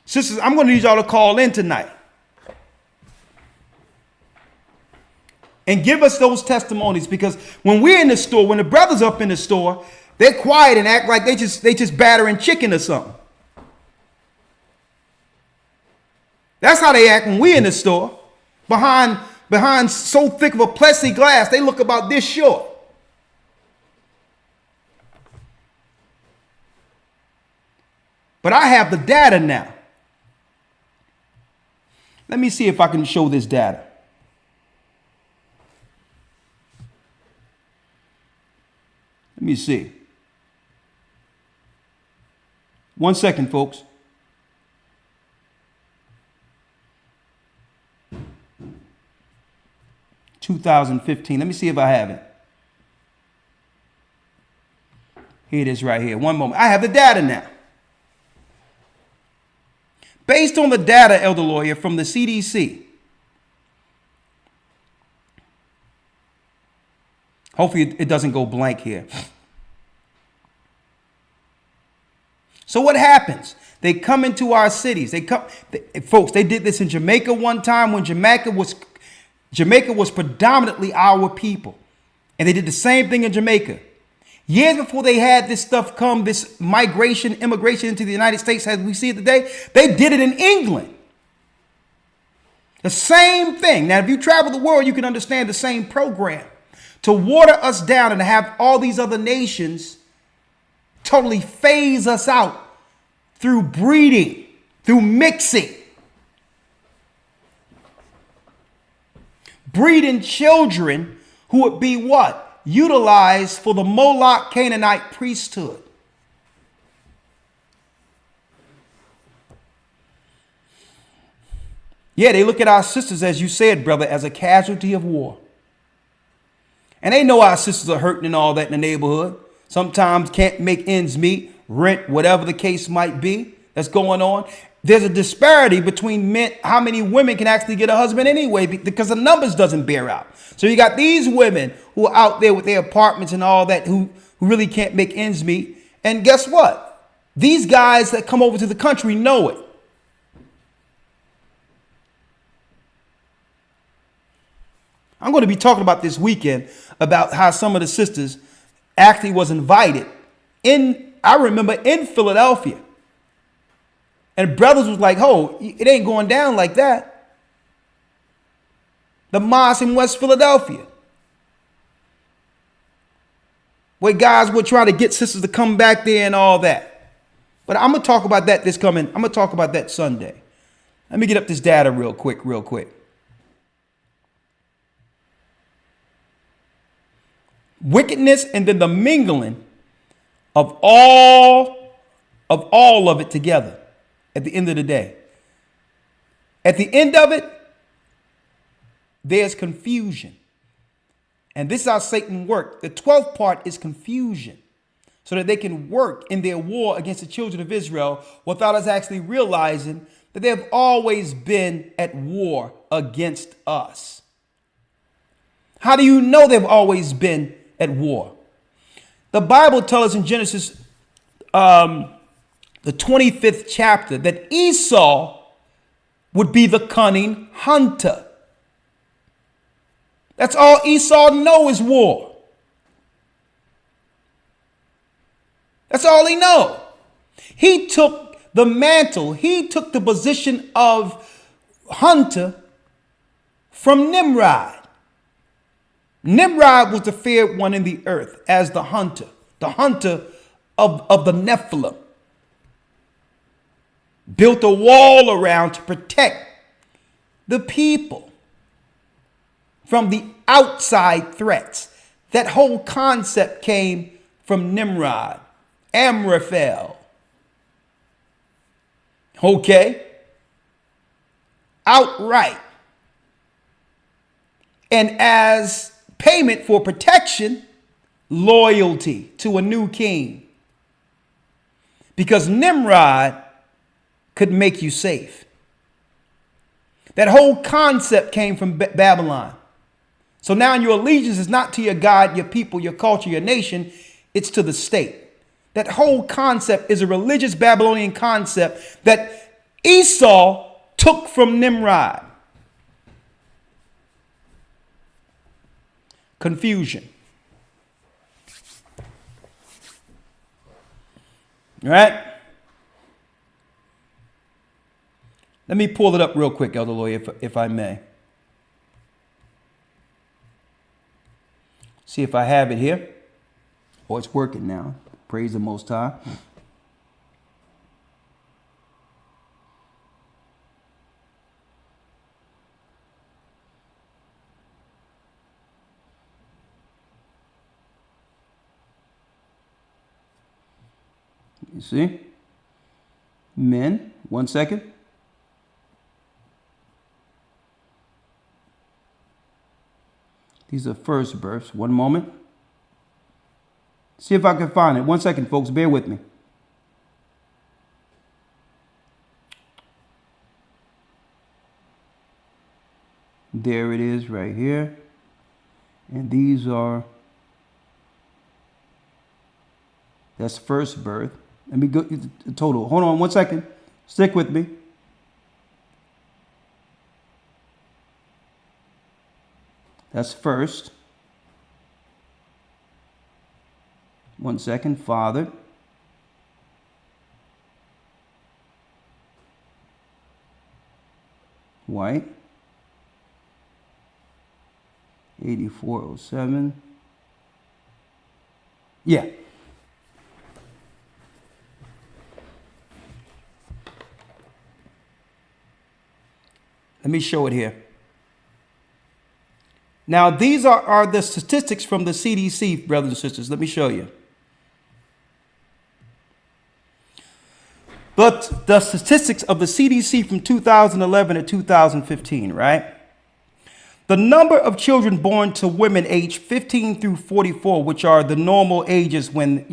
Sisters, I'm going to need y'all to call in tonight and give us those testimonies, because when we're in the store, when the brothers up in the store, they're quiet and act like they just battering chicken or something. That's how they act when we're in the store. Behind so thick of a plexiglass, they look about this short. But I have the data now. Let me see if I can show this data. Let me see. 1 second, folks. (2015). Let me see if I have it. Here it is right here. One moment. I have the data now. Based on the data, Elder Lawyer, from the CDC, hopefully it doesn't go blank here. So what happens? They come into our cities. Folks, they did this in Jamaica one time when Jamaica was predominantly our people. And they did the same thing in Jamaica. Years before they had this stuff come, this immigration into the United States as we see it today, they did it in England. The same thing. Now, if you travel the world, you can understand the same program. To water us down and to have all these other nations totally phase us out through breeding, through mixing. breeding children who would be what? Utilized for the Moloch Canaanite priesthood. Yeah, they look at our sisters, as you said, brother, as a casualty of war. And they know our sisters are hurting and all that in the neighborhood. Sometimes can't make ends meet, rent, whatever the case might be that's going on. There's a disparity between men, how many women can actually get a husband anyway, because the numbers doesn't bear out. So you got these women who are out there with their apartments and all that who really can't make ends meet. And guess what? These guys that come over to the country know it. I'm going to be talking about this weekend about how some of the sisters actually was invited I remember in Philadelphia. And brothers was like, oh, it ain't going down like that. The mosque in West Philadelphia, where guys were trying to get sisters to come back there and all that. But I'm going to talk about that I'm going to talk about that Sunday. Let me get up this data real quick. Wickedness and then the mingling of all of it together at the end of the day. At the end of it, there's confusion. And this is how Satan worked. The 12th part is confusion, so that they can work in their war against the children of Israel without us actually realizing that they have always been at war against us. How do you know they've always been at war? The Bible tells us in Genesis, the 25th chapter, that Esau would be the cunning hunter. That's all Esau knows is war. That's all he knows. He took the mantle, he took the position of hunter from Nimrod. Nimrod was the feared one in the earth as the hunter of the Nephilim. Built a wall around to protect the people from the outside threats. That whole concept came from Nimrod, Amraphel. Okay? Outright. And as payment for protection, loyalty to a new king. Because Nimrod could make you safe. That whole concept came from Babylon. So now your allegiance is not to your God, your people, your culture, your nation. It's to the state. That whole concept is a religious Babylonian concept that Esau took from Nimrod. Confusion. All right? Let me pull it up real quick, Elder Lawyer, if I may. See if I have it here. Oh, it's working now. Praise the Most High. You see? Men, 1 second. These are first births. One moment. See if I can find it. 1 second, folks. Bear with me. There it is right here. And these are, that's first birth. Let me go the total. Hold on 1 second. Stick with me. That's first. 1 second. Father. White. 8407. Yeah. Let me show it here. Now, these are the statistics from the CDC, brothers and sisters. Let me show you. But the statistics of the CDC from 2011 to 2015, right? The number of children born to women aged 15 through 44, which are the normal ages when,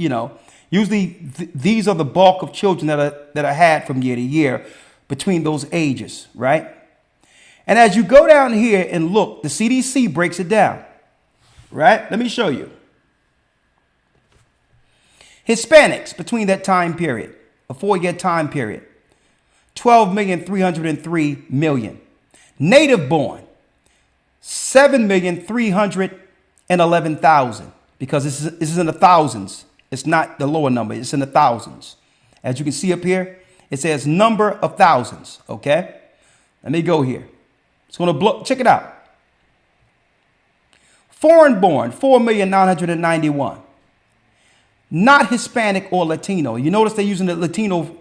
usually these are the bulk of children that are had from year to year between those ages, right? And as you go down here and look, the CDC breaks it down, right? Let me show you. Hispanics between that time period, a 4-year time period, 12,303,000. Native born, 7,311,000, because this is in the thousands. It's not the lower number, it's in the thousands. As you can see up here, it says number of thousands, okay? Let me go here. It's going to blow. Check it out. Foreign born, 4,991,000. Not Hispanic or Latino. You notice they're using the Latino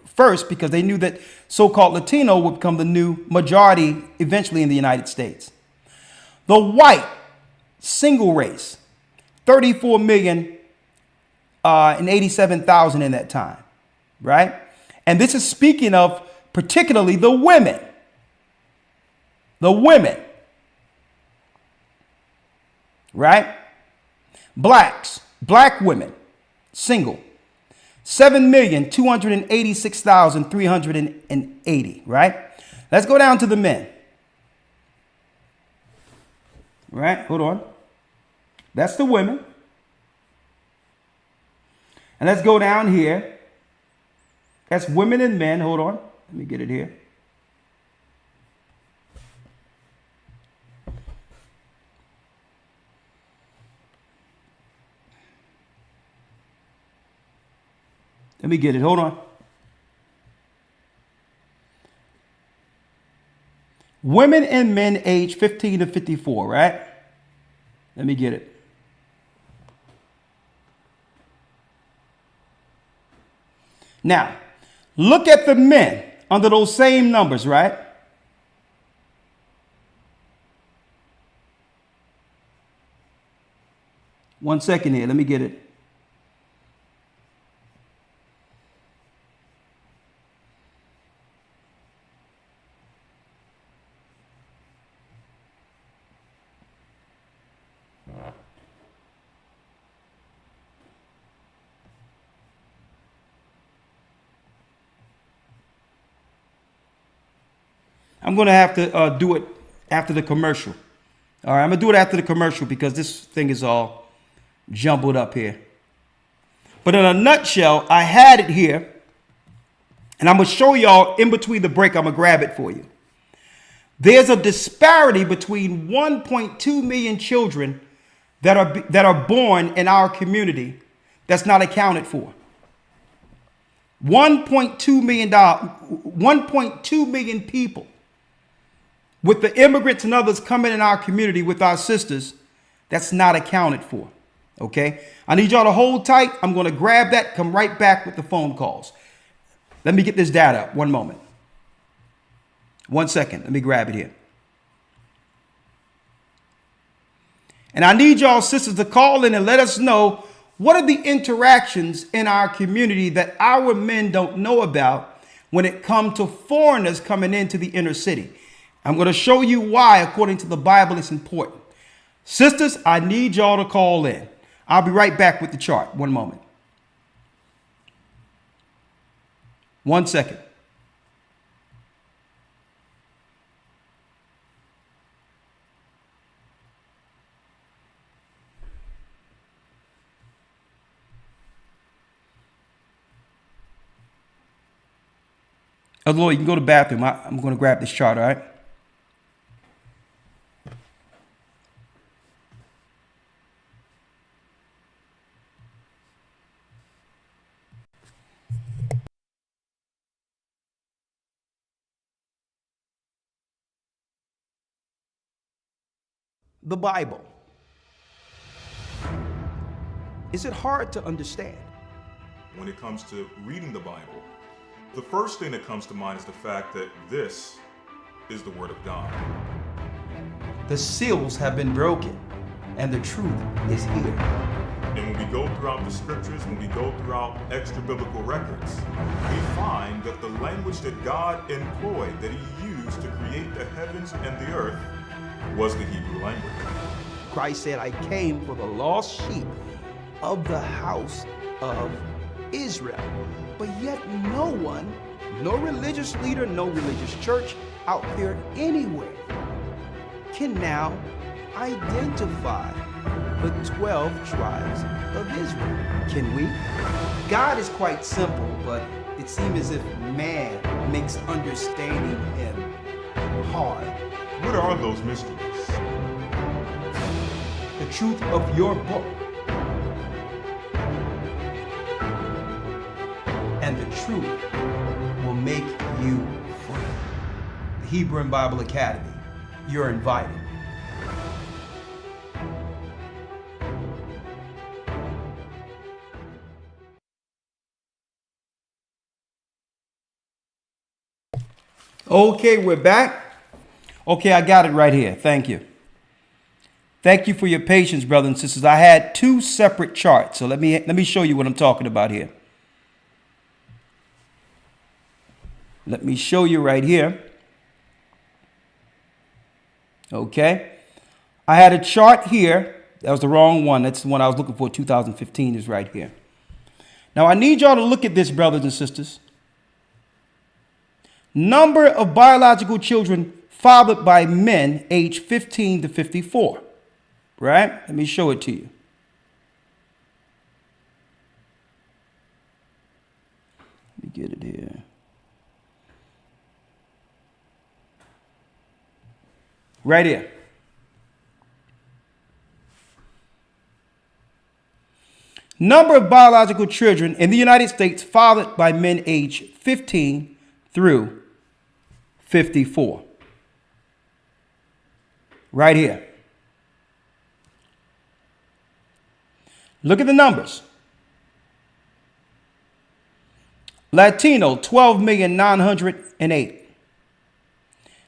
first because they knew that so-called Latino would become the new majority eventually in the United States. The white single race, 34,087,000 in that time, right? And this is speaking of particularly the women. The women, right? Blacks, black women, single, 7,286,380, right? Let's go down to the men. Right? Hold on. That's the women. And let's go down here. That's women and men. Hold on. Let me get it here. Let me get it. Hold on. Women and men age 15 to 54, right? Let me get it. Now, look at the men under those same numbers, right? One second here. Let me get it. I'm going to have to do it after the commercial. All right, I'm going to do it after the commercial because this thing is all jumbled up here. But in a nutshell, I had it here. And I'm going to show y'all in between the break. I'm going to grab it for you. There's a disparity between 1.2 million children that are born in our community that's not accounted for. 1.2 million people. With the immigrants and others coming in our community with our sisters, that's not accounted for. Okay? I need y'all to hold tight. I'm going to grab that, come right back with the phone calls. Let me get this data up. One moment. 1 second. Let me grab it here. And I need y'all sisters to call in and let us know what are the interactions in our community that our men don't know about when it comes to foreigners coming into the inner city. I'm going to show you why, according to the Bible, it's important. Sisters, I need y'all to call in. I'll be right back with the chart. One moment. 1 second. Oh, Lord, you can go to the bathroom. I'm going to grab this chart, all right? The Bible. Is it hard to understand? When it comes to reading the Bible, the first thing that comes to mind is the fact that this is the Word of God. The seals have been broken, and the truth is here. And when we go throughout the scriptures, when we go throughout extra biblical records, we find that the language that God employed, that he used to create the heavens and the earth, was the Hebrew language. Christ said, I came for the lost sheep of the house of Israel. But yet no one, no religious leader, no religious church out there anywhere can now identify the 12 tribes of Israel. Can we? God is quite simple, but it seems as if man makes understanding him hard. What are those mysteries? The truth of your book and the truth will make you free. The Hebrew and Bible Academy, you're invited. Okay, we're back. Okay, I got it right here. Thank you. Thank you for your patience, brothers and sisters. I had two separate charts, so let me show you what I'm talking about here. Let me show you right here. Okay. I had a chart here. That was the wrong one. That's the one I was looking for. 2015 is right here. Now, I need y'all to look at this, brothers and sisters. Number of biological children fathered by men aged 15 to 54. Right? Let me show it to you. Let me get it here. Right here. Number of biological children in the United States fathered by men aged 15 through 54. Right here. Look at the numbers. Latino, 12,908,000.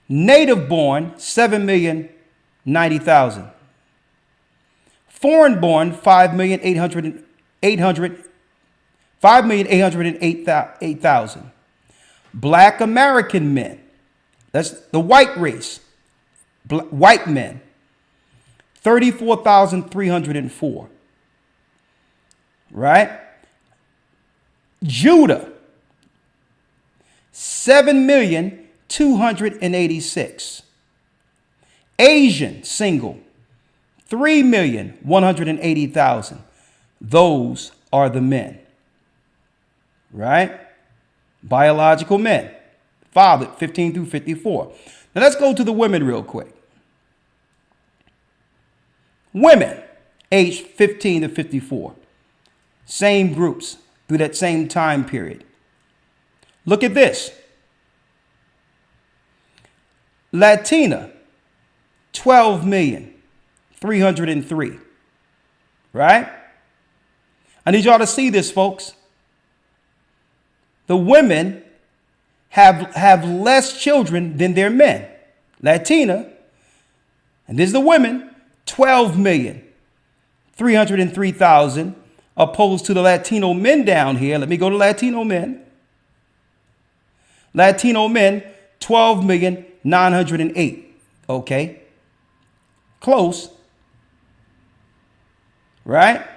Native born, 7,090,000. Foreign born, 5,808,000. Black American men, that's the white race, white men, 34,304. Right? Judah, 7,286,000. Asian single, 3,180,000. Those are the men. Right? Biological men, fathered 15 through 54. Now let's go to the women real quick. Women aged 15 to 54. Same groups through that same time period. Look at this. Latina, 12,303,000. Right? I need y'all to see this, folks. The women have less children than their men. Latina, and this is the women, 12,303,000, opposed to the Latino men down here. Let me go to Latino men. Latino men, 12,908,000. Okay. Close. Right?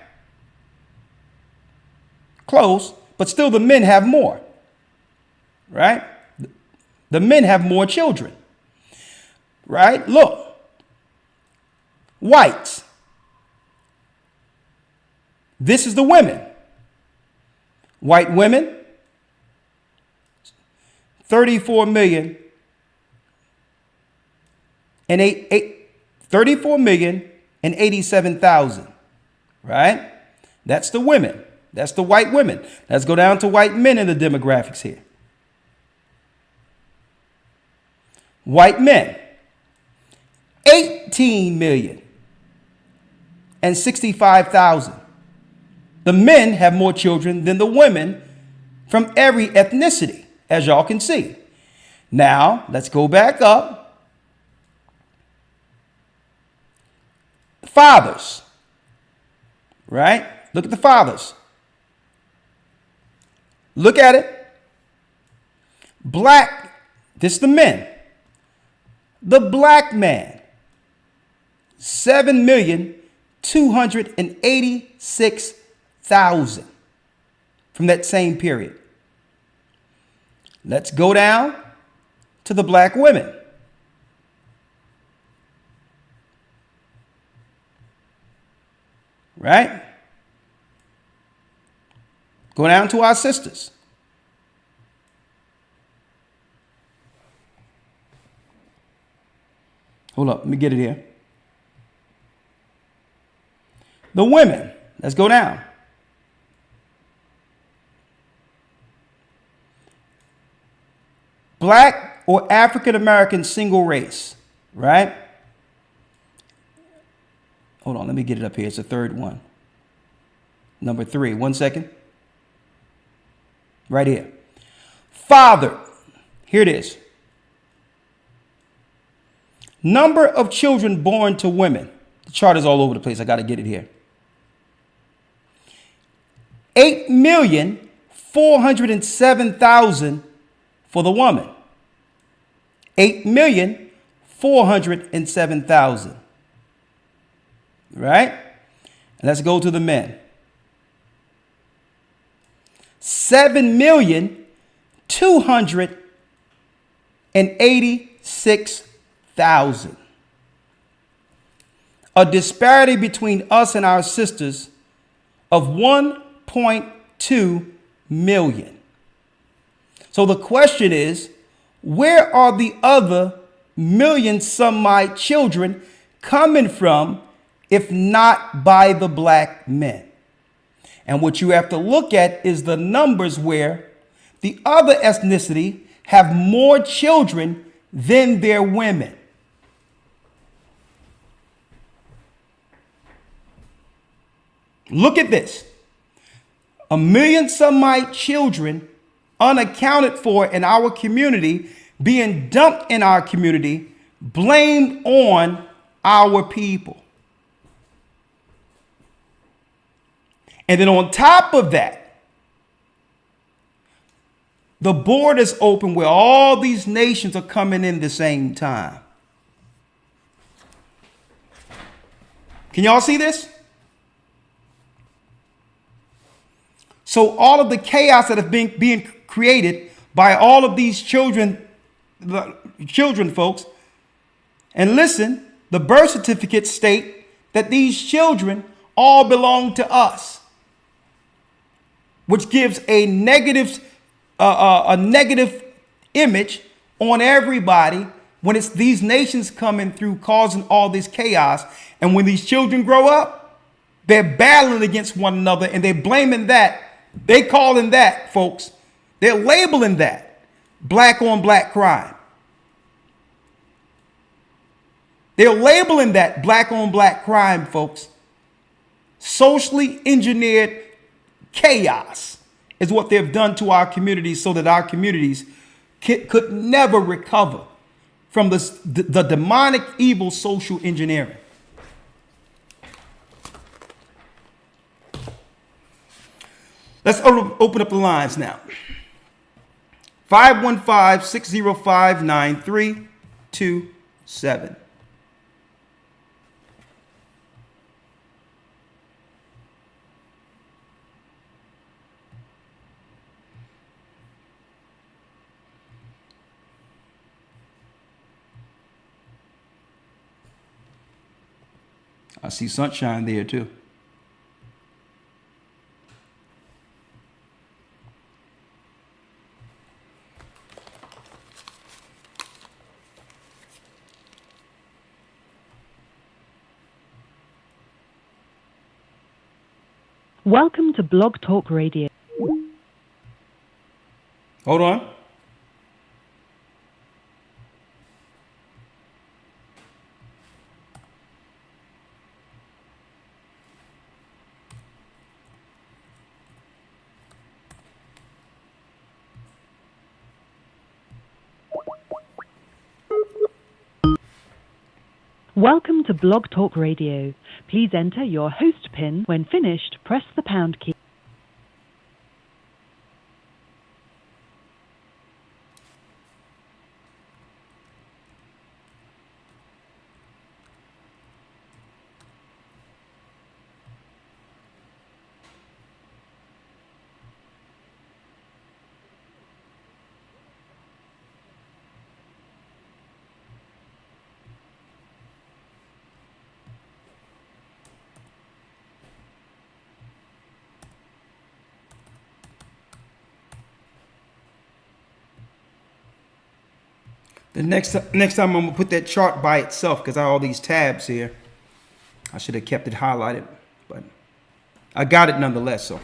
Close. But still the men have more. Right? The men have more children. Right? Look. Whites. This is the women. White women, 34 million and 34,087,000. Right? That's the women. That's the white women. Let's go down to white men in the demographics here. White men, 18,065,000. The men have more children than the women from every ethnicity, as y'all can see. Now, let's go back up. Fathers, right? Look at the fathers. Look at it. Black, this is the men. The black man, 7,286,000 from that same period. Let's go down to the black women. Right? Go down to our sisters. Hold up, let me get it here. The women, let's go down. Black or African American single race, right? Hold on, let me get it up here. It's the third one. Number 3, 1 second. Right here. Father, here it is. Number of children born to women. The chart is all over the place. I got to get it here. 8,407,000 for the woman. 8,407,000. Right? And let's go to the men. 7,286,000. A disparity between us and our sisters of 1.2 million. So the question is, where are the other million some children coming from if not by the black men? And what you have to look at is the numbers where the other ethnicity have more children than their women. Look at this. 1 million some children unaccounted for in our community, being dumped in our community, blamed on our people. And then on top of that, the board is open where all these nations are coming in the same time. Can y'all see this? So all of the chaos that have been being created by all of these children, folks, and listen, the birth certificates state that these children all belong to us, which gives a negative image on everybody when it's these nations coming through causing all this chaos. And when these children grow up, they're battling against one another and they're blaming that. They calling that, folks, they're labeling that black on black crime. They're labeling that black on black crime, folks. Socially engineered chaos is what they've done to our communities so that our communities could never recover from the demonic evil social engineering. Let's open up the lines now. 515-605-9327. I see sunshine there too. Welcome to Blog Talk Radio. Hold on. Welcome to Blog Talk Radio. Please enter your host PIN. When finished, press the pound key. The next time I'm gonna put that chart by itself because I have all these tabs here. I should have kept it highlighted, but I got it nonetheless. So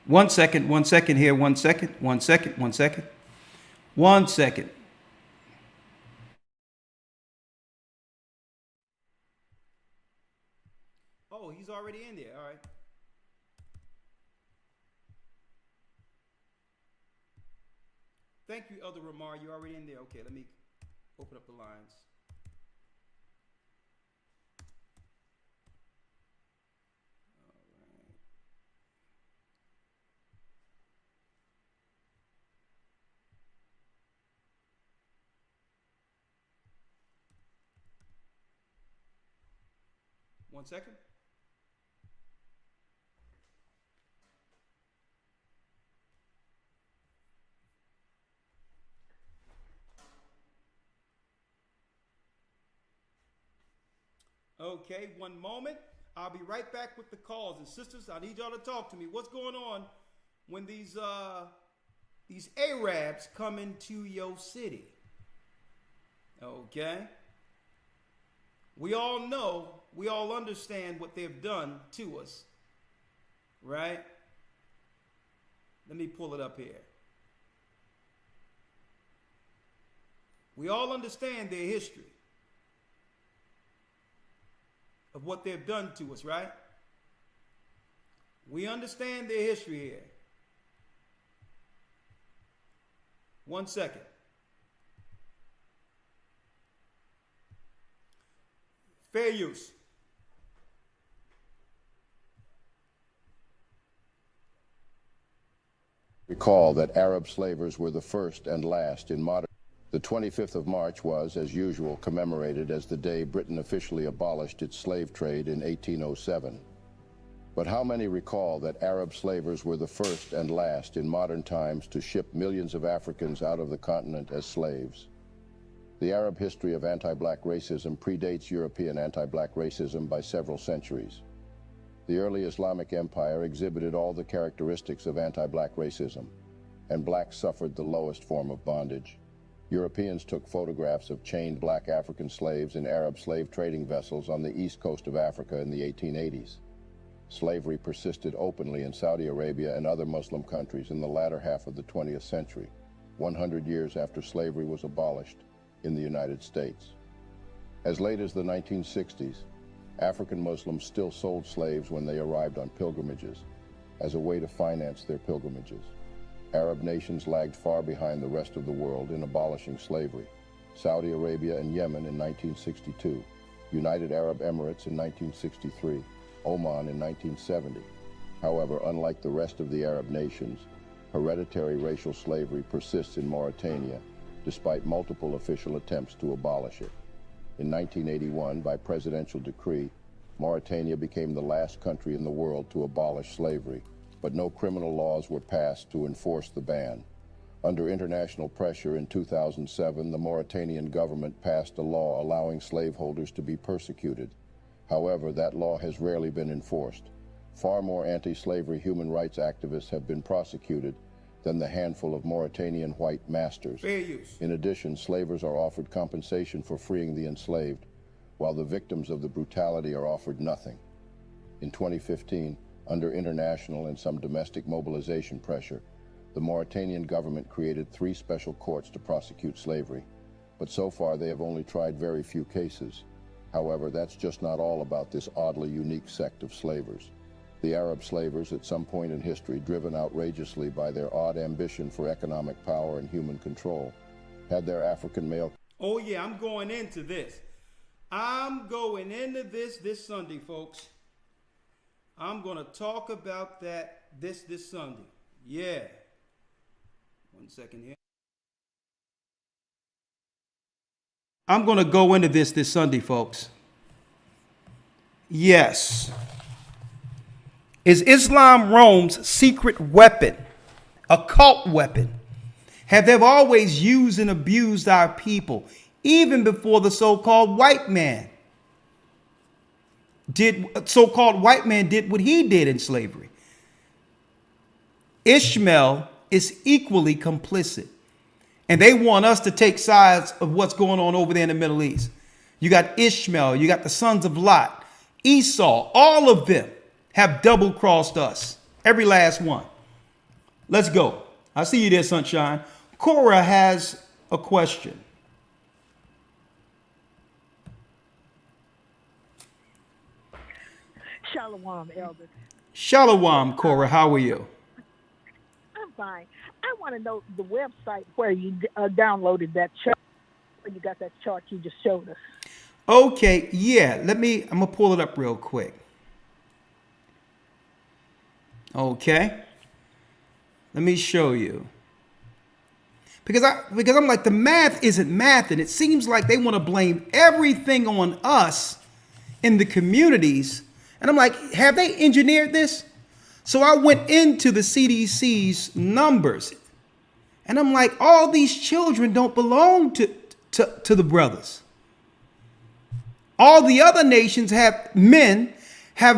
one second here, 1 second, 1 second, 1 second, 1 second. Oh, he's already in there. All right. Thank you, Elder Ramar. You're already in there. Okay, let me open up the lines. All right. One second. Okay, one moment. I'll be right back with the calls. And sisters, I need y'all to talk to me. What's going on when these Arabs come into your city? Okay? We all know, we all understand what they've done to us. Right? Let me pull it up here. We all understand their history of what they've done to us, right? We understand their history here. 1 second. Fair use. Recall that Arab slavers were the first and last in modern. The 25th of March was, as usual, commemorated as the day Britain officially abolished its slave trade in 1807. But how many recall that Arab slavers were the first and last in modern times to ship millions of Africans out of the continent as slaves? The Arab history of anti-black racism predates European anti-black racism by several centuries. The early Islamic Empire exhibited all the characteristics of anti-black racism, and blacks suffered the lowest form of bondage. Europeans took photographs of chained black African slaves in Arab slave trading vessels on the east coast of Africa in the 1880s. Slavery persisted openly in Saudi Arabia and other Muslim countries in the latter half of the 20th century, 100 years after slavery was abolished in the United States. As late as the 1960s, African Muslims still sold slaves when they arrived on pilgrimages, as a way to finance their pilgrimages. Arab nations lagged far behind the rest of the world in abolishing slavery. Saudi Arabia and Yemen in 1962, United Arab Emirates in 1963, Oman in 1970. However, unlike the rest of the Arab nations, hereditary racial slavery persists in Mauritania, despite multiple official attempts to abolish it. In 1981, by presidential decree, Mauritania became the last country in the world to abolish slavery, but no criminal laws were passed to enforce the ban. Under international pressure in 2007, the Mauritanian government passed a law allowing slaveholders to be persecuted. However, that law has rarely been enforced. Far more anti-slavery human rights activists have been prosecuted than the handful of Mauritanian white masters. Fair use. In addition, slavers are offered compensation for freeing the enslaved, while the victims of the brutality are offered nothing. In 2015, under international and some domestic mobilization pressure, the Mauritanian government created 3 special courts to prosecute slavery, but so far they have only tried very few cases. However, that's just not all about this oddly unique sect of slavers. The Arab slavers, at some point in history, driven outrageously by their odd ambition for economic power and human control, had their African male... Oh yeah, I'm going into this. I'm going into this Sunday, folks. I'm going to talk about that this Sunday. Yeah. 1 second here. I'm going to go into this Sunday, folks. Yes. Is Islam Rome's secret weapon, a cult weapon? Have they always used and abused our people, even before the so-called white man did what he did in slavery? Ishmael is equally complicit. And they want us to take sides of what's going on over there in the Middle East. You got Ishmael, you got the sons of Lot, Esau, all of them have double-crossed us. Every last one. Let's go. I see you there, Sunshine. Cora has a question. Shalom, Elder. Shalom, Cora. How are you? I'm fine. I want to know the website where you downloaded that chart, where you got that chart you just showed us. Okay, yeah. I'm going to pull it up real quick. Okay. Let me show you. Because I'm like, the math isn't math, and it seems like they want to blame everything on us in the communities. And I'm like, have they engineered this? So I went into the CDC's numbers, and I'm like, all these children don't belong to the brothers. All the other nations have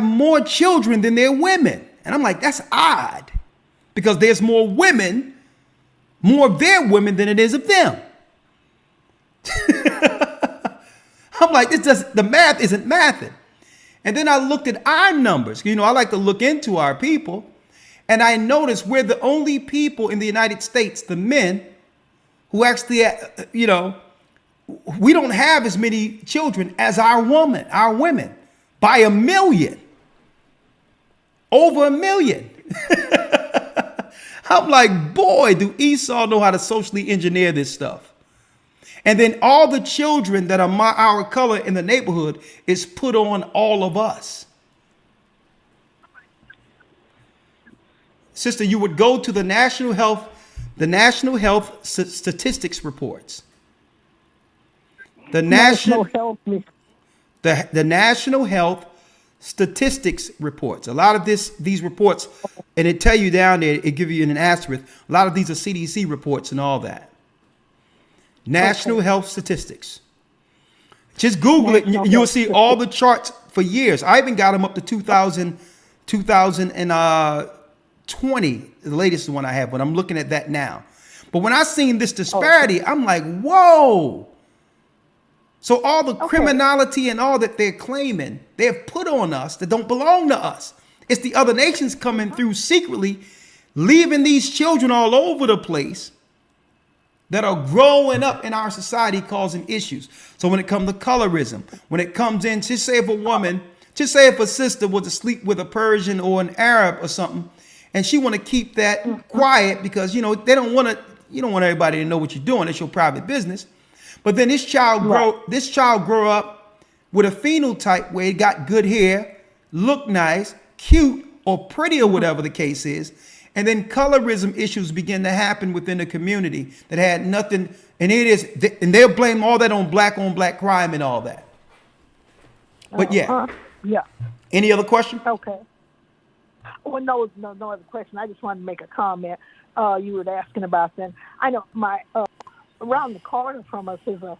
more children than their women. And I'm like, that's odd, because there's more of their women than it is of them. I'm like, the math isn't mathing. And then I looked at our numbers. I like to look into our people. And I noticed we're the only people in the United States, the men, who actually, we don't have as many children as our women, by 1 million. Over 1 million. I'm like, boy, do Esau know how to socially engineer this stuff. And then all the children that are our color in the neighborhood is put on all of us. Sister, you would go to the National Health Statistics reports. The National Health Statistics reports. A lot of these reports, and it tell you down there, it give you an asterisk. A lot of these are CDC reports and all that. National Health Statistics. Just Google it, and you'll see all the charts for years. I even got them up to 2020, the latest one I have, but I'm looking at that now. But when I seen this disparity, I'm like, whoa. So all the criminality and all that they're claiming, they've put on us that don't belong to us. It's the other nations coming through secretly, leaving these children all over the place that are growing up in our society causing issues. So when it comes to colorism, when it comes in, just say if a sister was to sleep with a Persian or an Arab or something, and she want to keep that quiet because, they don't want everybody to know what you're doing. It's your private business. But then this child grow up with a phenotype where it got good hair, look nice, cute, or pretty, or whatever the case is. And then colorism issues begin to happen within the community that had nothing, and they'll blame all that on black crime and all that. But yeah. Any other question? Okay. Well, no other question. I just wanted to make a comment. You were asking about then. I know around the corner from us is in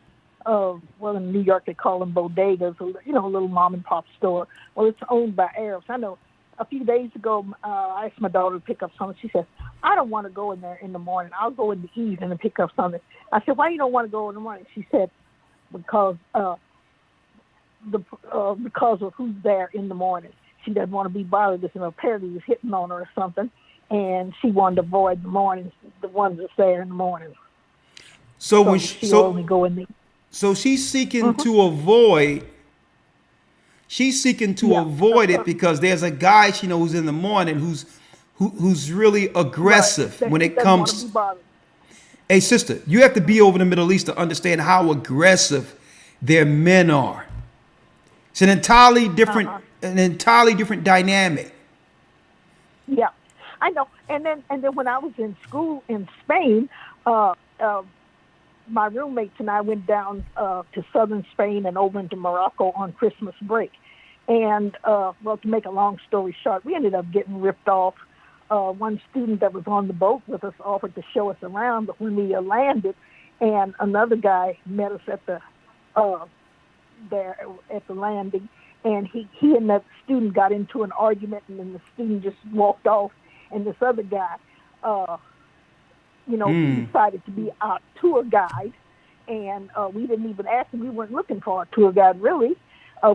New York they call them bodegas, a little mom and pop store. Well, it's owned by Arabs. I know. A few days ago, I asked my daughter to pick up something. She said, I don't want to go in there in the morning. I'll go in the evening and pick up something. I said, why you don't want to go in the morning? She said, because of who's there in the morning. She doesn't want to be bothered if apparently was hitting on her or something, and she wanted to avoid the mornings, the ones that's there in the morning. So she'll only go in the... So she's seeking to avoid She's seeking to Yeah. avoid it because there's a guy she knows in the morning who's really aggressive That when he it doesn't want to comes. be bothered. Hey, sister, you have to be over in the Middle East to understand how aggressive their men are. It's an entirely different dynamic. Yeah, I know. And then when I was in school in Spain, my roommates and I went down to southern Spain and over into Morocco on Christmas break. And well, to make a long story short, we ended up getting ripped off. One student that was on the boat with us offered to show us around, but when we landed, and another guy met us at the there at the landing, and he and that student got into an argument, and then the student just walked off, and this other guy, decided to be our tour guide, and we didn't even ask him. We weren't looking for a tour guide, really.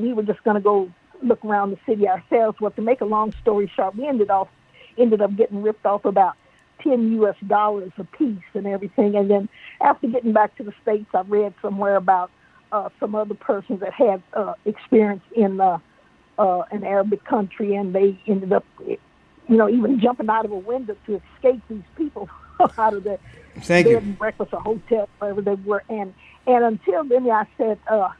We were just going to go look around the city ourselves. Well, to make a long story short, we ended up getting ripped off about $10 a piece and everything. And then after getting back to the States, I read somewhere about some other persons that had experience in an Arabic country, and they ended up, even jumping out of a window to escape these people out of the bed and breakfast or hotel, wherever they were. And until then, I said, at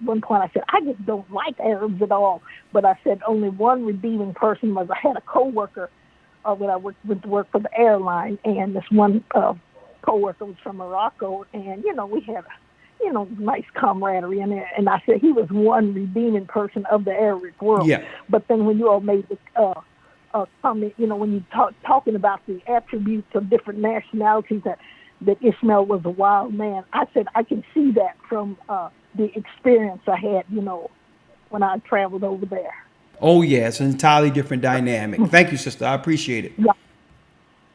one point I said, I just don't like Arabs at all. But I said only one redeeming person was I had a coworker when I went to work for the airline, and this one coworker was from Morocco, and we had nice camaraderie in there. And I said he was one redeeming person of the Arabic world. Yeah. But then when you all made the comment, when you talking about the attributes of different nationalities that Ishmael was a wild man, I said I can see that from the experience I had, when I traveled over there. Oh, yeah, it's an entirely different dynamic. Thank you, sister. I appreciate it.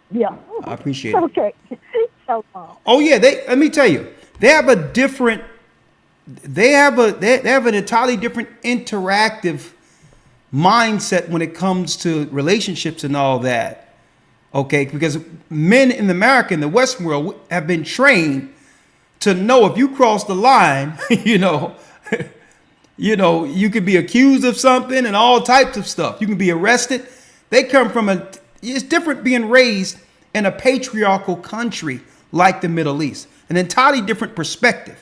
Yeah. I appreciate it. Okay. So, oh, yeah, let me tell you, they have an entirely different interactive mindset when it comes to relationships and all that. Okay, because men in America, in the Western world, have been trained to know if you cross the line, you could be accused of something and all types of stuff. You can be arrested. They come from it's different being raised in a patriarchal country like the Middle East, an entirely different perspective.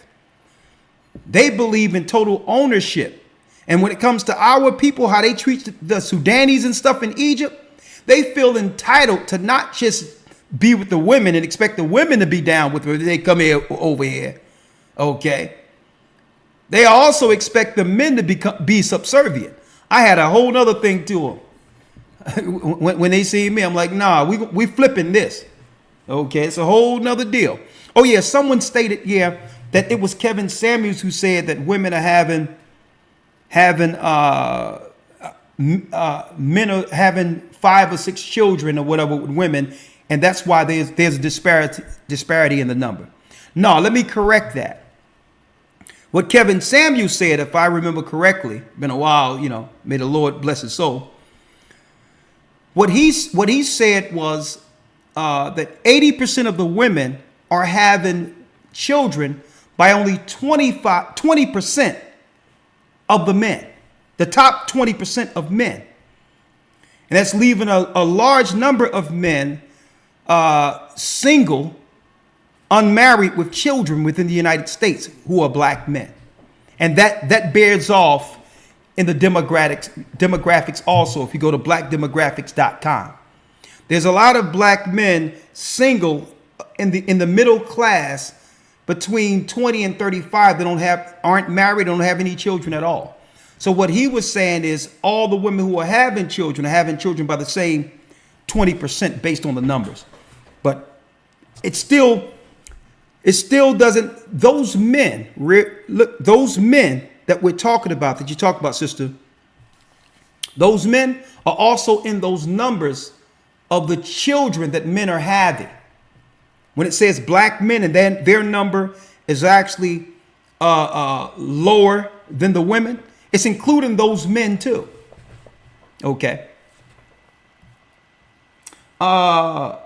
They believe in total ownership. And when it comes to our people, how they treat the Sudanese and stuff in Egypt, they feel entitled to not just be with the women and expect the women to be down with them. They come over here. Okay. They also expect the men to be subservient. I had a whole other thing to them. when they see me, I'm like, nah, we flipping this. Okay. It's a whole nother deal. Oh yeah. Someone stated, that it was Kevin Samuels who said that women are having men are having 5 or 6 children or whatever with women, and that's why there's a disparity in the number. No, let me correct that. What Kevin Samuels said, if I remember correctly, been a while, may the Lord bless his soul. What he said was that 80% of the women are having children by only 20% of the men, the top 20% of men. And that's leaving a large number of men single, unmarried with children within the United States who are black men. And that bears off in the demographics also. If you go to blackdemographics.com, there's a lot of black men single in the middle class between 20 and 35 that aren't married, don't have any children at all. So what he was saying is all the women who are having children by the same 20% based on the numbers. But it still doesn't, those men that we're talking about, that you talk about, sister, those men are also in those numbers of the children that men are having. When it says black men and then their number is actually lower than the women, it's including those men too. Okay. So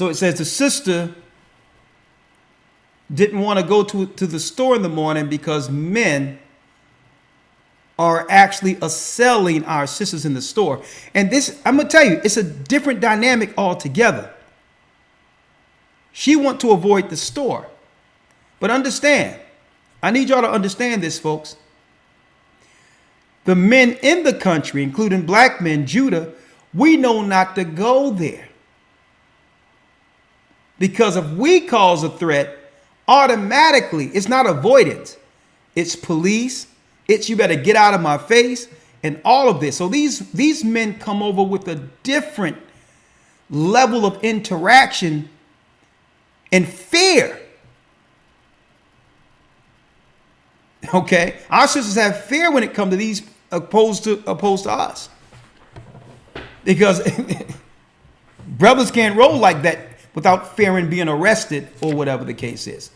it says the sister didn't want to go to the store in the morning because men are actually selling our sisters in the store. And this, I'm going to tell you, it's a different dynamic altogether. She want to avoid the store. But understand, I need y'all to understand this, folks. The men in the country, including black men, Judah, we know not to go there. Because if we cause a threat, automatically, it's not avoidance. It's police. It's you better get out of my face and all of this. So these men come over with a different level of interaction and fear. Okay? Our sisters have fear when it comes to these opposed to us. Because brothers can't roll like that without fearing being arrested or whatever the case is.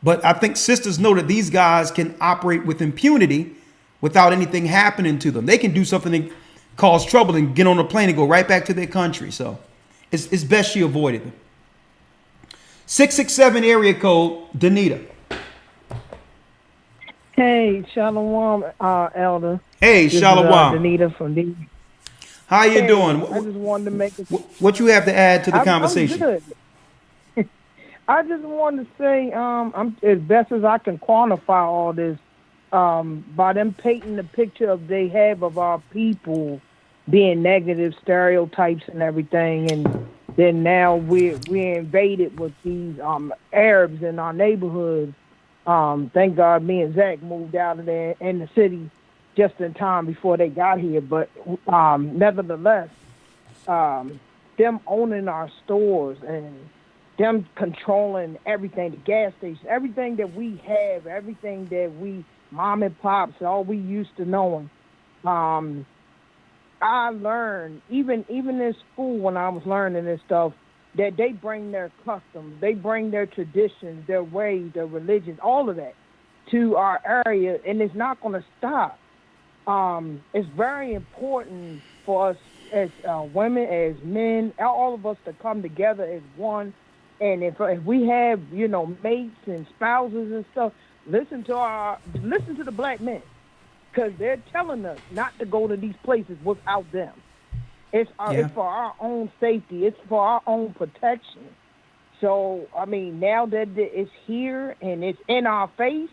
But I think sisters know that these guys can operate with impunity without anything happening to them. They can do something and cause trouble and get on a plane and go right back to their country. So it's best she avoided them. 667 area code, Danita. Hey, Shalom, Elder. Hey, This is, Shalom. Danita from D. How you doing? I just wanted to make a... What you have to add to the conversation? I'm good. I just wanted to say, I'm as best as I can quantify all this, by them painting the picture of they have of our people being negative stereotypes and everything, and then now we're invaded with these Arabs in our neighborhoods. Thank God me and Zach moved out of there in the city just in time before they got here. But nevertheless, them owning our stores and them controlling everything, the gas station, everything that we have, everything that we, mom and pops, all we used to knowing. I learned, even in school when I was learning this stuff, that they bring their customs, they bring their traditions, their ways, their religions, all of that to our area, and it's not going to stop. It's very important for us as women, as men, all of us to come together as one. And if we have, mates and spouses and stuff, listen to the black men, because they're telling us not to go to these places without them. It's for our own safety. It's for our own protection. So, I mean, now that it's here and it's in our face,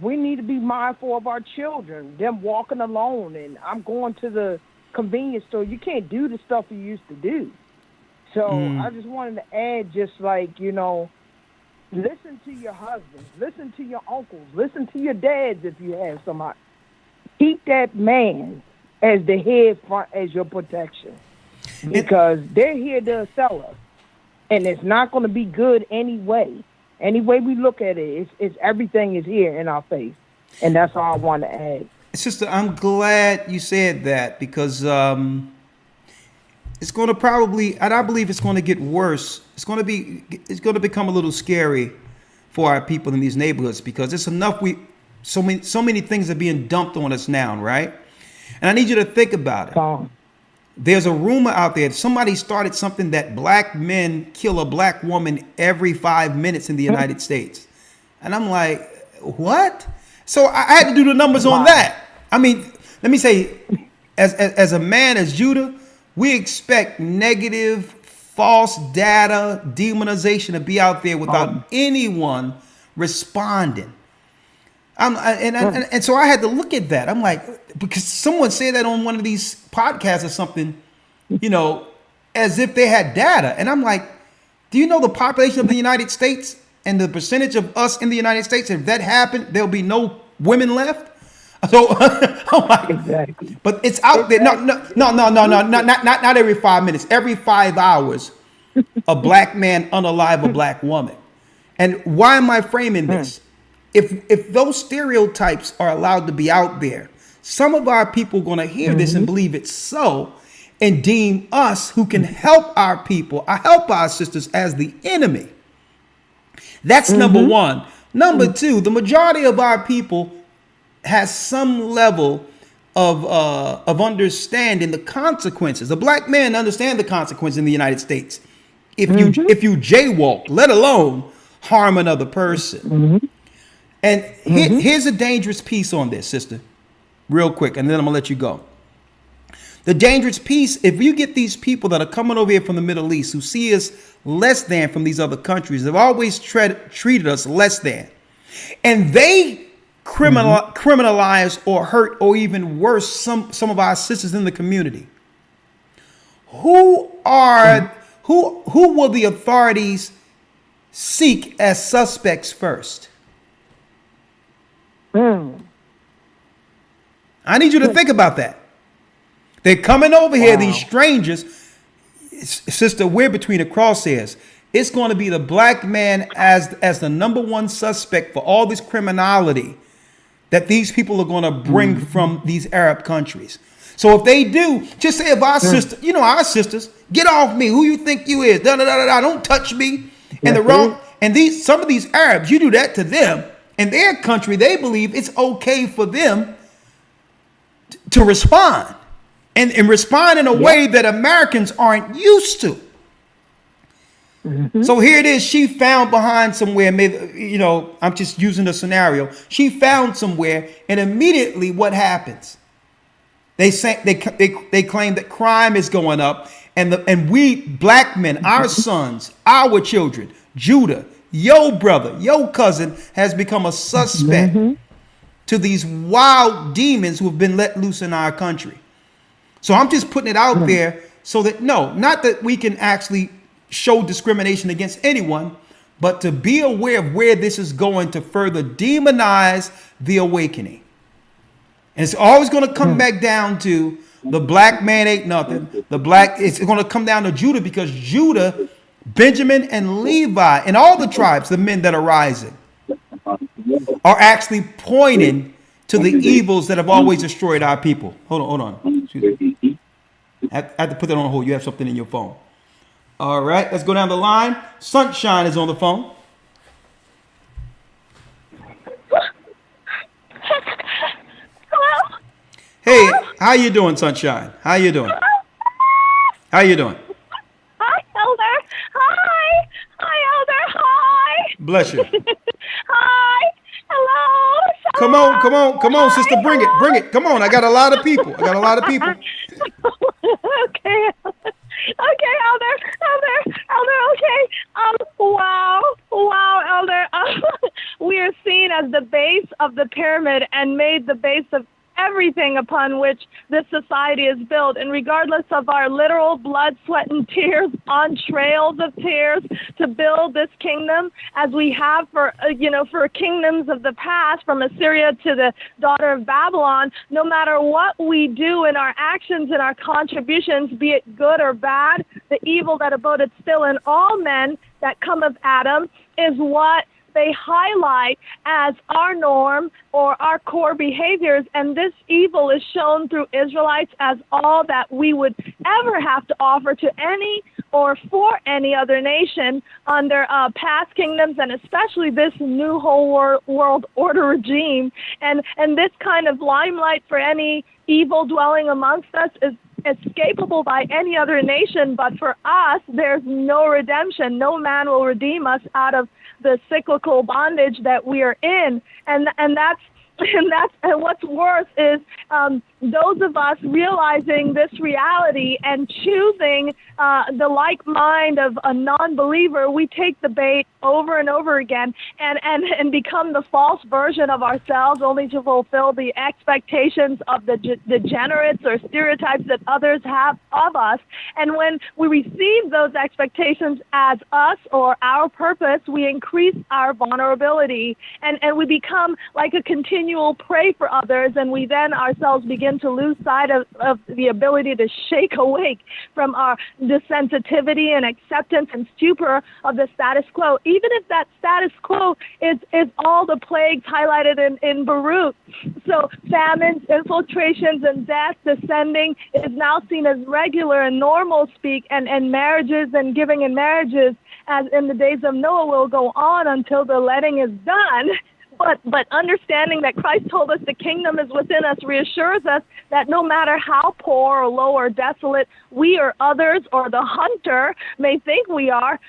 we need to be mindful of our children, them walking alone. And I'm going to the convenience store. You can't do the stuff you used to do. So I just wanted to add, just like, listen to your husbands, listen to your uncles, listen to your dads if you have somebody. Keep that man as the head front as your protection, because they're here to sell us, and it's not going to be good anyway. Any way we look at it, it's everything is here in our face, and that's all I want to add. Sister, I'm glad you said that, because it's going to probably, and I believe it's going to get worse. It's going to become a little scary for our people in these neighborhoods, because it's enough. So many things are being dumped on us now, right? And I need you to think about it. There's a rumor out there. Somebody started something that black men kill a black woman every 5 minutes in the United States. And I'm like, what? So I had to do the numbers on that. I mean, let me say, as a man, as Judah, we expect negative, false data, demonization to be out there without anyone responding. And so I had to look at that. I'm like, because someone said that on one of these podcasts or something, as if they had data. And I'm like, do you know the population of the United States and the percentage of us in the United States? If that happened, there'll be no women left. So, oh my, exactly. But it's out there. No, not every 5 minutes. Every 5 hours, a black man unalive a black woman. And why am I framing this? If those stereotypes are allowed to be out there, some of our people are going to hear this and believe it's so, and deem us who can help our people, help our sisters, as the enemy. That's number one. Number two, the majority of our people has some level of understanding the consequences. A black man understands the consequences in the United States if you jaywalk, let alone harm another person. And here's a dangerous piece on this, sister, real quick, and then I'm going to let you go. The dangerous piece, if you get these people that are coming over here from the Middle East who see us less than from these other countries, they've always treated us less than, and they criminalize or hurt or even worse some of our sisters in the community. Who will the authorities seek as suspects first? I need you to think about that. They're coming over here, these strangers. Sister, we're between the crosshairs. It's going to be the black man as the number one suspect for all this criminality that these people are going to bring from these Arab countries. So if they do, just say if our sister, our sisters, get off me. Who you think you is? Don't touch me. And some of these Arabs, you do that to them. In their country, they believe it's okay for them to respond. And respond in a way that Americans aren't used to. So here it is. She found behind somewhere. I'm just using the scenario. She found somewhere, and immediately what happens? They claim that crime is going up, and we black men, our sons, our children, Judah, your brother, your cousin, has become a suspect to these wild demons who have been let loose in our country. So I'm just putting it out there so that, not that we can actually show discrimination against anyone, but to be aware of where this is going to further demonize the awakening. And it's always going to come back down to the black man ain't nothing. It's going to come down to Judah, because Judah, Benjamin, and Levi, and all the tribes, the men that are rising, are actually pointing to the evils that have always destroyed our people. Hold on. Excuse me. I have to put that on hold. You have something in your phone. All right, let's go down the line. Sunshine is on the phone. Hello? Hey, how you doing, Sunshine? How you doing? Hi, Elder. Hi, Elder. Hi. Bless you. Hi. Hello. Come on, sister. Bring it. Come on. I got a lot of people. Okay. Okay, Elder. Okay. Wow, Elder. We are seen as the base of the pyramid and made the base of everything upon which this society is built. And regardless of our literal blood, sweat, and tears on trails of tears to build this kingdom, as we have for kingdoms of the past, from Assyria to the daughter of Babylon, no matter what we do in our actions and our contributions, be it good or bad, the evil that aboded still in all men that come of Adam is what they highlight as our norm or our core behaviors, and this evil is shown through Israelites as all that we would ever have to offer to any or for any other nation under past kingdoms, and especially this new whole world order regime. And this kind of limelight for any evil dwelling amongst us is escapable by any other nation, but for us, there's no redemption. No man will redeem us out of the cyclical bondage that we are in, and what's worse is those of us realizing this reality and choosing the like mind of a non-believer, we take the bait over and over again and become the false version of ourselves, only to fulfill the expectations of the degenerates or stereotypes that others have of us. And when we receive those expectations as us or our purpose, we increase our vulnerability and we become like a continual prey for others, and we then ourselves begin to lose sight of the ability to shake awake from our desensitivity and acceptance and stupor of the status quo, even if that status quo is all the plagues highlighted in Baruch. So famines, infiltrations, and death descending is now seen as regular and normal speak, and marriages and giving in marriages, as in the days of Noah, will go on until the letting is done. But understanding that Christ told us the kingdom is within us reassures us that no matter how poor or low or desolate we or others or the hunter may think we are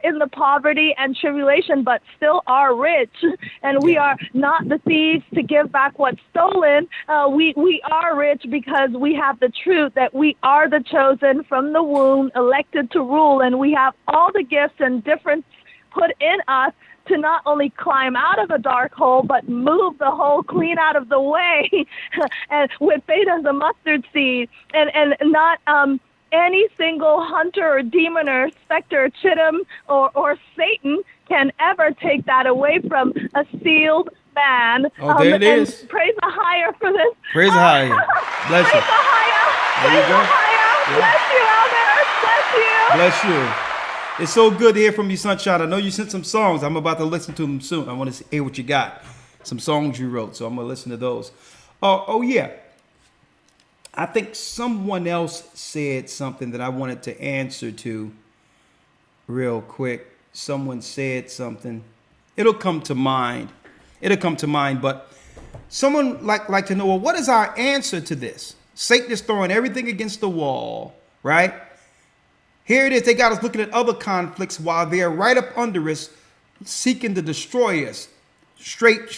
in the poverty and tribulation, but still are rich. And we are not the thieves to give back what's stolen. We are rich because we have the truth that we are the chosen from the womb, elected to rule, and we have all the gifts and difference put in us to not only climb out of a dark hole, but move the hole clean out of the way, and with faith as a mustard seed, and not any single hunter or demon or specter, or chittim or Satan can ever take that away from a sealed man. Oh, there it is. Praise the higher for this. Praise the higher. Bless you. Praise the higher. There you go. Bless you, Elder. Bless you. Bless you. It's so good to hear from you, Sunshine. I know you sent some songs. I'm about to listen to them soon. I want to hear what you got. Some songs you wrote, so I'm going to listen to those. Oh, yeah. I think someone else said something that I wanted to answer to real quick. Someone said something. It'll come to mind. But someone like to know, well, what is our answer to this? Satan is throwing everything against the wall, right? Here it is. They got us looking at other conflicts while they're right up under us, seeking to destroy us. Straight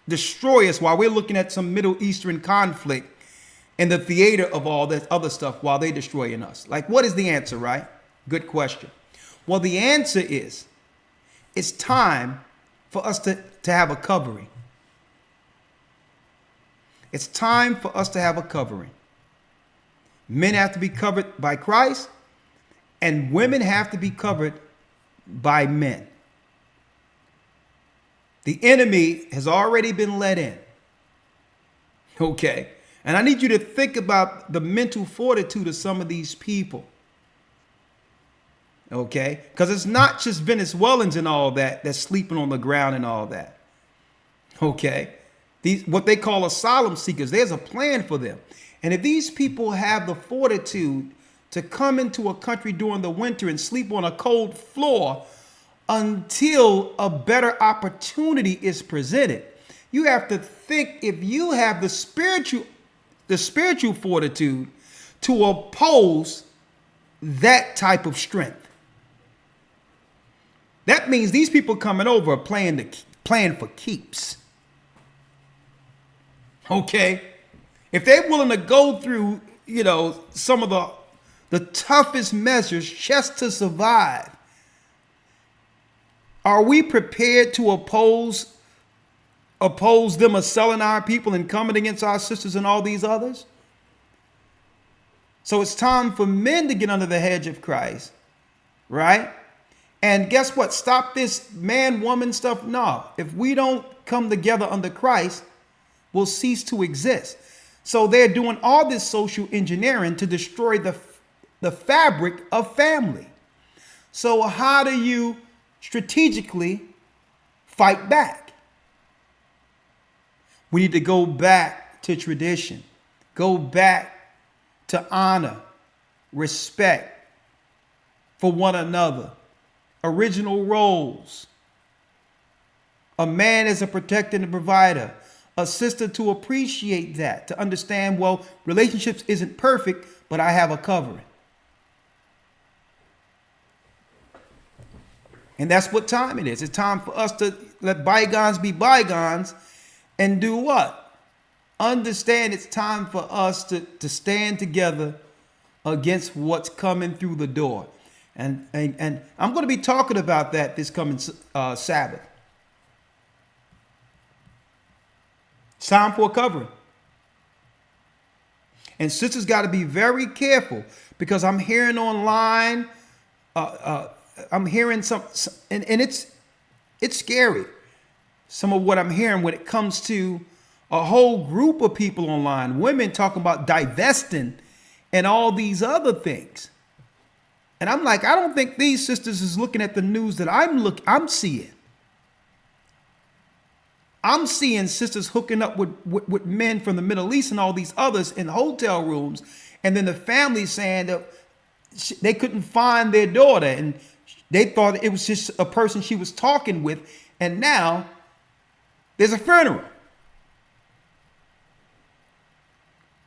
destroy us while we're looking at some Middle Eastern conflict in the theater of all that other stuff while they're destroying us. Like, what is the answer, right? Good question. Well, the answer is, it's time for us to have a covering. It's time for us to have a covering. Men have to be covered by Christ, and women have to be covered by men. The enemy has already been let in. Okay. And I need you to think about the mental fortitude of some of these people. Okay. Because it's not just Venezuelans and all that that's sleeping on the ground and all that. Okay. These, what they call asylum seekers, there's a plan for them. And if these people have the fortitude to come into a country during the winter and sleep on a cold floor until a better opportunity is presented, you have to think, if you have the spiritual fortitude to oppose that type of strength. That means these people coming over are playing for keeps. Okay? If they're willing to go through, some of the toughest measures just to survive, are we prepared to oppose them as selling our people and coming against our sisters and all these others? So it's time for men to get under the hedge of Christ, right? And guess what? Stop this man-woman stuff. No, if we don't come together under Christ, we'll cease to exist. So they're doing all this social engineering to destroy the fabric of family. So how do you strategically fight back? We need to go back to tradition, go back to honor, respect for one another, original roles. A man is a protector and a provider, a sister to appreciate that, to understand, well, relationships isn't perfect, but I have a covering. And that's what time it is. It's time for us to let bygones be bygones and do what? Understand it's time for us to stand together against what's coming through the door. And I'm going to be talking about that this coming Sabbath. It's time for a covering. And sisters got to be very careful, because I'm hearing online, I'm hearing some and it's scary. Some of what I'm hearing when it comes to a whole group of people online, women talking about divesting and all these other things. And I'm like, I don't think these sisters is looking at the news that I'm seeing. I'm seeing sisters hooking up with men from the Middle East and all these others in hotel rooms, and then the family saying that they couldn't find their daughter, and they thought it was just a person she was talking with, and now There's a funeral.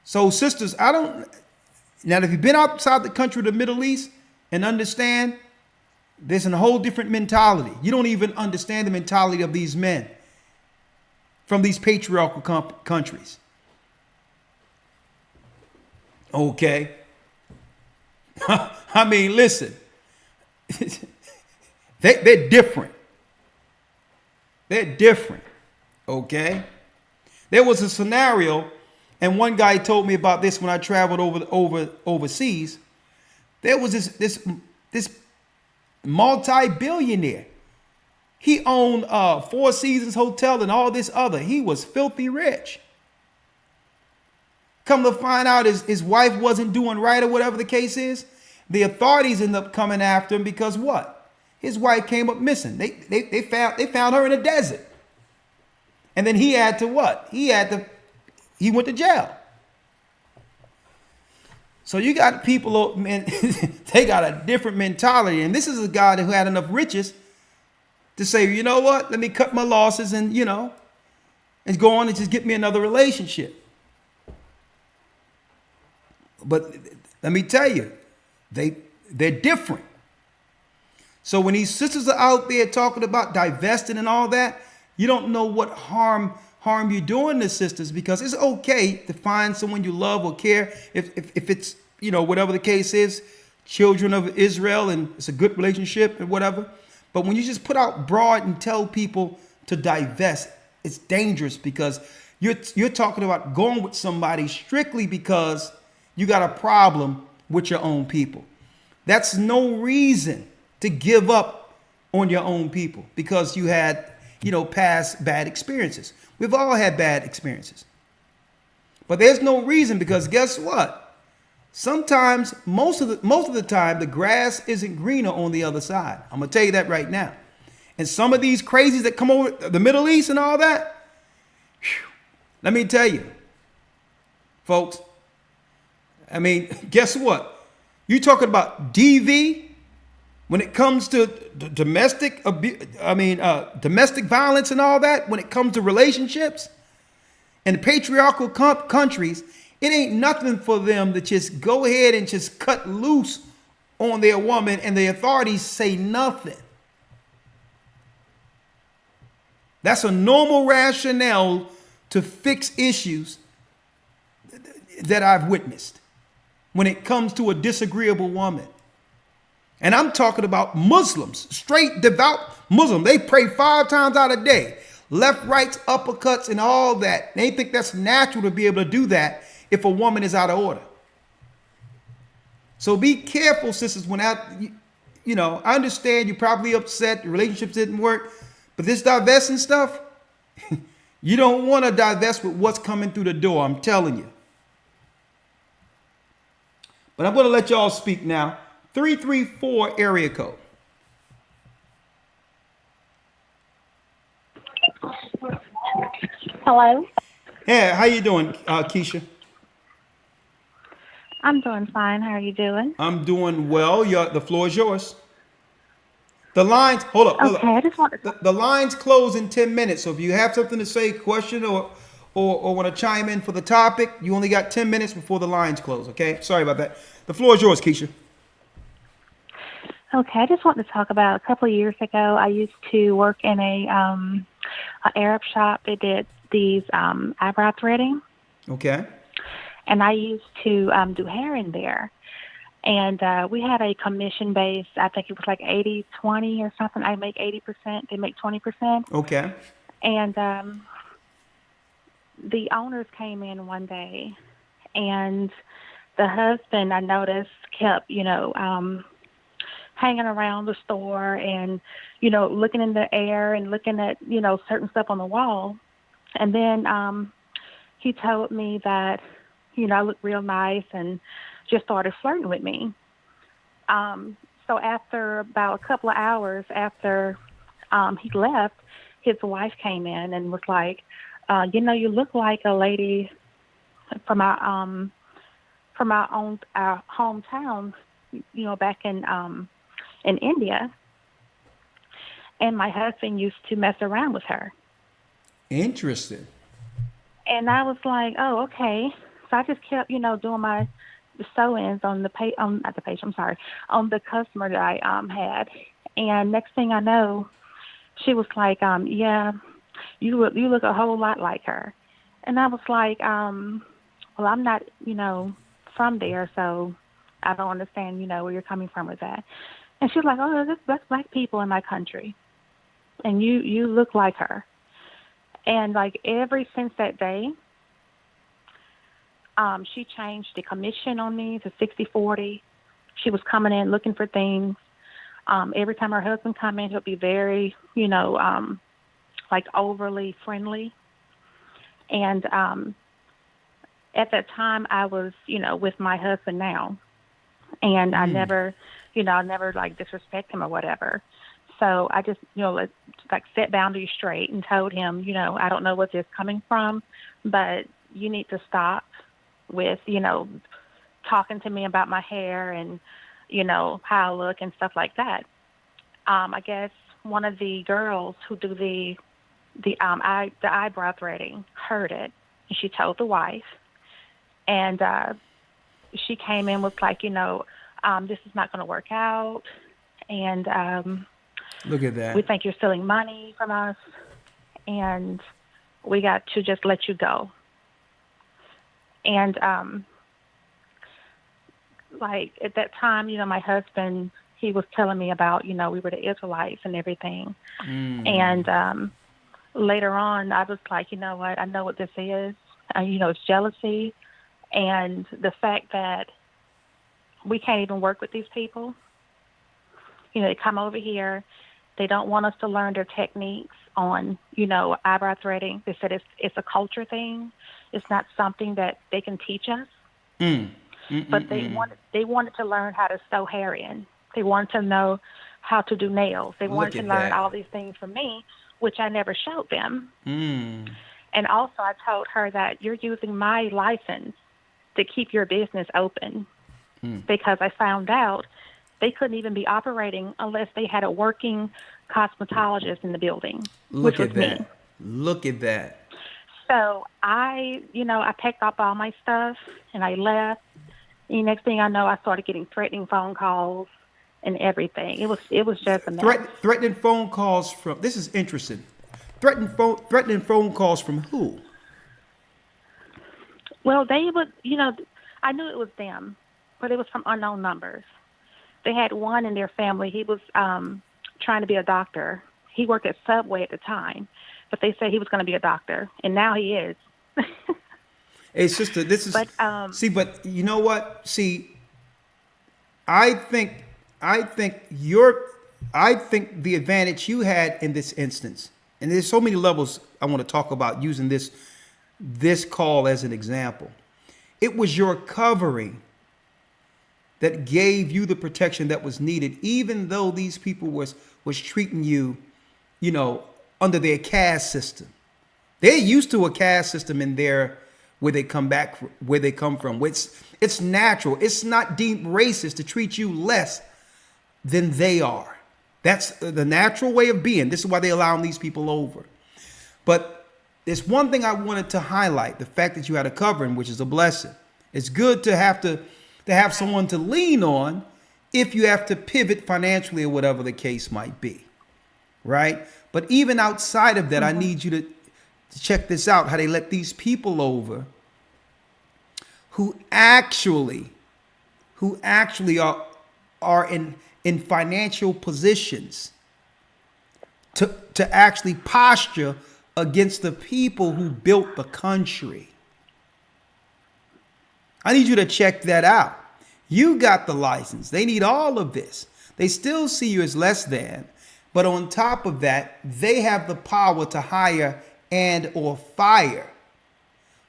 So sisters, now if you've been outside the country of the Middle East and understand, there's a whole different mentality. You don't even understand the mentality of these men from these patriarchal countries. Okay. I mean, listen, they're different. They're different. Okay. There was a scenario, and one guy told me about this when I traveled overseas. There was this multi-billionaire. He owned Four Seasons Hotel and all this other. He was filthy rich. Come to find out his wife wasn't doing right or whatever the case is. The authorities end up coming after him because what? His wife came up missing. They found her in a desert. And then he had to what? He went to jail. So you got people, man, they got a different mentality. And this is a guy who had enough riches to say, you know what? Let me cut my losses and, and go on and just get me another relationship. But let me tell you, they're different. So when these sisters are out there talking about divesting and all that, you don't know what harm you're doing to sisters, because it's okay to find someone you love or care if it's, whatever the case is, children of Israel, and it's a good relationship and whatever. But when you just put out broad and tell people to divest, it's dangerous, because you're talking about going with somebody strictly because you got a problem with your own people. That's no reason to give up on your own people because you had, past bad experiences. We've all had bad experiences. But there's no reason, because guess what? Sometimes, most of the time, the grass isn't greener on the other side. I'm going to tell you that right now. And some of these crazies that come over the Middle East and all that, let me tell you, folks, I mean, guess what? You talking about DV when it comes to domestic violence and all that, when it comes to relationships and patriarchal countries, it ain't nothing for them to just go ahead and just cut loose on their woman and the authorities say nothing. That's a normal rationale to fix issues that I've witnessed when it comes to a disagreeable woman. And I'm talking about Muslims, straight devout Muslim. They pray 5 times out a day, left, rights, uppercuts, and all that. They think that's natural to be able to do that if a woman is out of order. So be careful, sisters, when I understand you're probably upset, the relationships didn't work, but this divesting stuff, you don't want to divest with what's coming through the door, I'm telling you. But I'm going to let y'all speak now. 334 area code. Hello. Yeah, how you doing, Keisha? I'm doing fine. How are you doing? I'm doing well. The floor is yours. The lines, hold up. I just want to... The lines close in 10 minutes. So if you have something to say, question, or want to chime in for the topic, you only got 10 minutes before the lines close, okay? Sorry about that. The floor is yours, Keisha. Okay, I just want to talk about a couple of years ago. I used to work in a Arab shop. They did these eyebrow threading. Okay. And I used to do hair in there. And we had a commission base. I think it was like 80-20 or something. I make 80%. They make 20%. Okay. And the owners came in one day, and the husband, I noticed, kept, hanging around the store and, looking in the air and looking at, certain stuff on the wall. And then he told me that, I looked real nice and just started flirting with me. So after about a couple of hours after he left, his wife came in and was like, you look like a lady from our hometown, back in India. And my husband used to mess around with her. Interesting. And I was like, oh, okay. So I just kept, doing my the sew-ins on the pay on not the page. I'm sorry, on the customer that I had. And next thing I know, she was like, yeah, you look a whole lot like her. And I was like, well, I'm not, from there, so I don't understand, where you're coming from with that. And she was like, oh, that's black people in my country, and you look like her. And like ever since that day, she changed the commission on me to 60/40. She was coming in looking for things. Every time her husband come in, he'll be very, like overly friendly. And at that time, I was, with my husband now, and I never like disrespect him or whatever. So I just, like set boundaries straight and told him, I don't know where this is coming from, but you need to stop with, talking to me about my hair and, how I look and stuff like that. I guess one of the girls who do the eyebrow threading heard it, and she told the wife, and she came in with like, this is not going to work out, and Look at that. we think you're stealing money from us, and we got to just let you go. And like at that time, my husband, he was telling me about, we were the Israelites and everything. And later on, I was like, you know what? I know what this is. It's jealousy, and the fact that we can't even work with these people. They come over here. They don't want us to learn their techniques on, eyebrow threading. They said it's a culture thing. It's not something that they can teach us. But they wanted to learn how to sew hair in. They wanted to know how to do nails. They wanted to learn all these things from me, which I never showed them. And also I told her that you're using my license to keep your business open, because I found out they couldn't even be operating unless they had a working cosmetologist in the building. Look which at was that. Me. Look at that. So I packed up all my stuff and I left. And the next thing I know, I started getting threatening phone calls and everything. It was just a mess. Threatening phone calls from, this is interesting. Threatening phone calls from who? Well, they would, I knew it was them, but it was from unknown numbers. They had one in their family. He was trying to be a doctor. He worked at Subway at the time, but they said he was going to be a doctor, and now he is. Hey, sister, this is, but you know what? See, I think the advantage you had in this instance, and there's so many levels I want to talk about using this call as an example. It was your covering that gave you the protection that was needed, even though these people was treating you, under their caste system. They're used to a caste system in there where they come from. It's natural. It's not deemed racist to treat you less than they are. That's the natural way of being. This is why they're allowing these people over. But there's one thing I wanted to highlight: the fact that you had a covering, which is a blessing. It's good to have someone to lean on if you have to pivot financially or whatever the case might be, right? But even outside of that, I need you to check this out: how they let these people over who actually are in financial positions to actually posture against the people who built the country. I need you to check that out. You got the license. They need all of this. They still see you as less than, but on top of that, they have the power to hire and or fire.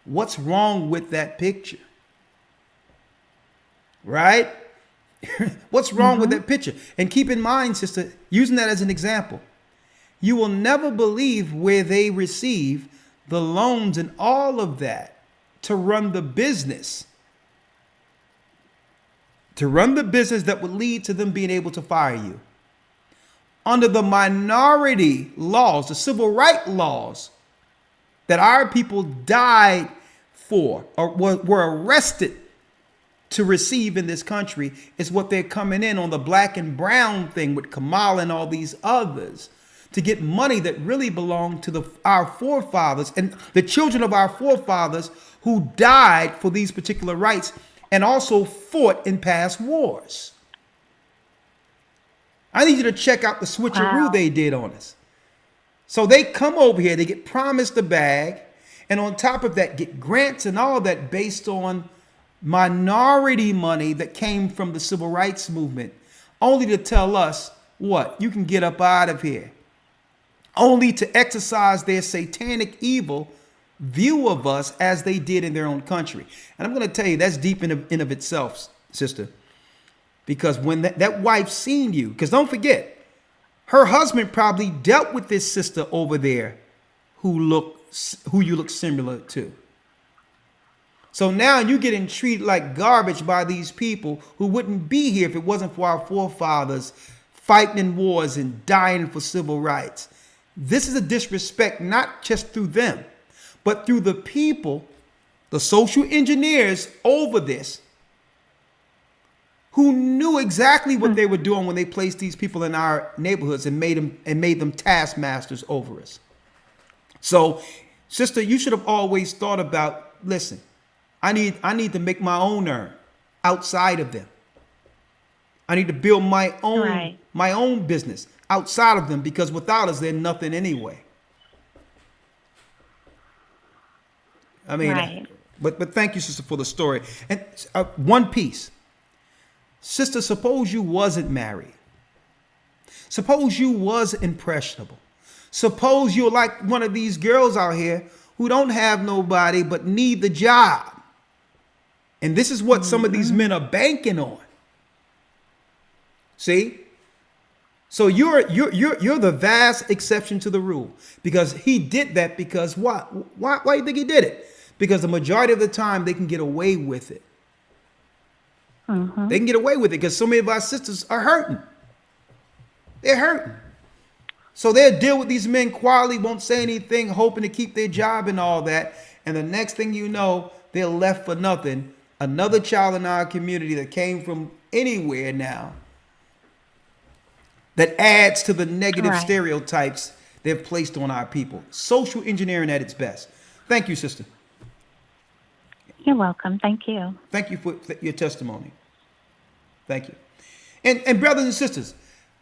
What's wrong with that picture? Right? What's wrong with that picture? And keep in mind, sister, using that as an example, you will never believe where they receive the loans and all of that to run the business. To run the business that would lead to them being able to fire you. Under the minority laws, the civil rights laws, that our people died for or were arrested to receive in this country is what they're coming in on the black and brown thing with Kamal and all these others to get money that really belonged to our forefathers and the children of our forefathers who died for these particular rights and also fought in past wars. I need you to check out the switcheroo they did on us. So they come over here, they get promised a bag, and on top of that, get grants and all that based on minority money that came from the civil rights movement, only to tell us what? You can get up out of here. Only to exercise their satanic evil view of us as they did in their own country. And I'm going to tell you, that's deep in of itself, sister. Because when that wife seen you, because don't forget, her husband probably dealt with this sister over there who you look similar to. So now you're getting treated like garbage by these people who wouldn't be here if it wasn't for our forefathers fighting in wars and dying for civil rights. This is a disrespect, not just through them, but through the people, the social engineers over this, who knew exactly what they were doing when they placed these people in our neighborhoods and made them taskmasters over us. So, sister, you should have always thought about, listen, I need to make my own earn outside of them. I need to build my own business outside of them, because without us, they're nothing anyway. I mean, but thank you, sister, for the story. And one piece. Sister, suppose you wasn't married. Suppose you was impressionable. Suppose you're like one of these girls out here who don't have nobody but need the job. And this is what some of these men are banking on. See? So you're the vast exception to the rule, because he did that because what? Why do you think he did it? Because the majority of the time they can get away with it. They can get away with it because so many of our sisters are hurting. They're hurting. So they'll deal with these men quietly, won't say anything, hoping to keep their job and all that. And the next thing you know, they're left for nothing. Another child in our community that came from anywhere now that adds to the negative stereotypes they've placed on our people. Social engineering at its best. Thank you, sister. You're welcome. Thank you. Thank you for your testimony. Thank you. And brothers and sisters,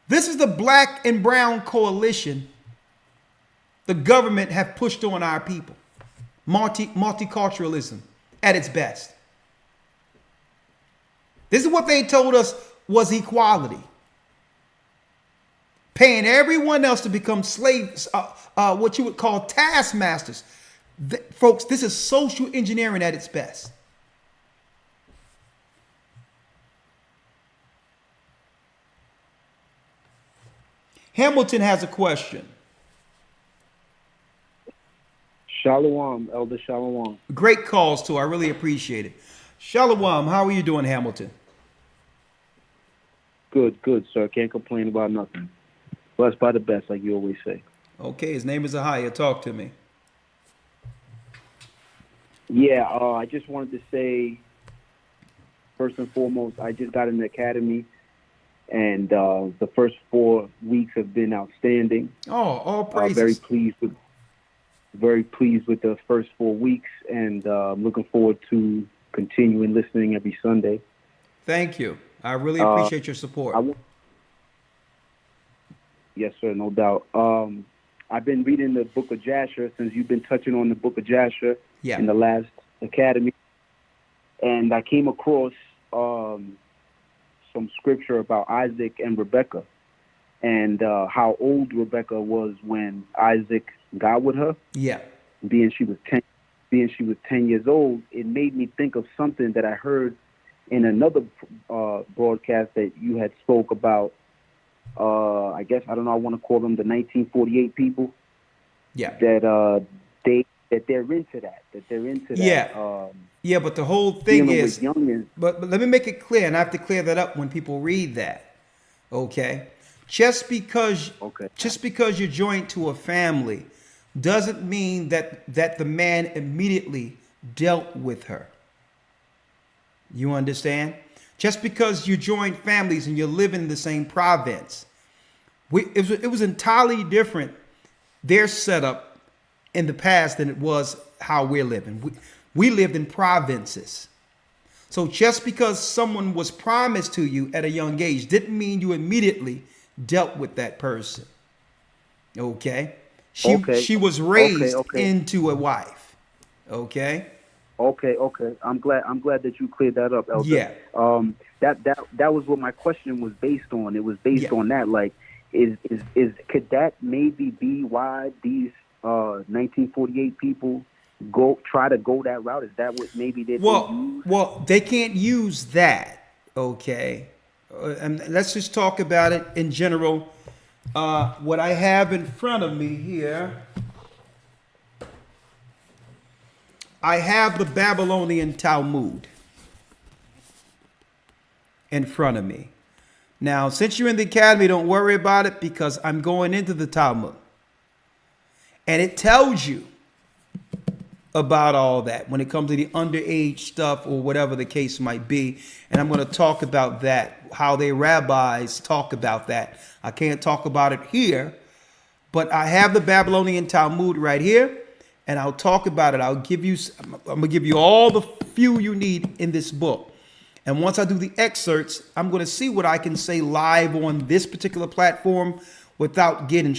this is the black and brown coalition the government have pushed on our people. Multiculturalism at its best. This is what they told us was equality. Paying everyone else to become slaves, what you would call taskmasters. Folks, this is social engineering at its best. Hamilton has a question. Shalom, Elder Shalom. Great calls, too. I really appreciate it. Shalom, how are you doing, Hamilton? Good, sir. Can't complain about nothing. Blessed by the best, like you always say. Okay, his name is Ahaya. Talk to me. Yeah, I just wanted to say, first and foremost, I just got in the academy, and the first 4 weeks have been outstanding. Oh, all praises. Very pleased with the first 4 weeks, and looking forward to continuing listening every Sunday. Thank you. I really appreciate your support. Yes, sir, no doubt. I've been reading the book of Jasher since you've been touching on the book of Jasher in the last academy. And I came across some scripture about Isaac and Rebekah and how old Rebekah was when Isaac got with her. Yeah. Being she was 10 years old, it made me think of something that I heard in another broadcast that you had spoke about. I guess, I don't know, I want to call them the 1948 people. Yeah. That they're into that. Yeah. Yeah, but the whole thing is, but let me make it clear, and I have to clear that up when people read that. Okay? Just because you're joined to a family doesn't mean that the man immediately dealt with her. You understand? Just because you join families and you live in the same province, it was entirely different, their setup in the past, than it was how we're living. We lived in provinces. So just because someone was promised to you at a young age didn't mean you immediately dealt with that person. Okay? She was raised into a wife. Okay? Okay. I'm glad that you cleared that up, Elder. Yeah. That was what my question was based on. It was based on that. Like, could that maybe be why these 1948 people try to go that route? Is that what maybe they use? Well, they can't use that. Okay. And let's just talk about it in general. What I have in front of me here, I have the Babylonian Talmud in front of me. Now, since you're in the academy, don't worry about it, because I'm going into the Talmud. And it tells you about all that when it comes to the underage stuff or whatever the case might be. And I'm going to talk about that, how the rabbis talk about that. I can't talk about it here, but I have the Babylonian Talmud right here, and I'll talk about it. I'm going to give you all the few you need in this book. And once I do the excerpts, I'm going to see what I can say live on this particular platform without getting,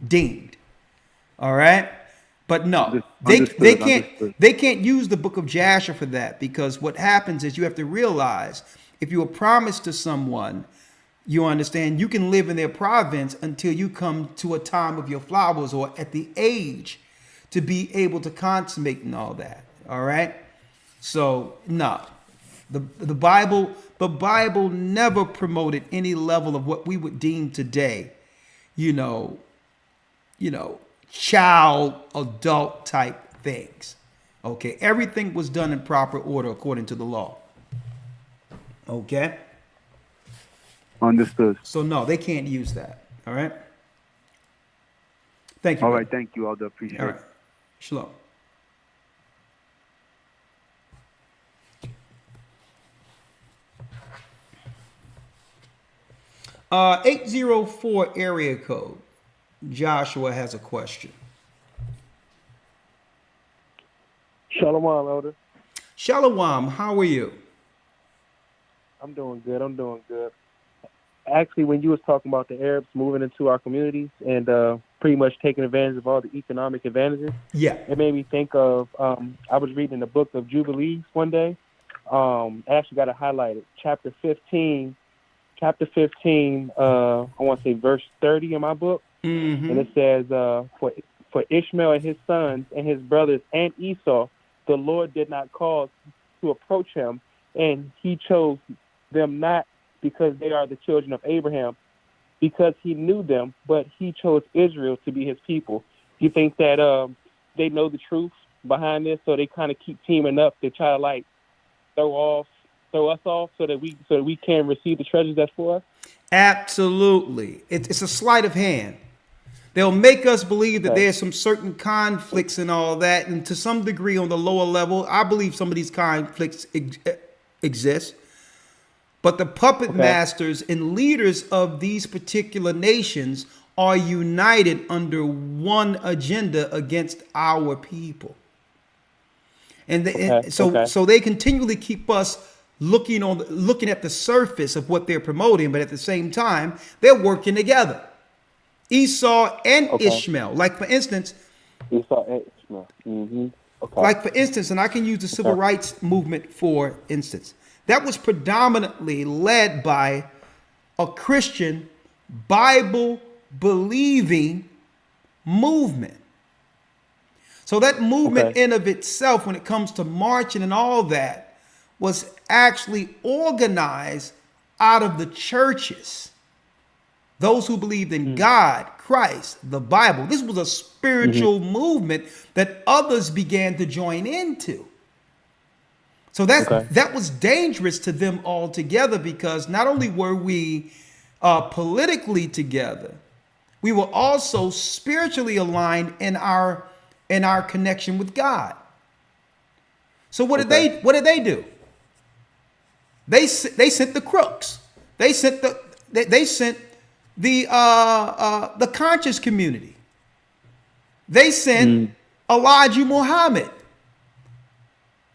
dinged. All right. But no, they can't use the book of Jasher for that, because what happens is you have to realize, if you are promised to someone, you understand, you can live in their province until you come to a time of your flowers, or at the age to be able to consummate and all that. All right. So no, the Bible never promoted any level of what we would deem today, child, adult type things. Okay. Everything was done in proper order according to the law. Okay. Understood. So no, they can't use that. All right. Thank you. All brother. right. Thank you, Elder. Appreciate All it. right. Shalom. 804 area code. Joshua has a question. Shalom, Elder. Shalom, how are you? I'm doing good. Actually, when you was talking about the Arabs moving into our communities and pretty much taking advantage of all the economic advantages, it made me think of, I was reading the book of Jubilees one day. I actually got it highlighted. Chapter 15, I want to say verse 30 in my book. Mm-hmm. And it says, for Ishmael and his sons and his brothers and Esau, the Lord did not cause to approach him, and he chose them not because they are the children of Abraham, because he knew them, but he chose Israel to be his people. Do you think that they know the truth behind this, so they kind of keep teaming up to try to throw us off so that we can receive the treasures that's for us? Absolutely. It's a sleight of hand. They'll make us believe that there's some certain conflicts and all that, and to some degree on the lower level, I believe some of these conflicts exist. But the puppet masters and leaders of these particular nations are united under one agenda against our people. And so they continually keep us looking at the surface of what they're promoting, but at the same time, they're working together. Esau and Ishmael. Like for instance, Esau and Ishmael. Mm-hmm. Like for instance, and I can use the civil rights movement for instance. That was predominantly led by a Christian, Bible-believing movement. So that movement in of itself, when it comes to marching and all that, was actually organized out of the churches. Those who believed in God, Christ, the Bible. This was a spiritual movement that others began to join into. So that was dangerous to them altogether, because not only were we politically together, we were also spiritually aligned in our connection with God. So what did they do? They sent the crooks. They sent the conscious community. They sent Elijah Muhammad.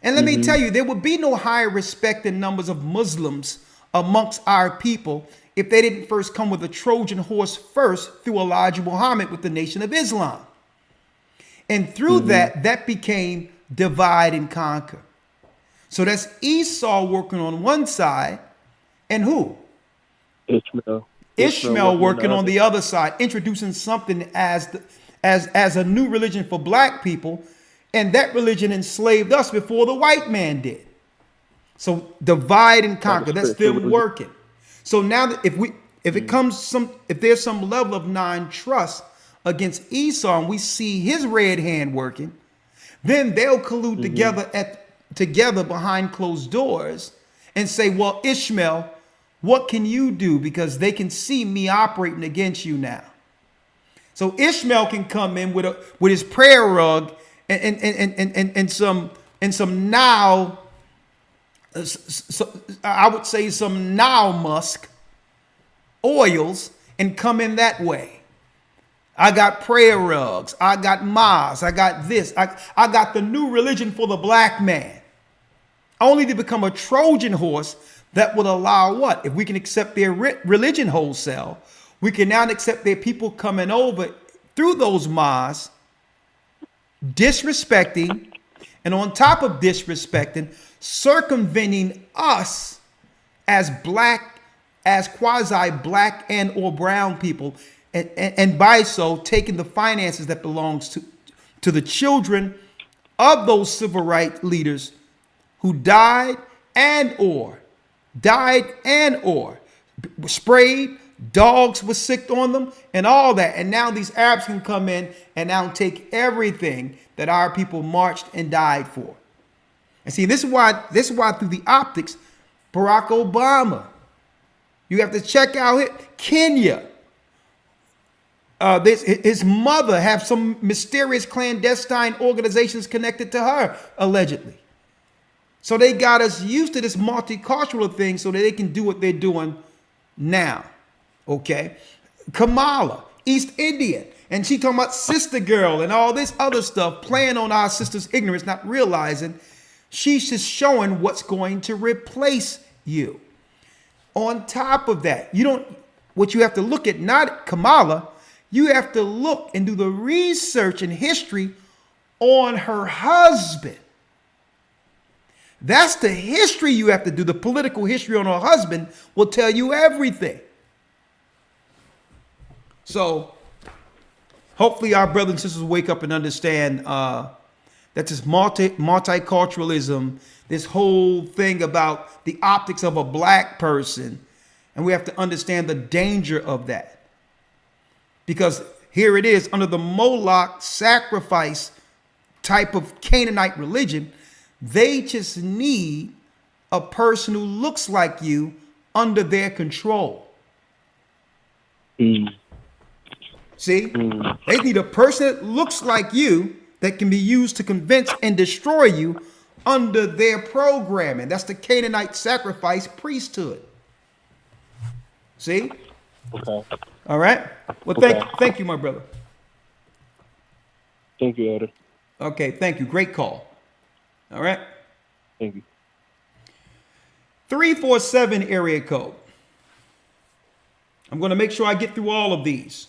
And let me tell you, there would be no higher respect in numbers of Muslims amongst our people if they didn't first come with a Trojan horse first through Elijah Muhammad with the Nation of Islam. And through that became divide and conquer. So that's Esau working on one side, and who? Ishmael working on the other side, introducing something as a new religion for black people, and that religion enslaved us before the white man did. So divide and conquer, that's them working. So now that if there's some level of non-trust against Esau and we see his red hand working, then they'll collude together behind closed doors and say, well, Ishmael, what can you do? Because they can see me operating against you now. So Ishmael can come in with his prayer rug and some now, I would say some now musk oils, and come in that way. I got prayer rugs. I got Mars. I got this. I got the new religion for the black man. Only to become a Trojan horse that would allow what? If we can accept their religion wholesale, we can now accept their people coming over through those Mars, disrespecting, and on top of disrespecting, circumventing us as black, as quasi-black and or brown people, and by so taking the finances that belongs to the children of those civil rights leaders who died and or sprayed, dogs were sick on them, and all that. And now these Arabs can come in and now take everything that our people marched and died for. And see, this is why through the optics, Barack Obama, you have to check out Kenya. His mother have some mysterious clandestine organizations connected to her, allegedly. So they got us used to this multicultural thing so that they can do what they're doing now. Okay? Kamala, East Indian, and she talking about sister girl and all this other stuff, playing on our sister's ignorance, not realizing she's just showing what's going to replace you. On top of that, what you have to look at, not Kamala, you have to look and do the research and history on her husband. That's the history you have to do. The political history on her husband will tell you everything. So hopefully our brothers and sisters wake up and understand that this multiculturalism, this whole thing about the optics of a black person, and we have to understand the danger of that. Because here it is, under the Moloch sacrifice type of Canaanite religion, they just need a person who looks like you under their control. See? They need a person that looks like you that can be used to convince and destroy you under their programming. That's the Canaanite sacrifice priesthood. See? Okay. All right. Well, thank you, my brother. Thank you, Elder. Okay, thank you. Great call. All right. Thank you. 347 area code. I'm going to make sure I get through all of these.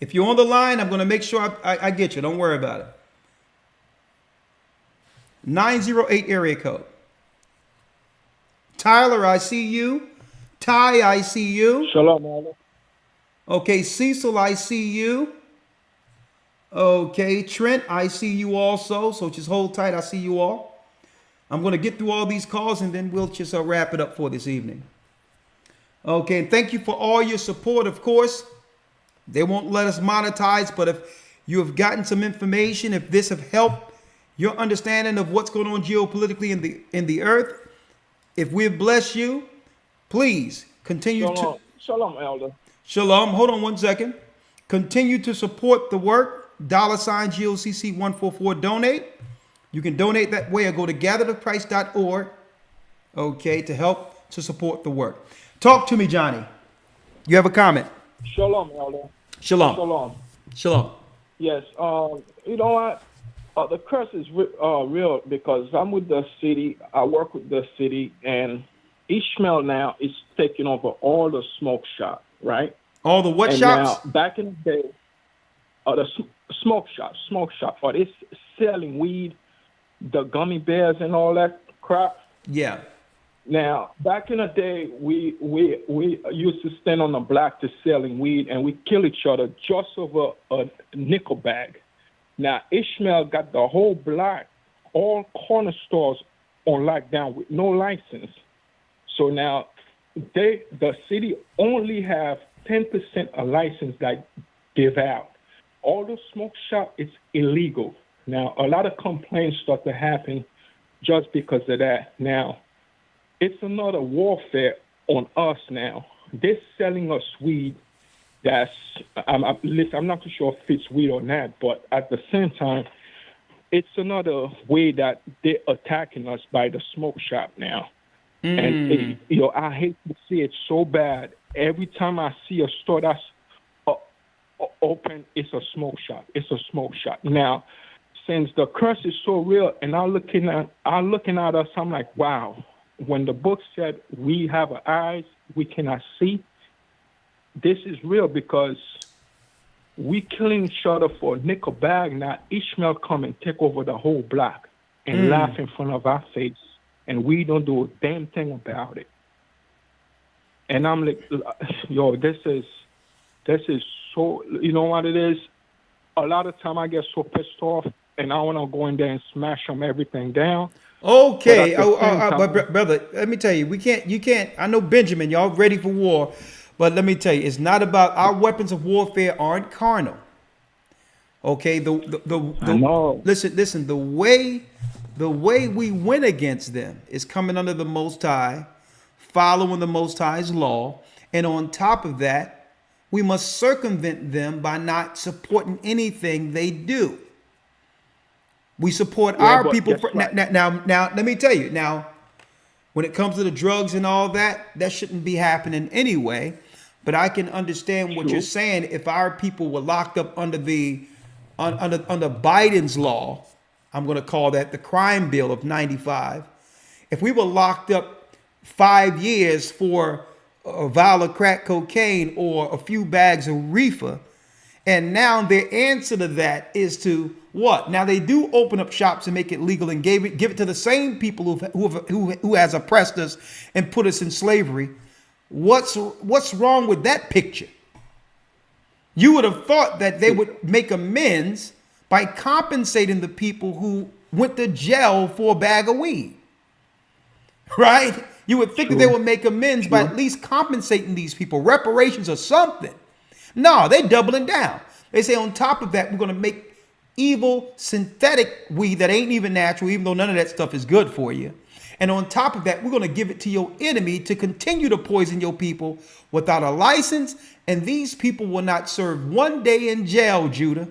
If you're on the line, I'm going to make sure I get you. Don't worry about it. 908 area code. Tyler, I see you. Ty, I see you. Shalom, Elder. Okay, Cecil, I see you. Okay, Trent, I see you also. So just hold tight. I see you all. I'm going to get through all these calls and then we'll just wrap it up for this evening. Okay, and thank you for all your support, of course. They won't let us monetize, but if you have gotten some information, if this have helped your understanding of what's going on geopolitically in the earth, if we've blessed you, please continue Shalom, Elder. Shalom. Hold on one second. Continue to support the work. $ GOCC 144 donate. You can donate that way or go to gatherofchrist.org, okay, to help to support the work. Talk to me, Johnny. You have a comment? Shalom, Elder. Shalom. Shalom. Shalom. Yes. You know what? The curse is real because I'm with the city. I work with the city, and Ishmael now is taking over all the smoke shop, right? All the what and shops? Now, back in the day, the smoke shop. Are they selling weed, the gummy bears, and all that crap? Yeah. Now, back in the day, we used to stand on the block to selling weed, and we kill each other just over a nickel bag. Now, Ishmael got the whole block, all corner stores on lockdown with no license. So now, the city only have 10% of license that give out. All the smoke shop is illegal. Now, a lot of complaints start to happen just because of that. Now, it's another warfare on us now. They're selling us weed that's, listen, I'm not too sure if it's weed or not, but at the same time, it's another way that they're attacking us by the smoke shop now. And, I hate to see it so bad. Every time I see a store that's open, it's a smoke shop. It's a smoke shop. Now, since the curse is so real, and I'm looking at us, I'm like, wow. When the book said we have eyes, we cannot see, this is real because we killing each other for a nickel bag. Now Ishmael come and take over the whole block and laugh in front of our face, and we don't do a damn thing about it. And I'm like, yo, this is so, you know what it is? A lot of time I get so pissed off, and I want to go in there and smash them everything down. Okay, but brother, let me tell you, you can't. I know Benjamin, y'all ready for war, but let me tell you, it's not about our weapons of warfare aren't carnal. Okay, listen, the way we win against them is coming under the Most High, following the Most High's law, and on top of that, we must circumvent them by not supporting anything they do. We support our people. Now, let me tell you. Now, when it comes to the drugs and all that, that shouldn't be happening anyway. But I can understand what you're saying. If our people were locked up under under Biden's law, I'm going to call that the crime bill of '95. If we were locked up 5 years for a vial of crack cocaine or a few bags of reefer, and now their answer to that is to what? Now they do open up shops and make it legal and give it to the same people who has oppressed us and put us in slavery. What's wrong with that picture? You would have thought that they would make amends by compensating the people who went to jail for a bag of weed, right? You would think that they would make amends by at least compensating these people, reparations or something. No, they're doubling down. They say on top of that, we're going to make evil synthetic weed that ain't even natural, even though none of that stuff is good for you. And on top of that, we're going to give it to your enemy to continue to poison your people without a license. And these people will not serve 1 day in jail, Judah.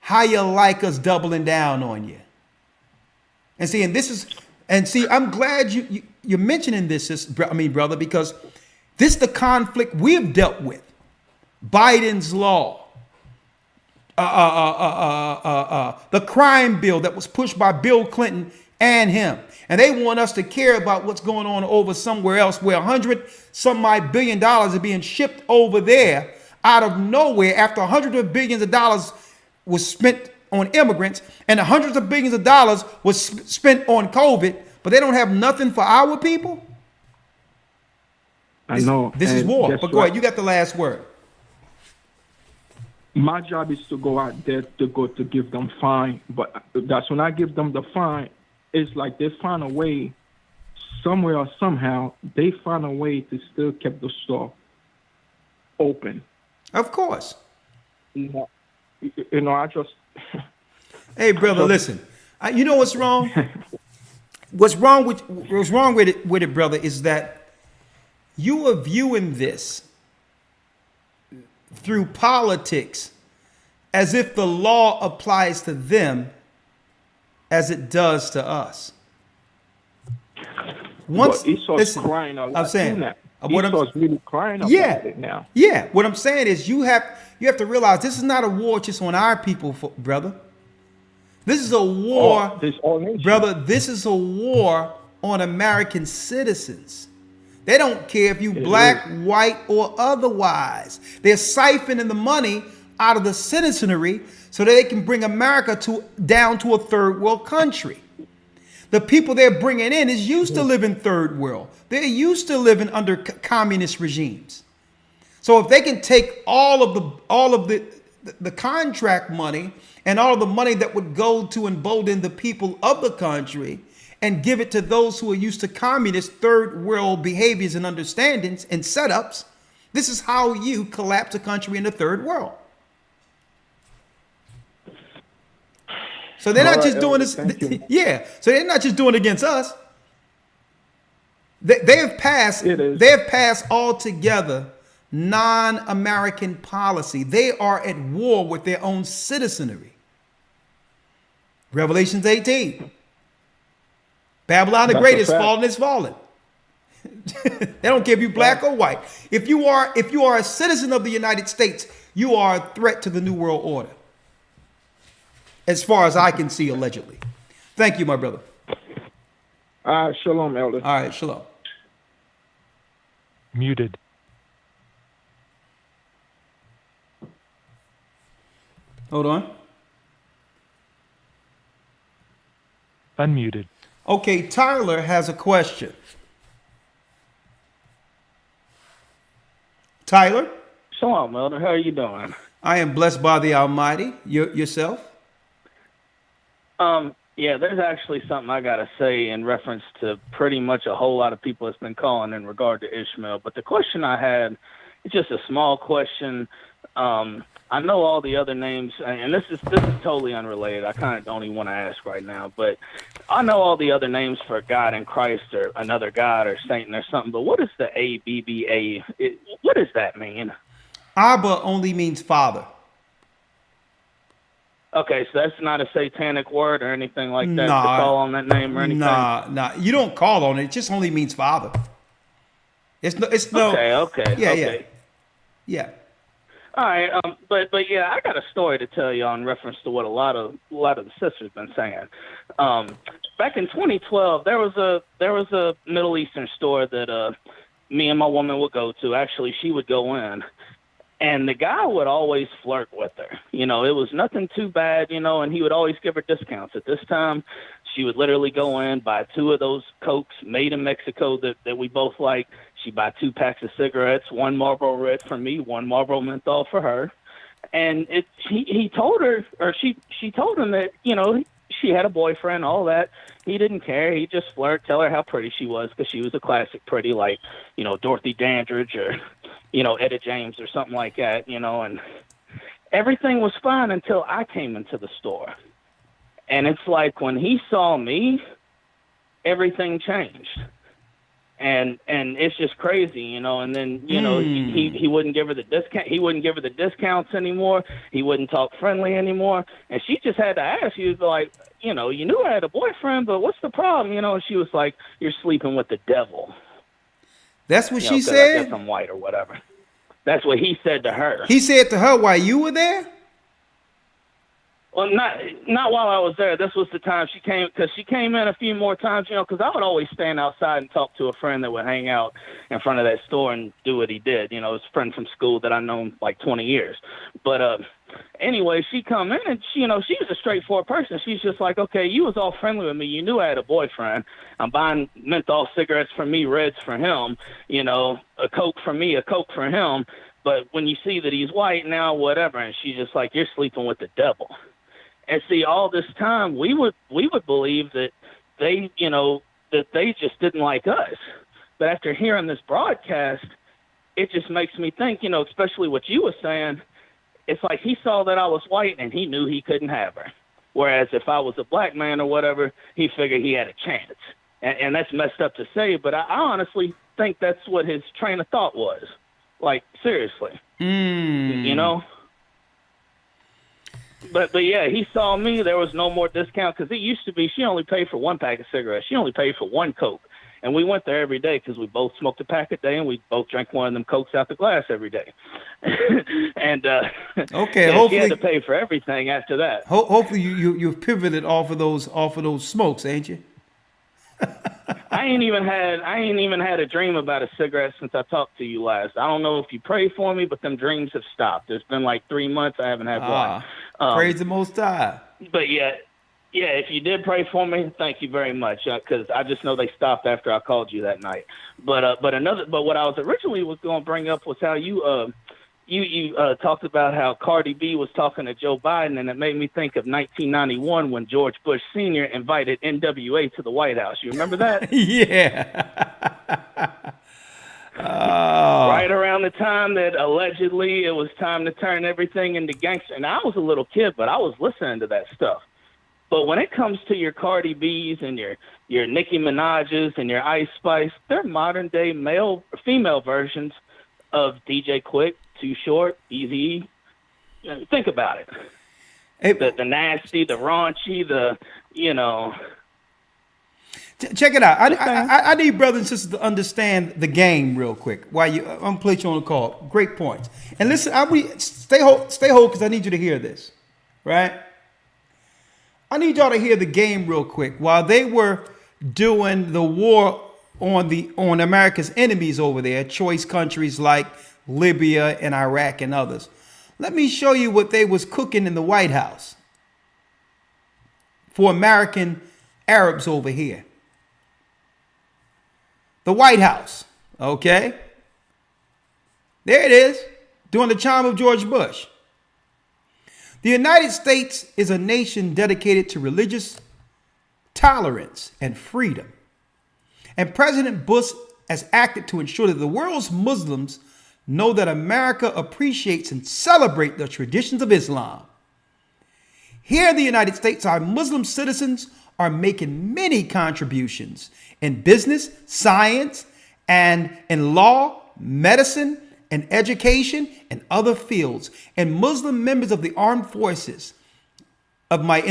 How you like us doubling down on you? And see, I'm glad you're mentioning this, brother, because this is the conflict we've dealt with. Biden's law, the crime bill that was pushed by Bill Clinton and him. And they want us to care about what's going on over somewhere else where $100 billion are being shipped over there out of nowhere after hundreds of billions of dollars was spent on immigrants and hundreds of billions of dollars was spent on COVID, but they don't have nothing for our people. I know. This is war. But go ahead, you got the last word. My job is to go out there to give them fine, but that's when I give them the fine. It's like they find a way, somewhere or somehow, they find a way to still keep the store open. Of course. You know, I just. Hey, brother, listen. You know what's wrong? What's wrong with it, brother, is that you are viewing this through politics as if the law applies to them as it does to us. But Esau's crying a lot I'm saying, too now. what I'm- Esau's really crying about yeah, it now. yeah. What I'm saying is you have to realize this is not a war just on our people, brother. This is a war, brother. This is a war on American citizens. They don't care if you black, white, or otherwise. They're siphoning the money out of the citizenry so that they can bring America down to a third world country. The people they're bringing in is used to living third world. They're used to living under communist regimes. So if they can take all of the contract money and all of the money that would go to embolden the people of the country and give it to those who are used to communist third world behaviors and understandings and setups, this is how you collapse a country in the third world. So they're not just doing this. Yeah. So they're not just doing it against us. They have passed altogether non-American policy. They are at war with their own citizenry. Revelations 18. Babylon the Great is fallen, is fallen. They don't care if you're black or white. If you are a citizen of the United States, you are a threat to the New World Order. As far as I can see, allegedly. Thank you, my brother. Shalom, Elder. All right, shalom. Muted. Hold on. Unmuted. Okay, Tyler has a question. Tyler? Shalom, Elder. How are you doing? I am blessed by the Almighty. Yourself? Yeah, there's actually something I got to say in reference to pretty much a whole lot of people that's been calling in regard to Ishmael. But the question I had, it's just a small question. I know all the other names, and this is totally unrelated. I kind of don't even want to ask right now, but I know all the other names for God and Christ or another God or Satan or something. But what is the ABBA? What does that mean? Abba only means father. Okay, so that's not a satanic word or anything like that to call on that name or anything? Nah. You don't call on it. It just only means father. It's no. Okay. Yeah. All right, but yeah, I got a story to tell you in reference to what a lot of the sisters been saying. Back in 2012, there was a Middle Eastern store that me and my woman would go to. Actually, she would go in. And the guy would always flirt with her. You know, it was nothing too bad, and he would always give her discounts. At this time, she would literally go in, buy 2 of those Cokes made in Mexico that we both like. She'd buy 2 packs of cigarettes, 1 Marlboro Red for me, 1 Marlboro Menthol for her. And he told her, or she told him that, she had a boyfriend, all that. He didn't care. He just flirt, tell her how pretty she was because she was a classic pretty, like, Dorothy Dandridge or, Etta James or something like that, and everything was fine until I came into the store. And it's like when he saw me, everything changed. And it's just crazy, and then, he wouldn't give her the discount. He wouldn't give her the discounts anymore. He wouldn't talk friendly anymore. And she just had to ask, she was like, you knew I had a boyfriend, but what's the problem? And she was like, you're sleeping with the devil. That's what she said? I guess I'm white or whatever. That's what he said to her. He said to her while you were there? Well, not while I was there. This was the time she came, because she came in a few more times, because I would always stand outside and talk to a friend that would hang out in front of that store and do what he did. It's a friend from school that I've known like 20 years. But anyway, she come in and she was a straightforward person. She's just like, okay, you was all friendly with me. You knew I had a boyfriend. I'm buying menthol cigarettes for me, Reds for him. A Coke for me, a Coke for him. But when you see that he's white now, whatever, and she's just like, you're sleeping with the devil. And see, all this time, we would believe that they just didn't like us. But after hearing this broadcast, it just makes me think, especially what you were saying, it's like he saw that I was white and he knew he couldn't have her. Whereas if I was a black man or whatever, he figured he had a chance. And that's messed up to say, but I honestly think that's what his train of thought was. Like, seriously. You know. But yeah, he saw me. There was no more discount because it used to be she only paid for one pack of cigarettes. She only paid for one Coke. And we went there every day because we both smoked a pack a day and we both drank one of them Cokes out the glass every day. And okay, yeah, hopefully she had to pay for everything after that. Hopefully you've pivoted off of those smokes, ain't you? I ain't even had a dream about a cigarette since I talked to you last. I don't know if you prayed for me, but them dreams have stopped. It's been like 3 months. I haven't had one. Praise the Most High. But yeah, if you did pray for me, thank you very much. Because I just know they stopped after I called you that night. But what I was originally going to bring up was how you talked about how Cardi B was talking to Joe Biden, and it made me think of 1991 when George Bush Sr. invited NWA to the White House. You remember that? Yeah. Right around the time that allegedly it was time to turn everything into gangster. And I was a little kid, but I was listening to that stuff. But when it comes to your Cardi B's and your Nicki Minaj's and your Ice Spice, they're modern day female versions of DJ Quick, Too Short, Eazy. Think about it. Hey, the nasty, the raunchy, Check it out. I need brothers and sisters to understand the game real quick. I'm gonna place you on the call. Great points. And listen, stay hold because I need you to hear this, right? I need y'all to hear the game real quick. While they were doing the war on America's enemies over there, choice countries like Libya and Iraq and others, let me show you what they was cooking in the White House for American Arabs over here. The White House, okay? There it is, during the time of George Bush. The United States is a nation dedicated to religious tolerance and freedom. And President Bush has acted to ensure that the world's Muslims know that America appreciates and celebrates the traditions of Islam. Here in the United States, our Muslim citizens are making many contributions in business, science, and in law, medicine, and education, and other fields. And Muslim members of the armed forces of my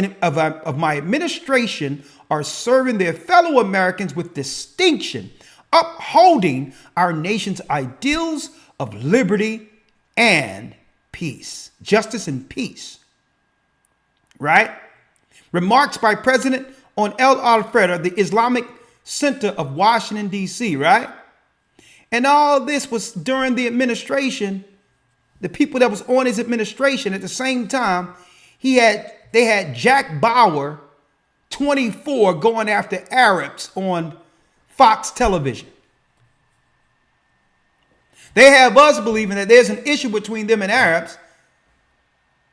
administration are serving their fellow Americans with distinction, upholding our nation's ideals of liberty and peace, justice and peace. Right? Remarks by President on El Al-Fredda, the Islamic Center of Washington, D.C., right? And all this was during the administration, the people that was on his administration at the same time, they had Jack Bauer, 24, going after Arabs on Fox television. They have us believing that there's an issue between them and Arabs.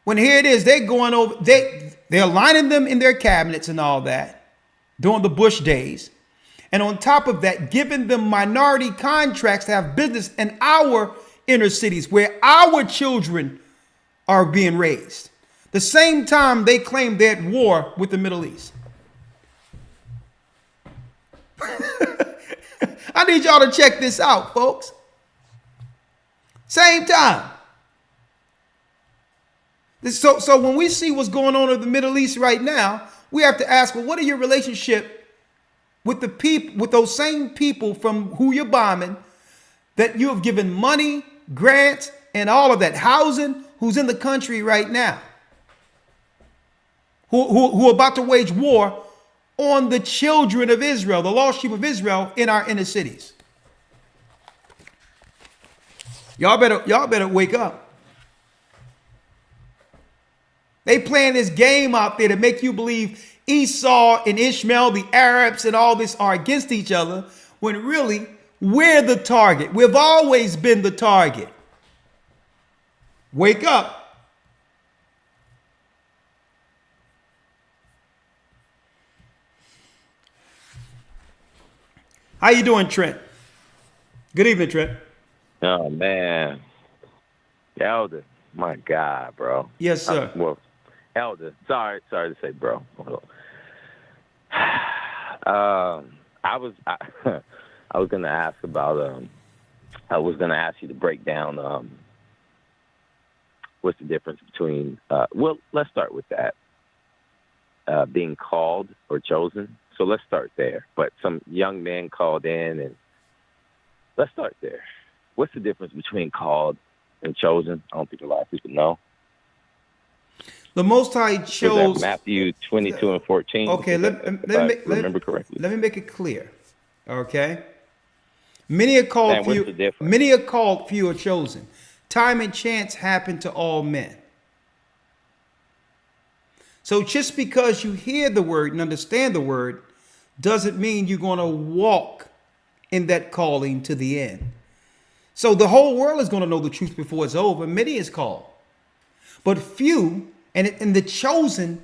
When here it is, they're going over, they're aligning them in their cabinets and all that during the Bush days. And on top of that, giving them minority contracts to have business in our inner cities where our children are being raised. The same time they claim they're at war with the Middle East. I need y'all to check this out, folks. Same time. So when we see what's going on in the Middle East right now, we have to ask, well, what are your relationship with the people, with those same people from who you're bombing, that you have given money, grants, and all of that housing, who's in the country right now, who are about to wage war on the children of Israel, the lost sheep of Israel in our inner cities. Y'all better wake up. They playing this game out there to make you believe Esau and Ishmael, the Arabs and all this are against each other, when really we're the target. We've always been the target. Wake up. How you doing, Trent? Good evening, Trent. Oh, man. Elder, my God, bro. Yes, sir. Elder, sorry to say, bro. I was gonna ask about I was gonna ask you to break down what's the difference between? Well, let's start with that. Being called or chosen. So let's start there. But some young men called in, and let's start there. What's the difference between called and chosen? I don't think a lot of people know. The Most High Is that chose. Matthew 22 and 14? Okay, If I remember correctly. let me make it clear. Okay, many are called, And what's the few. difference? Many are called, few are chosen. Time and chance happen to all men. So just because you hear the word and understand the word doesn't mean you're going to walk in that calling to the end. So the whole world is going to know the truth before it's over. Many is called, but few, and the chosen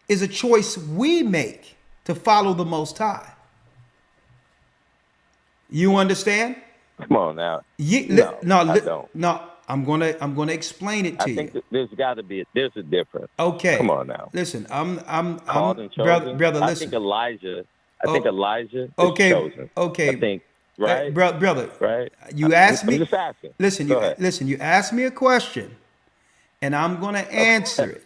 is a choice we make to follow the Most High. You understand? Come on now. No, I don't. no. I'm gonna explain it to I you. think there's got to be there's a difference. Okay. Come on now. Listen, Called and chosen. brother. I Listen. think Elijah. I think Elijah is Okay. chosen. Okay. I think right, brother. right. You asked me. I'm just asking. Listen. Go ahead. Listen. You asked me a question, and I'm gonna answer it.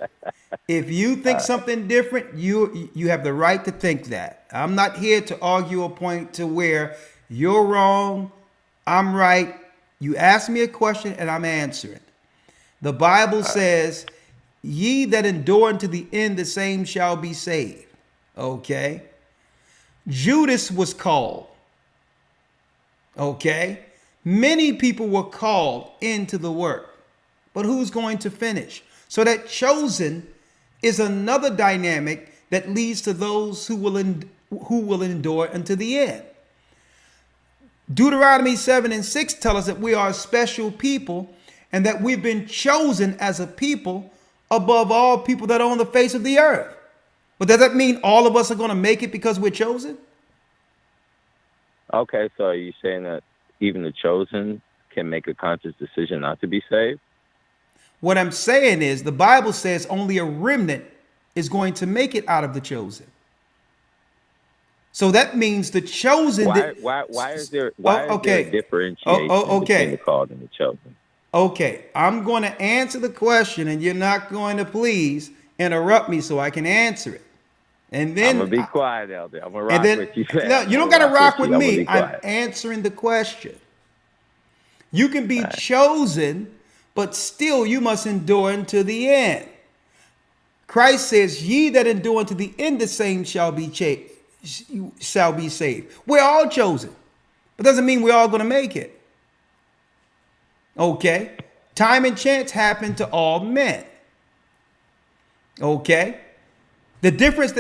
If you think something different, you have the right to think that. I'm not here to argue a point to where you're wrong, I'm right. You asked me a question and I'm answering. The Bible says, "Ye that endure unto the end, the same shall be saved." Okay. Judas was called. Okay. Many people were called into the work, but who's going to finish? So that chosen is another dynamic that leads to those who will endure unto the end. Deuteronomy 7 and 6 tell us that we are a special people and that we've been chosen as a people above all people that are on the face of the earth. But does that mean all of us are going to make it because we're chosen? Okay, so are you saying that even the chosen can make a conscious decision not to be saved? What I'm saying is the Bible says only a remnant is going to make it out of the chosen. So that means the chosen. Why is there a differentiation between the called and the chosen? Okay, I'm going to answer the question, and you're not going to please interrupt me so I can answer it. And then I'm gonna be quiet, Elder. I'm gonna rock with you. No, you don't got to rock with me. I'm answering the question. You can be chosen, but still you must endure unto the end. Christ says, "Ye that endure unto the end, the same shall be saved." We're all chosen, but doesn't mean we're all going to make it. Okay, time and chance happen to all men. Okay, the difference.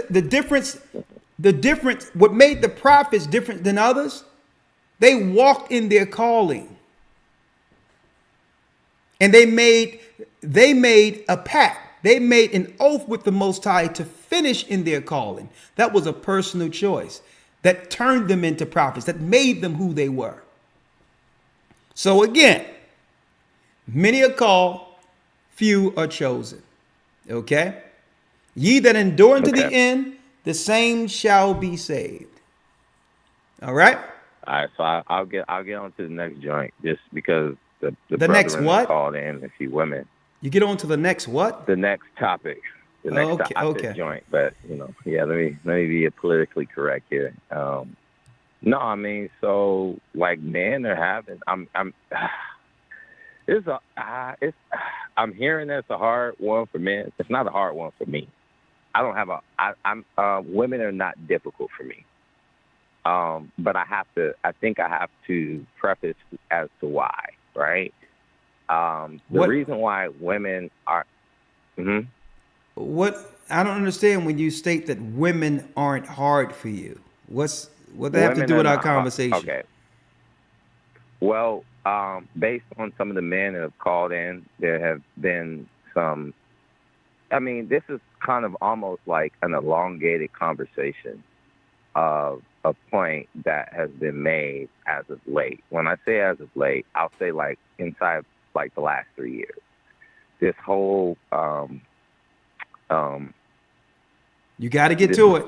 What made the prophets different than others? They walked in their calling, and they made a pact. They made an oath with the Most High to finish in their calling. That was a personal choice that turned them into prophets, that made them who they were. So again, many are called, few are chosen. Okay? Ye that endure unto the end, the same shall be saved. All right? All right, so I'll get on to the next joint just because the next brethren what? called in a few women. You get on to the next what? The next topic. The next topic joint. But let me be politically correct here. No, I mean, so like men are having. I'm hearing that's a hard one for men. It's not a hard one for me. I don't have women are not difficult for me. But I think I have to preface as to why, right? The reason why women are. What I don't understand when you state that women aren't hard for you. What they have to do with our conversation? Okay. Well, based on some of the men that have called in, there have been some. I mean, this is kind of almost like an elongated conversation of a point that has been made as of late. When I say as of late, I'll say like inside like the last 3 years. This whole you got to get to it.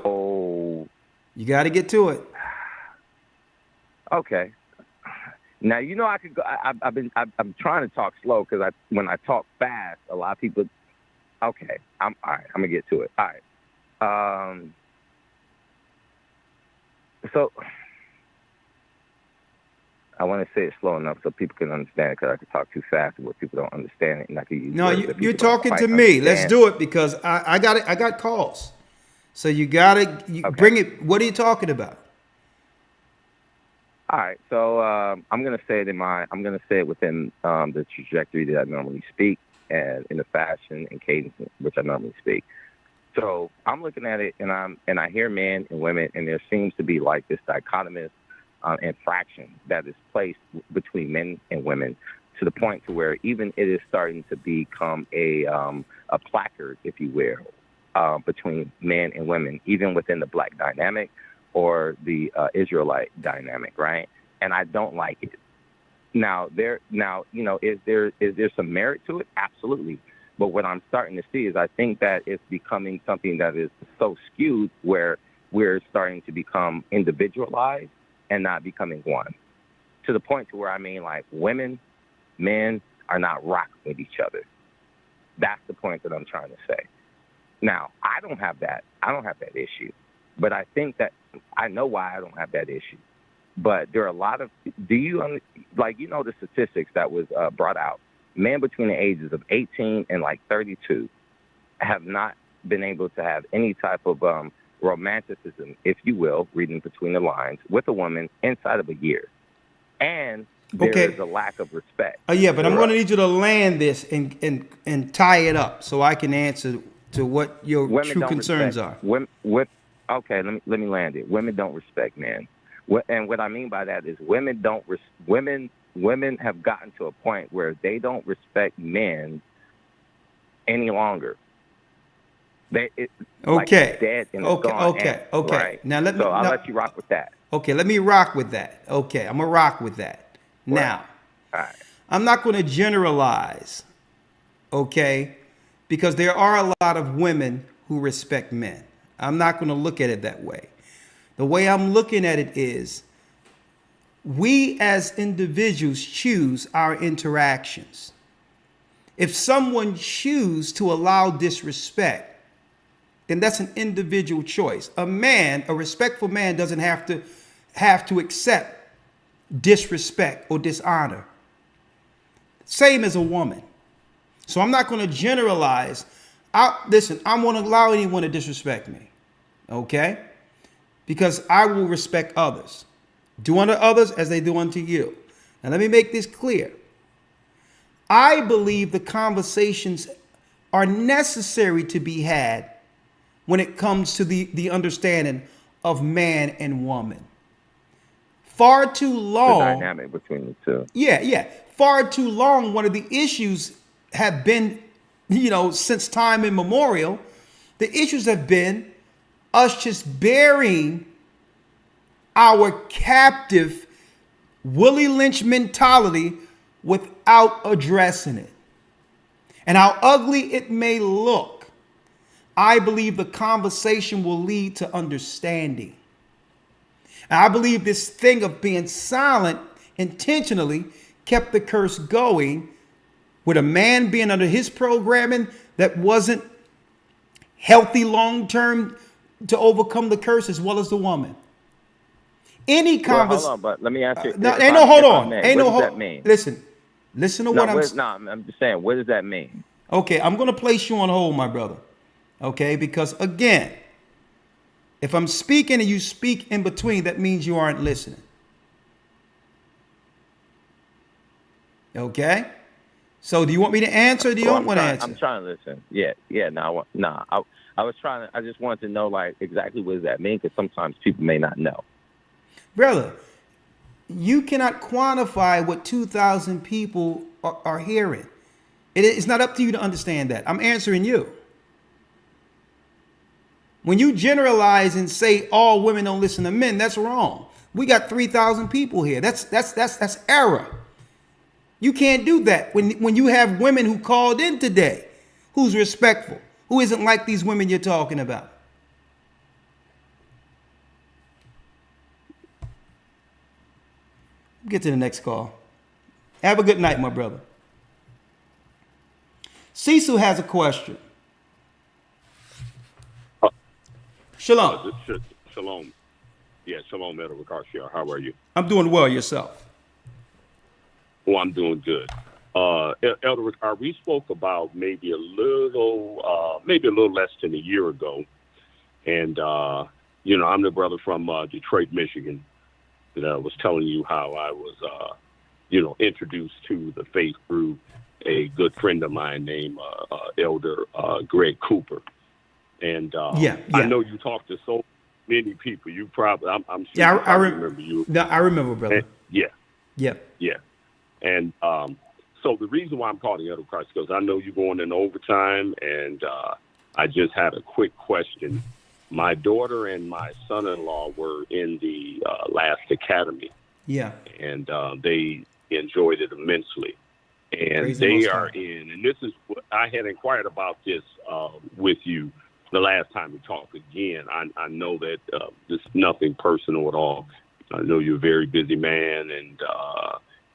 You got to get to it. Okay. Now you know I could go. I'm trying to talk slow because when I talk fast, a lot of people. Okay, I'm all right. I'm gonna get to it. All right. So I want to say it slow enough so people can understand it because I can talk too fast where people don't understand it, and I can use No, words that you're people don't talking quite to me. Let's understand. do it because I got it. I got calls. So you got to bring it. What are you talking about? All right, so I'm gonna say it within the trajectory that I normally speak and in the fashion and cadence in which I normally speak. So I'm looking at it and I hear men and women, and there seems to be like this dichotomous infraction that is placed between men and women to the point to where even it is starting to become a placard, if you will, between men and women, even within the black dynamic or the Israelite dynamic, right? And I don't like it. Now, is there some merit to it? Absolutely. But what I'm starting to see is I think that it's becoming something that is so skewed where we're starting to become individualized and not becoming one. To the point to where, I mean, like women, men are not rocking with each other. That's the point that I'm trying to say. Now, I don't have that issue. But I think that I know why I don't have that issue. But there are a lot of, the statistics that was brought out, men between the ages of 18 and like 32 have not been able to have any type of romanticism, if you will, reading between the lines, with a woman inside of a year. And there is a lack of respect. Yeah, but I'm going to need you to land this and tie it up so I can answer to what your true concerns are. Okay, let me land it. Women don't respect men. And what I mean by that is women have gotten to a point where they don't respect men any longer. Like it's dead and it's gone. Okay. Right? Now I'll let you rock with that. Okay, let me rock with that. Okay, I'm gonna rock with that. Right. Now, all right. I'm not going to generalize, okay, because there are a lot of women who respect men. I'm not going to look at it that way. The way I'm looking at it is we as individuals choose our interactions. If someone chooses to allow disrespect, then that's an individual choice. A respectful man doesn't have to accept disrespect or dishonor. Same as a woman. So I'm not going to generalize. Listen, I won't allow anyone to disrespect me. Okay? Because I will respect others. Do unto others as they do unto you. Now let me make this clear. I believe the conversations are necessary to be had when it comes to the understanding of man and woman. Far too long. The dynamic between the two. Yeah. Far too long, one of the issues have been, since time immemorial, the issues have been us just burying our captive Willie Lynch mentality without addressing it. And how ugly it may look, I believe the conversation will lead to understanding. And I believe this thing of being silent intentionally kept the curse going, with a man being under his programming that wasn't healthy long-term to overcome the curse, as well as the woman. Any conversation. Hold on, but let me ask you. Hold on. What does that mean? Listen to what I'm saying. No, I'm just saying, what does that mean? Okay, I'm going to place you on hold, my brother. Okay, because again, if I'm speaking and you speak in between, that means you aren't listening. Okay? So do you want me to answer or do you don't want to answer? I'm trying to listen. Yeah. I just wanted to know, like, exactly what does that mean? Because sometimes people may not know. Brother, you cannot quantify what 2,000 people are hearing. It's not up to you to understand that. I'm answering you. When you generalize and say all women don't listen to men, that's wrong. We got 3,000 people here. That's error. You can't do that when you have women who called in today, who's respectful, who isn't like these women you're talking about. Get to the next call. Have a good night, my brother. Cecil has a question. Shalom. Shalom. Yeah, shalom, Elder Ricard. How are you? I'm doing well. Yourself? Oh, I'm doing good. Elder Ricard, we spoke about maybe a little less than a year ago. And, I'm the brother from Detroit, Michigan, that was telling you how I was, introduced to the faith through a good friend of mine named Elder Greg Cooper. And I know you talked to so many people. You probably, I'm sure Yeah, you probably remember you. No, I remember, brother. And, yeah. Yeah. And so the reason why I'm calling Elder Christ is because I know you're going in overtime, and I just had a quick question. My daughter and my son-in-law were in the last academy. Yeah. And they enjoyed it immensely. And Praise the they Most are High. in, and this is what I had inquired about this with you the last time we talked. Again, I know that this is nothing personal at all. I know you're a very busy man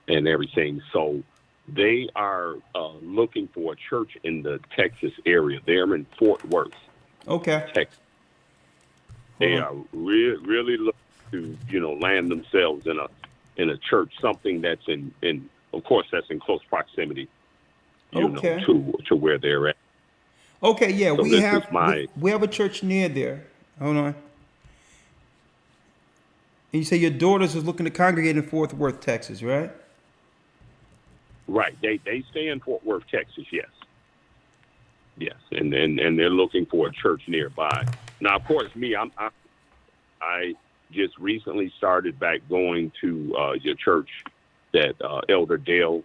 and everything. So they are looking for a church in the Texas area. They're in Fort Worth, Okay. Texas. They are really looking to, land themselves in a church, something that's in of course, that's in close proximity, Okay. to where they're at. Okay, yeah, So we this have is my- we have a church near there. Hold on. And you say your daughters is looking to congregate in Fort Worth, Texas, right? Right. They stay in Fort Worth, Texas. Yes. Yes, and they're looking for a church nearby. Now, of course, me, I just recently started back going to your church, that Elder Dale,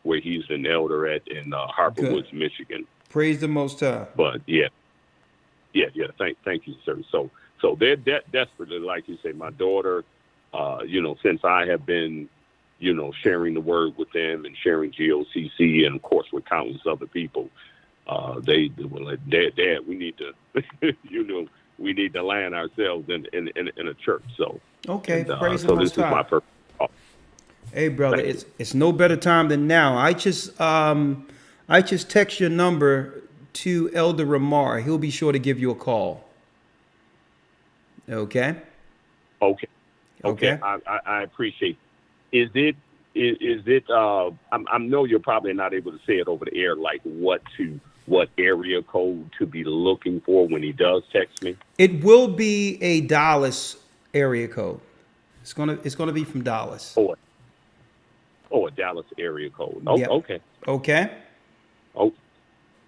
where he's an elder at in Harper Good. Woods, Michigan. Praise the Most High. But yeah. Thank you, sir. So they're desperately, like you say, my daughter. Since I have been, sharing the word with them and sharing GOCC, and of course with countless other people, they were like, Dad, we need to, we need to land ourselves in a church. So Okay, and, praise the so Most this is High. my purpose. Hey, brother, it's no better time than now. I just text your number to Elder Ramar. He'll be sure to give you a call. Okay. Okay. I appreciate. Is it? I know you're probably not able to say it over the air. Like what area code to be looking for when he does text me? It will be a Dallas area code. It's gonna be from Dallas. A Dallas area code. Yep. Okay. Okay. Oh,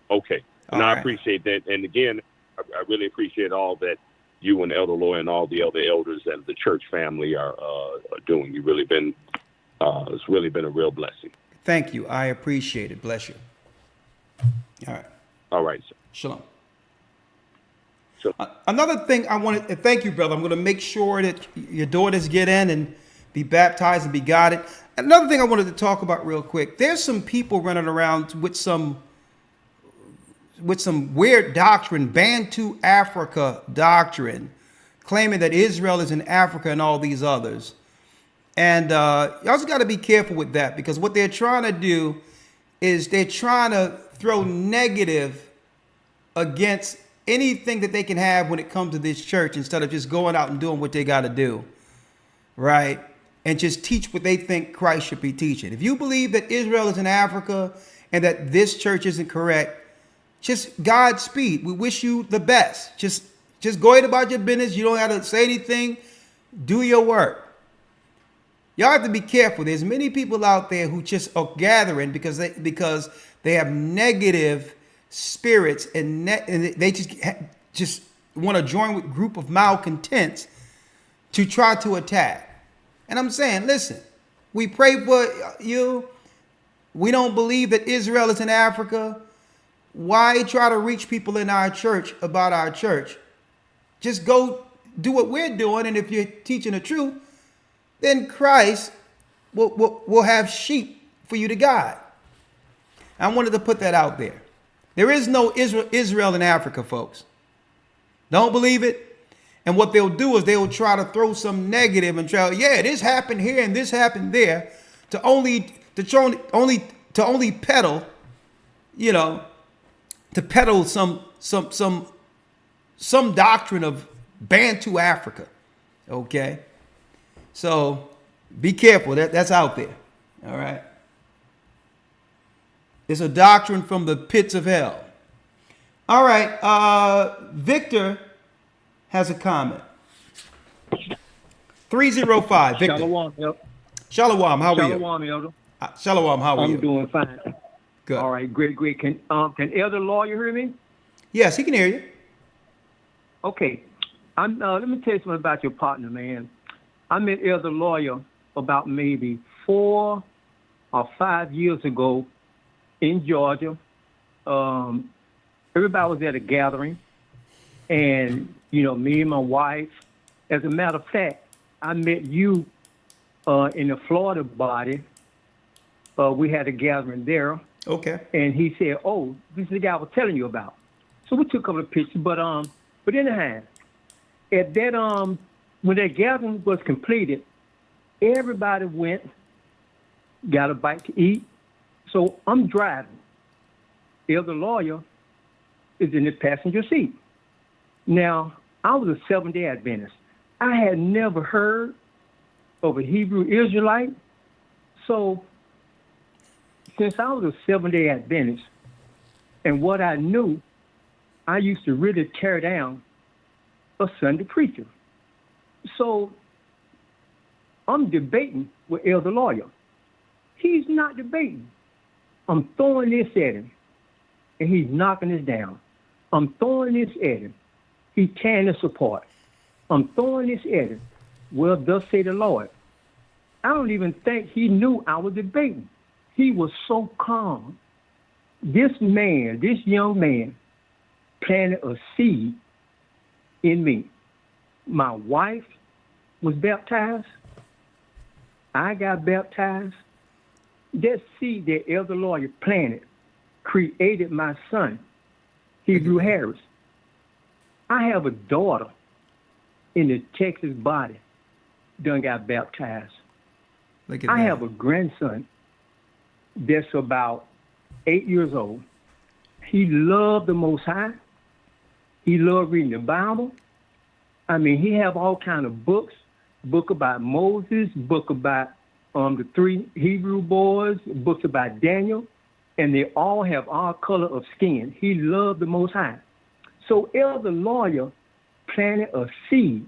okay. And All I right. appreciate that. And again, I really appreciate all that you and Elder Loy and all the other elders and the church family are doing. You've really been, it's really been a real blessing. Thank you. I appreciate it. Bless you. All right. All right, sir. Shalom. Another thing I wanted to thank you, brother. I'm going to make sure that your daughters get in and be baptized and be guided. Another thing I wanted to talk about real quick. There's some people running around with some weird doctrine, Bantu Africa doctrine, claiming that Israel is in Africa and all these others. And y'all just got to be careful with that, because what they're trying to do is they're trying to throw negative against anything that they can have when it comes to this church, instead of just going out and doing what they got to do, right? And just teach what they think Christ should be teaching. If you believe that Israel is in Africa and that this church isn't correct, just Godspeed. We wish you the best. Just go ahead about your business. You don't have to say anything. Do your work. Y'all have to be careful. There's many people out there who just are gathering because they have negative spirits and they just want to join with a group of malcontents to try to attack. And I'm saying, listen, we pray for you. We don't believe that Israel is in Africa. Why try to reach people in our church about our church? Just go do what we're doing. And if you're teaching the truth, then Christ will have sheep for you to guide. I wanted to put that out there. There is no Israel in Africa, folks. Don't believe it. And what they'll do is they'll try to throw some negative and try, yeah, this happened here and this happened there, to only peddle, you know, to peddle some doctrine of Bantu Africa. Okay, so be careful. That's out there. All right, it's a doctrine from the pits of hell. All right, Victor has a comment. 305, Victor. Shalom, Elder. Shalom, how are you? Shalom, Elder. Shalom, how are you? I'm doing fine. Good. All right, great. Can Elder Lawyer hear me? Yes, he can hear you. Okay. Let me tell you something about your partner, man. I met Elder Lawyer about maybe 4 or 5 years ago in Georgia. Everybody was at a gathering, and me and my wife. As a matter of fact, I met you in the Florida body. We had a gathering there. Okay. And he said, "Oh, this is the guy I was telling you about." So we took a couple of pictures, but anyhow, at that when that gathering was completed, everybody went, got a bite to eat. So I'm driving. Elder Lawyer is in the passenger seat. Now, I was a Seventh-day Adventist. I had never heard of a Hebrew Israelite. So since I was a Seventh-day Adventist, and what I knew, I used to really tear down a Sunday preacher. So I'm debating with Elder Lawyer. He's not debating. I'm throwing this at him, and he's knocking us down. I'm throwing this at him. He's tearing us apart. I'm throwing this at him. Well, thus say the Lord. I don't even think he knew I was debating. He was so calm. This young man, planted a seed in me. My wife was baptized. I got baptized. That seed that Elder Lawyer planted created my son, Hebrew Harris. I have a daughter in the Texas body done got baptized. Look at I that. have a grandson that's about 8 years old. He loved the Most High. He loved reading the Bible. I mean, he have all kind of books, book about Moses, book about the 3 Hebrew boys, books about Daniel, and they all have our color of skin. He loved the Most High. So Elder Lawyer planted a seed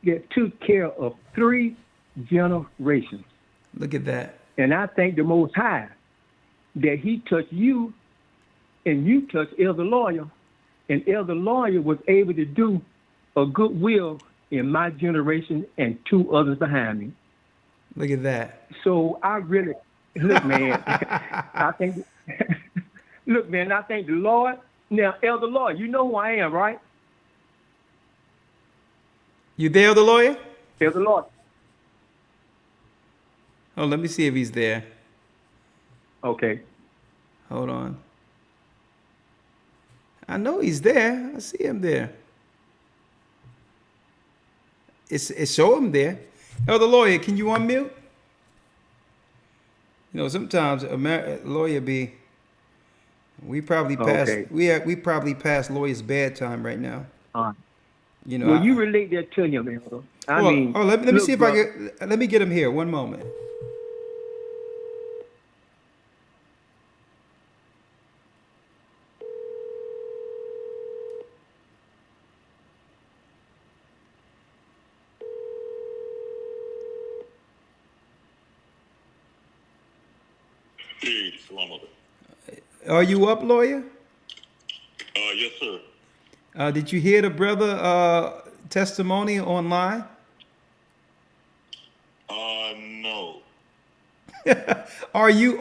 that took care of 3 generations. Look at that. And I thank the Most High that he touched you and you touched Elder Lawyer, and Elder Lawyer was able to do a goodwill in my generation and 2 others behind me. Look at that. So I really, look, man, I think the Lord. Now, Elder Lawyer, you know who I am, right? You there, Elder Lawyer? Elder Lawyer. Oh, let me see if he's there. Okay. Hold on. I know he's there. I see him there. It's show him there. Elder Lawyer, can you unmute? Sometimes a lawyer be. We probably passed. Okay. We probably passed lawyer's bedtime right now. Well, you relate that to him, Elder. Let me see if I can. Let me get him here. One moment. Hey, Shalom. Are you up, lawyer? Yes, sir. Did you hear the brother testimony online? No. Are you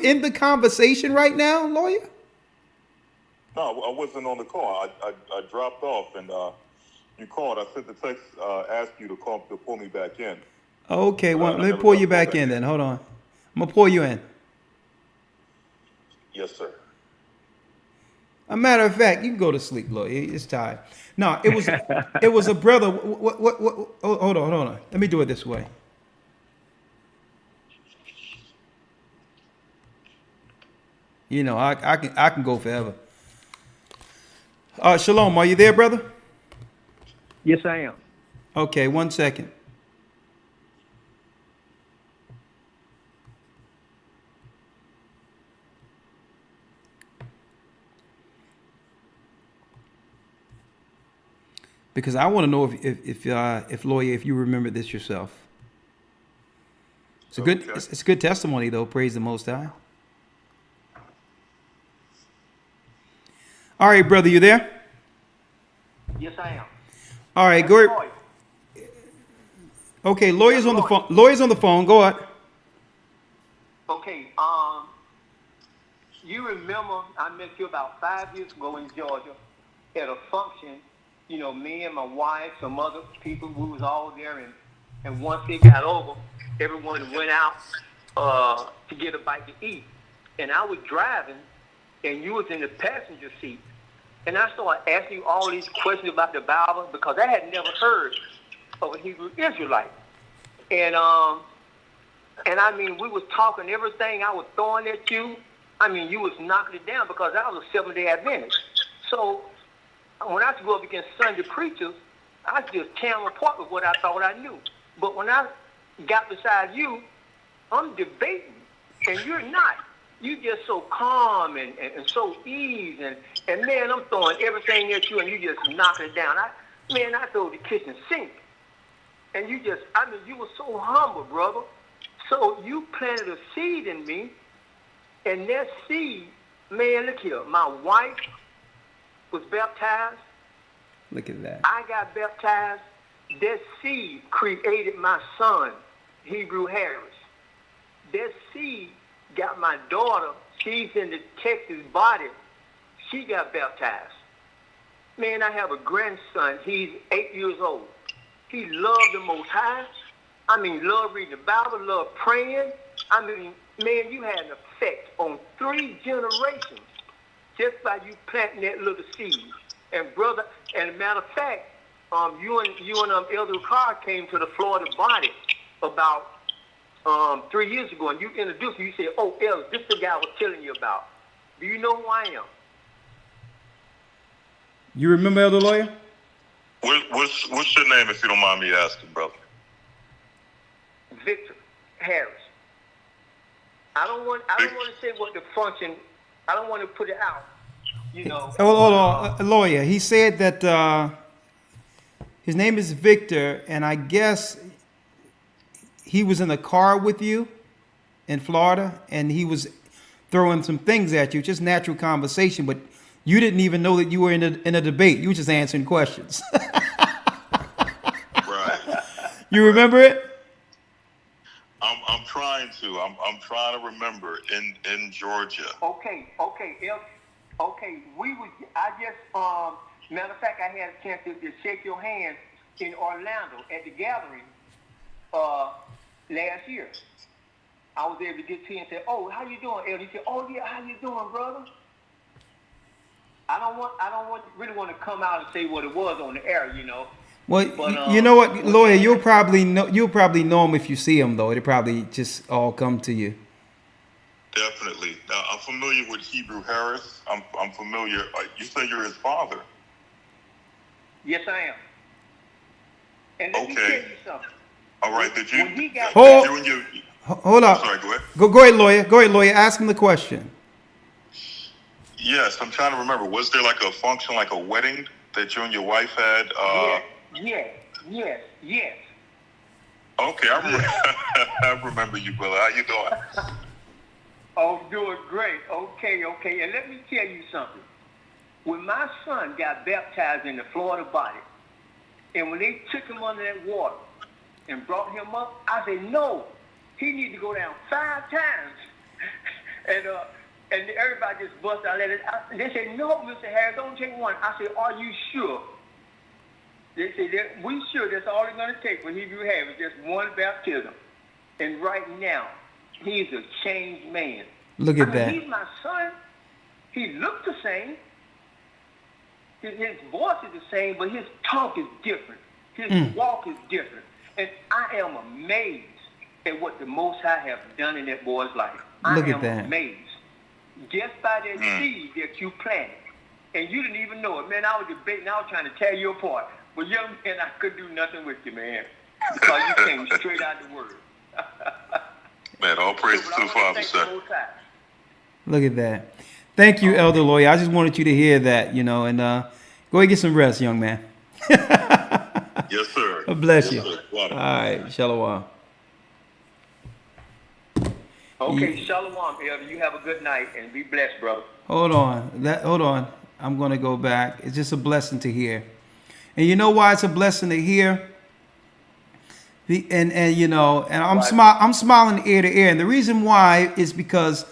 in the conversation right now, lawyer? No, I wasn't on the call. I dropped off, and you called. I sent the text, asked you to call to pull me back in. Okay, well, let me pull you back in then. Hold on. I'm gonna pull you in. Yes, sir. A matter of fact, you can go to sleep, Lord. It's time. No, it was a brother. What? Oh, hold on. Let me do it this way. You know, I can go forever. Shalom, are you there, brother? Yes, I am. Okay, 1 second. Because I want to know if lawyer, if you remember this yourself. It's a good, it's a good testimony though. Praise the Most High. All right, brother, you there? Yes, I am. All right, go ahead. Okay, lawyer's on the phone. Lawyer's on the phone. Go ahead. Okay, you remember I met you about 5 years ago in Georgia at a function. You know, me and my wife, some other people, we was all there, and once it got over, everyone went out to get a bite to eat. And I was driving, and you was in the passenger seat. And I started asking you all these questions about the Bible because I had never heard of a Hebrew Israelite. And I mean, we was talking everything I was throwing at you. I mean, you was knocking it down because I was a Seventh-day Adventist. So when I go up against Sunday preachers, I just tear them apart with what I thought I knew. But when I got beside you, I'm debating, and you're not. You just so calm and so easy, and man, I'm throwing everything at you, and you just knocking it down. I throw the kitchen sink, and you were so humble, brother. So you planted a seed in me, and that seed, man, look here, my wife was baptized. Look at that. I got baptized. That seed created my son, Hebrew Harris. That seed got my daughter, she's in the Texas body. She got baptized. Man, I have a grandson. He's 8 years old. He loved the Most High. I mean, love reading the Bible, love praying. I mean, man, you had an effect on 3 generations just by you planting that little seed. And brother, and a matter of fact, you and Elder Carr came to the Florida body about 3 years ago, and you introduced me. You said, "Oh, Elder, this is the guy I was telling you about. Do you know who I am?" You remember Elder Lawyer? What's your name, if you don't mind me asking, brother? Victor Harris. I don't want to say what the function. I don't want to put it out. You know. Hold on, lawyer. He said that his name is Victor, and I guess he was in the car with you in Florida, and he was throwing some things at you, just natural conversation, but you didn't even know that you were in a debate. You were just answering questions. Right. You remember it? I'm trying to. I'm trying to remember in Georgia. Okay. I just matter of fact, I had a chance to shake your hand in Orlando at the gathering last year. I was able to get to you and say, "Oh, how you doing, Elder?" He said, "Oh yeah, how you doing, brother?" I don't really want to come out and say what it was on the air, you know. Well, but, you know what, lawyer, you'll probably know him if you see him, though. It'll probably just all come to you. Definitely. I'm familiar with Hebrew Harris. I'm familiar. You say you're his father. Yes, I am. And let me tell you something. All right. Did you? When he got Hold on. Sorry. Go ahead. Go ahead, lawyer. Go ahead, lawyer. Ask him the question. Yes, I'm trying to remember. Was there like a function, like a wedding that you and your wife had? Yes. Okay, I remember you, brother. How you doing? Oh, doing great. Okay. And let me tell you something. When my son got baptized in the Florida body, and when they took him under that water and brought him up, I said, "No, he needs to go down 5 times." And everybody just bust out at it. They said, "No, Mr. Harris, don't take one." I said, "Are you sure?" They said, "We sure that's all it's going to take for Hebrew Harris, just one baptism." And right now, he's a changed man. Look at that. He's my son. He looked the same, His voice is the same, but his talk is different. His walk is different. And I am amazed at what the Most High have done in that boy's life. Look I at am that. amazed. Just by that seed that you planted. And you didn't even know it. Man, I was debating. I was trying to tear you apart. But young man, I couldn't do nothing with you, man. Because you came straight out the word. Man, all praise to the Father, sir. Look at that. Thank you, Elder Lawyer. I just wanted you to hear that, and go ahead and get some rest, young man. Yes, sir. God bless Yes, you. sir. All right, shalom. Okay, shalom, Elder. You have a good night and be blessed, brother. Hold on. I'm going to go back. It's just a blessing to hear. And you know why it's a blessing to hear? And I'm smiling ear to ear. And the reason why is because,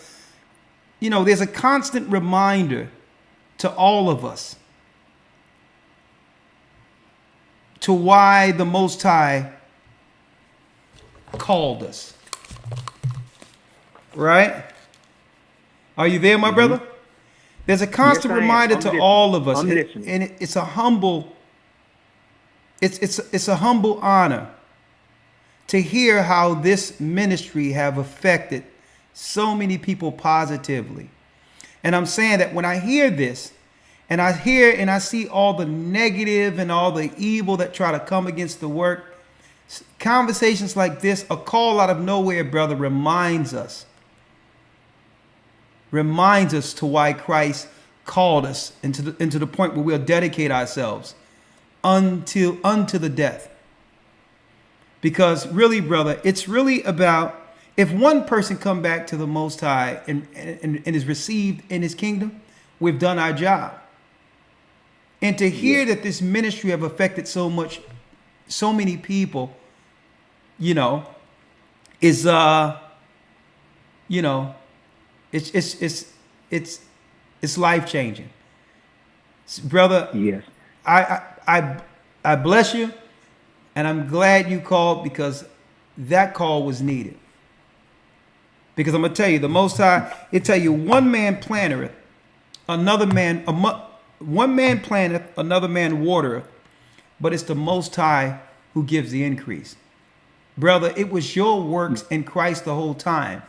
there's a constant reminder to all of us to why the Most High called us. Right? Are you there, my brother? There's a constant reminder to all of us, and it's a humble, it's a humble honor to hear how this ministry have affected so many people positively. And I'm saying that when I hear this, and I hear and I see all the negative and all the evil that try to come against the work, conversations like this, a call out of nowhere, brother, reminds us to why Christ called us into the point where we'll dedicate ourselves unto the death. Because really, brother, it's really about, if one person come back to the Most High and is received in his kingdom, we've done our job. And to hear that this ministry have affected so many people, is it's life changing, brother. Yes, I bless you, and I'm glad you called, because that call was needed. Because I'm gonna tell you, the Most High, it tell you, one man planteth, one man planteth, another man watereth, but it's the Most High who gives the increase. Brother, it was your works in Christ the whole time,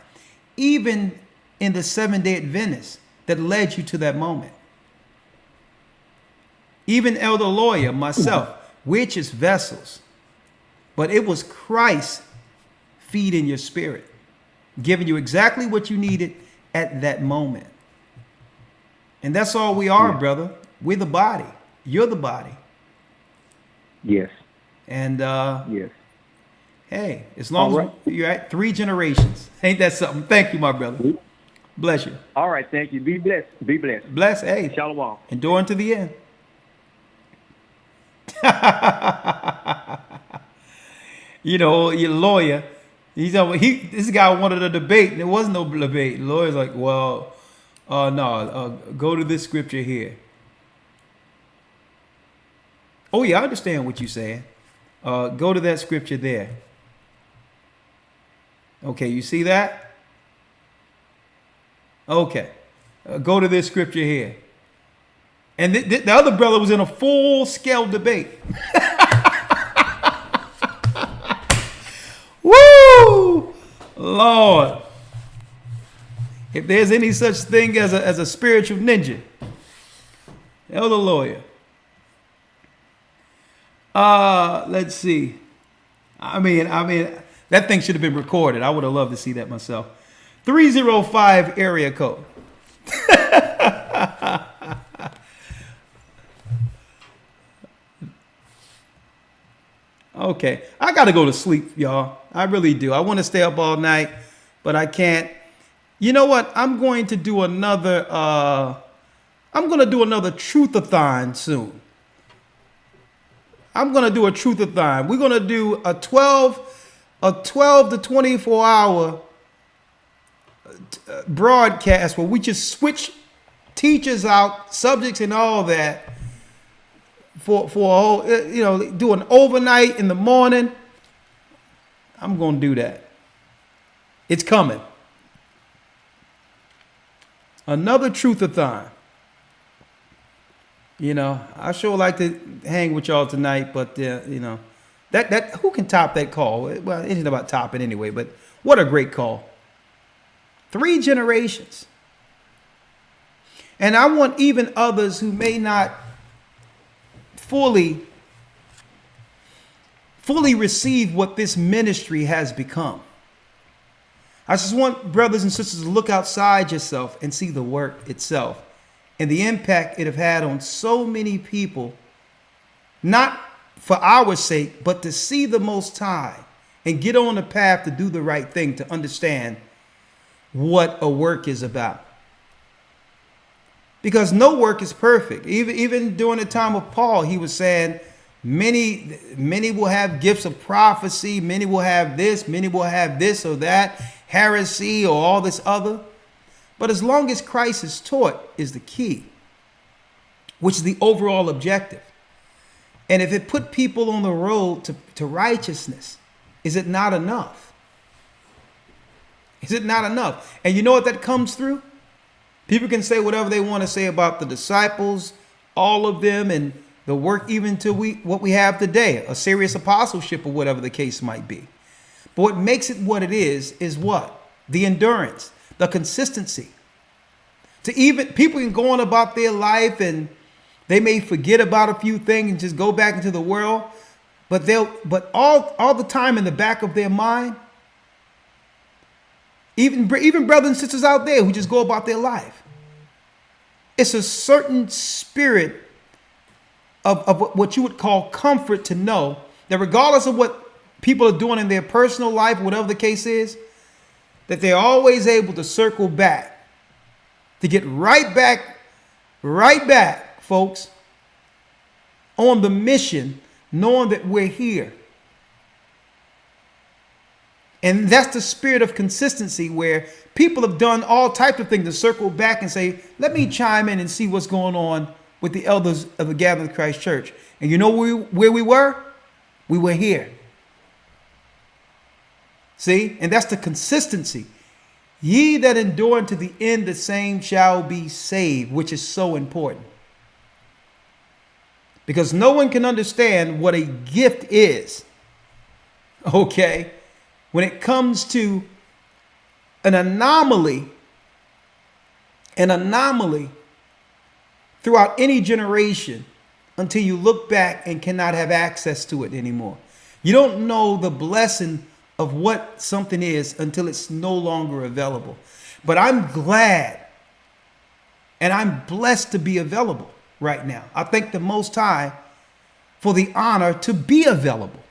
even in the 7-day Adventists, that led you to that moment. Even Elder Lawyer, myself, we're just vessels, but it was Christ feeding your spirit, giving you exactly what you needed at that moment. And that's all we are, brother. We're the body. You're the body. Yes. And yes. Hey, as long as you're at 3 generations, ain't that something? Thank you, my brother. Bless you. All right, thank you. Be blessed. Be blessed. Bless. Hey, shalom. Endure unto the end. Your lawyer, this guy wanted a debate, and there was no debate. The lawyer's like, well, go to this scripture here. Oh yeah, I understand what you're saying. Go to that scripture there. Okay, you see that? Okay, go to this scripture here. And the other brother was in a full-scale debate. Woo! Lord. If there's any such thing as a spiritual ninja, Elder Lawyer. Let's see. I mean, that thing should have been recorded. I would have loved to see that myself. 305 area code. Okay, I gotta go to sleep, y'all. I really do. I want to stay up all night, but I can't. You know what? I'm going to do another. Truth-a-thon soon. I'm gonna do a truth-a-thon. We're gonna do a 12 to 24 hour broadcast where we just switch teachers out, subjects, and all that. For a whole, do an overnight in the morning. I'm going to do that. It's coming. Another truth-a-thon. You know, I sure like to hang with y'all tonight, but you know, that who can top that call? Well, it isn't about topping anyway, but what a great call. 3 generations. And I want even others who may not fully receive what this ministry has become. I just want brothers and sisters to look outside yourself and see the work itself and the impact it have had on so many people, not for our sake, but to see the Most High and get on the path to do the right thing, to understand what a work is about. Because no work is perfect. Even during the time of Paul, he was saying, many will have gifts of prophecy, many will have this or that, heresy or all this other. But as long as Christ is taught is the key, which is the overall objective. And if it put people on the road to righteousness, is it not enough? Is it not enough? And you know what that comes through? People can say whatever they want to say about the disciples, all of them, and the work even to what we have today, a serious apostleship or whatever the case might be. But what makes it what it is what? The endurance, the consistency. To even people can go on about their life and they may forget about a few things and just go back into the world, but all the time in the back of their mind, even brothers and sisters out there who just go about their life, it's a certain spirit of what you would call comfort to know that regardless of what people are doing in their personal life, whatever the case is, that they're always able to circle back, to get right back, folks, on the mission, knowing that we're here. And that's the spirit of consistency, where people have done all types of things to circle back and say, let me chime in and see what's going on with the elders of the Gathering of Christ Church. And you know where we were? We were here. See? And that's the consistency. Ye that endure unto the end, the same shall be saved, which is so important. Because no one can understand what a gift is, okay, when it comes to an anomaly throughout any generation until you look back and cannot have access to it anymore. You don't know the blessing of what something is until it's no longer available. But I'm glad and I'm blessed to be available right now. I thank the Most High for the honor to be available.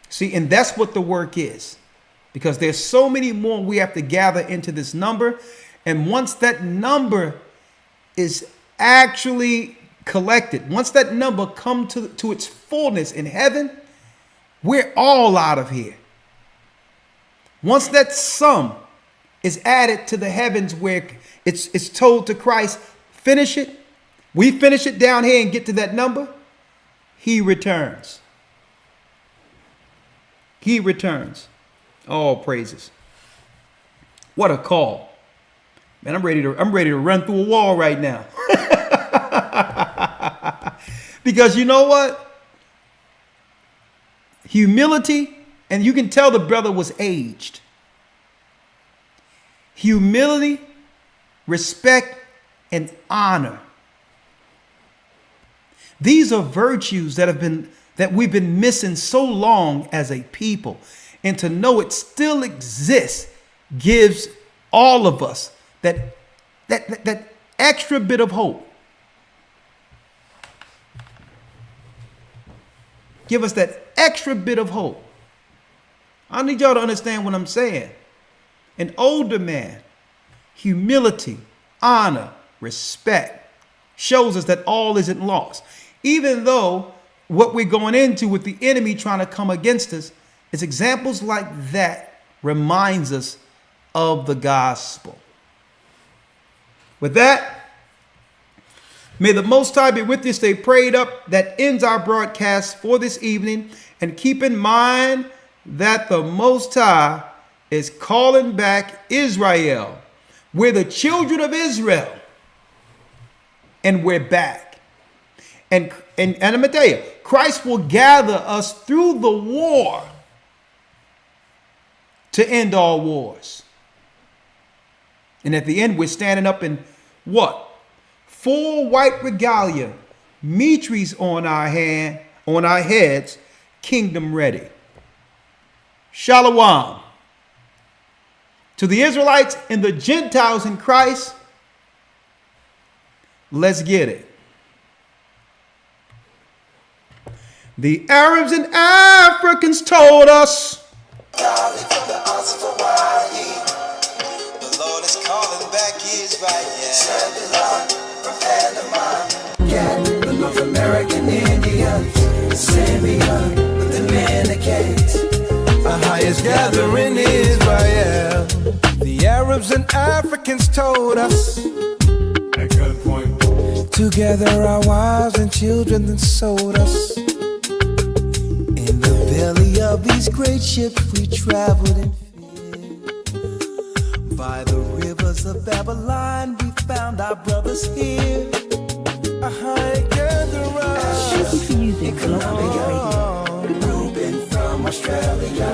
See, and that's what the work is. Because there's so many more we have to gather into this number. And once that number is actually collected, once that number comes to its fullness in heaven, we're all out of here. Once that sum is added to the heavens, where it's told to Christ, finish it. We finish it down here and get to that number. He returns. He returns. All praises. What a call. Man, I'm ready to run through a wall right now. Because you know what? Humility, and you can tell the brother was aged. Humility, respect, and honor. These are virtues that we've been missing so long as a people. And to know it still exists gives all of us that extra bit of hope. Give us that extra bit of hope. I need y'all to understand what I'm saying. An older man, humility, honor, respect shows us that all isn't lost. Even though what we're going into with the enemy trying to come against us, it's examples like that reminds us of the gospel. With that, may the Most High be with you. Stay prayed up. That ends our broadcast for this evening. And keep in mind that the Most High is calling back Israel. We're the children of Israel. and we're back. And I'm going to tell you, Christ will gather us through the war to end all wars. And at the end, we're standing up in what? Full white regalia, mitres on our heads, kingdom ready. Shalom. To the Israelites and the Gentiles in Christ, let's get it. The Arabs and Africans told us. The Lord is calling back Israel. Got the North American Indians, Simeon, the Dominicans, our highest gathering Israel. The Arabs and Africans told us at gunpoint to gather our wives and children and sold us. In the belly of these great ships we traveled in fear. By the rivers of Babylon we found our brothers here. A high gatherer. Thank you for using Columbia Radio. Reuben from Australia.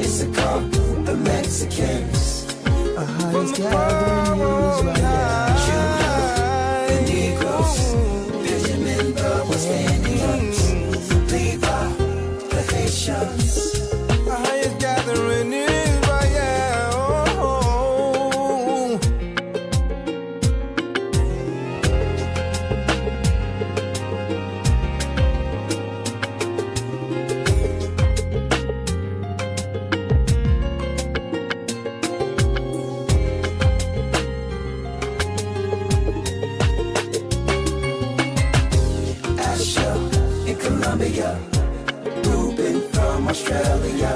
Issachar, the Mexicans. A highest gathering Israel. Judah, the Negroes. Benjamin, the West Indians. Levi, the Haitians. A highest gathering Israel. Reuben from Australia,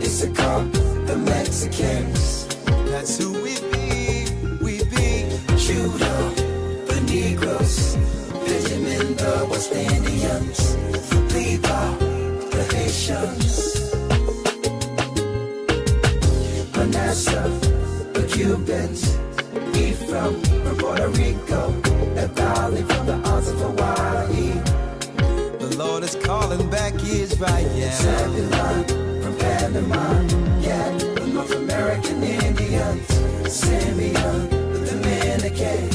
Issachar, the Mexicans. That's who we be. Judah, the Negroes, Benjamin, the West Indians, Levi, the Haitians, Manasseh, the Cubans, Ephraim from Puerto Rico, Naphtali from the arms of Hawaii. The Lord is calling back Israel. Zebulon from Panama, Gad, the North American Indians, Simeon, the Dominicans.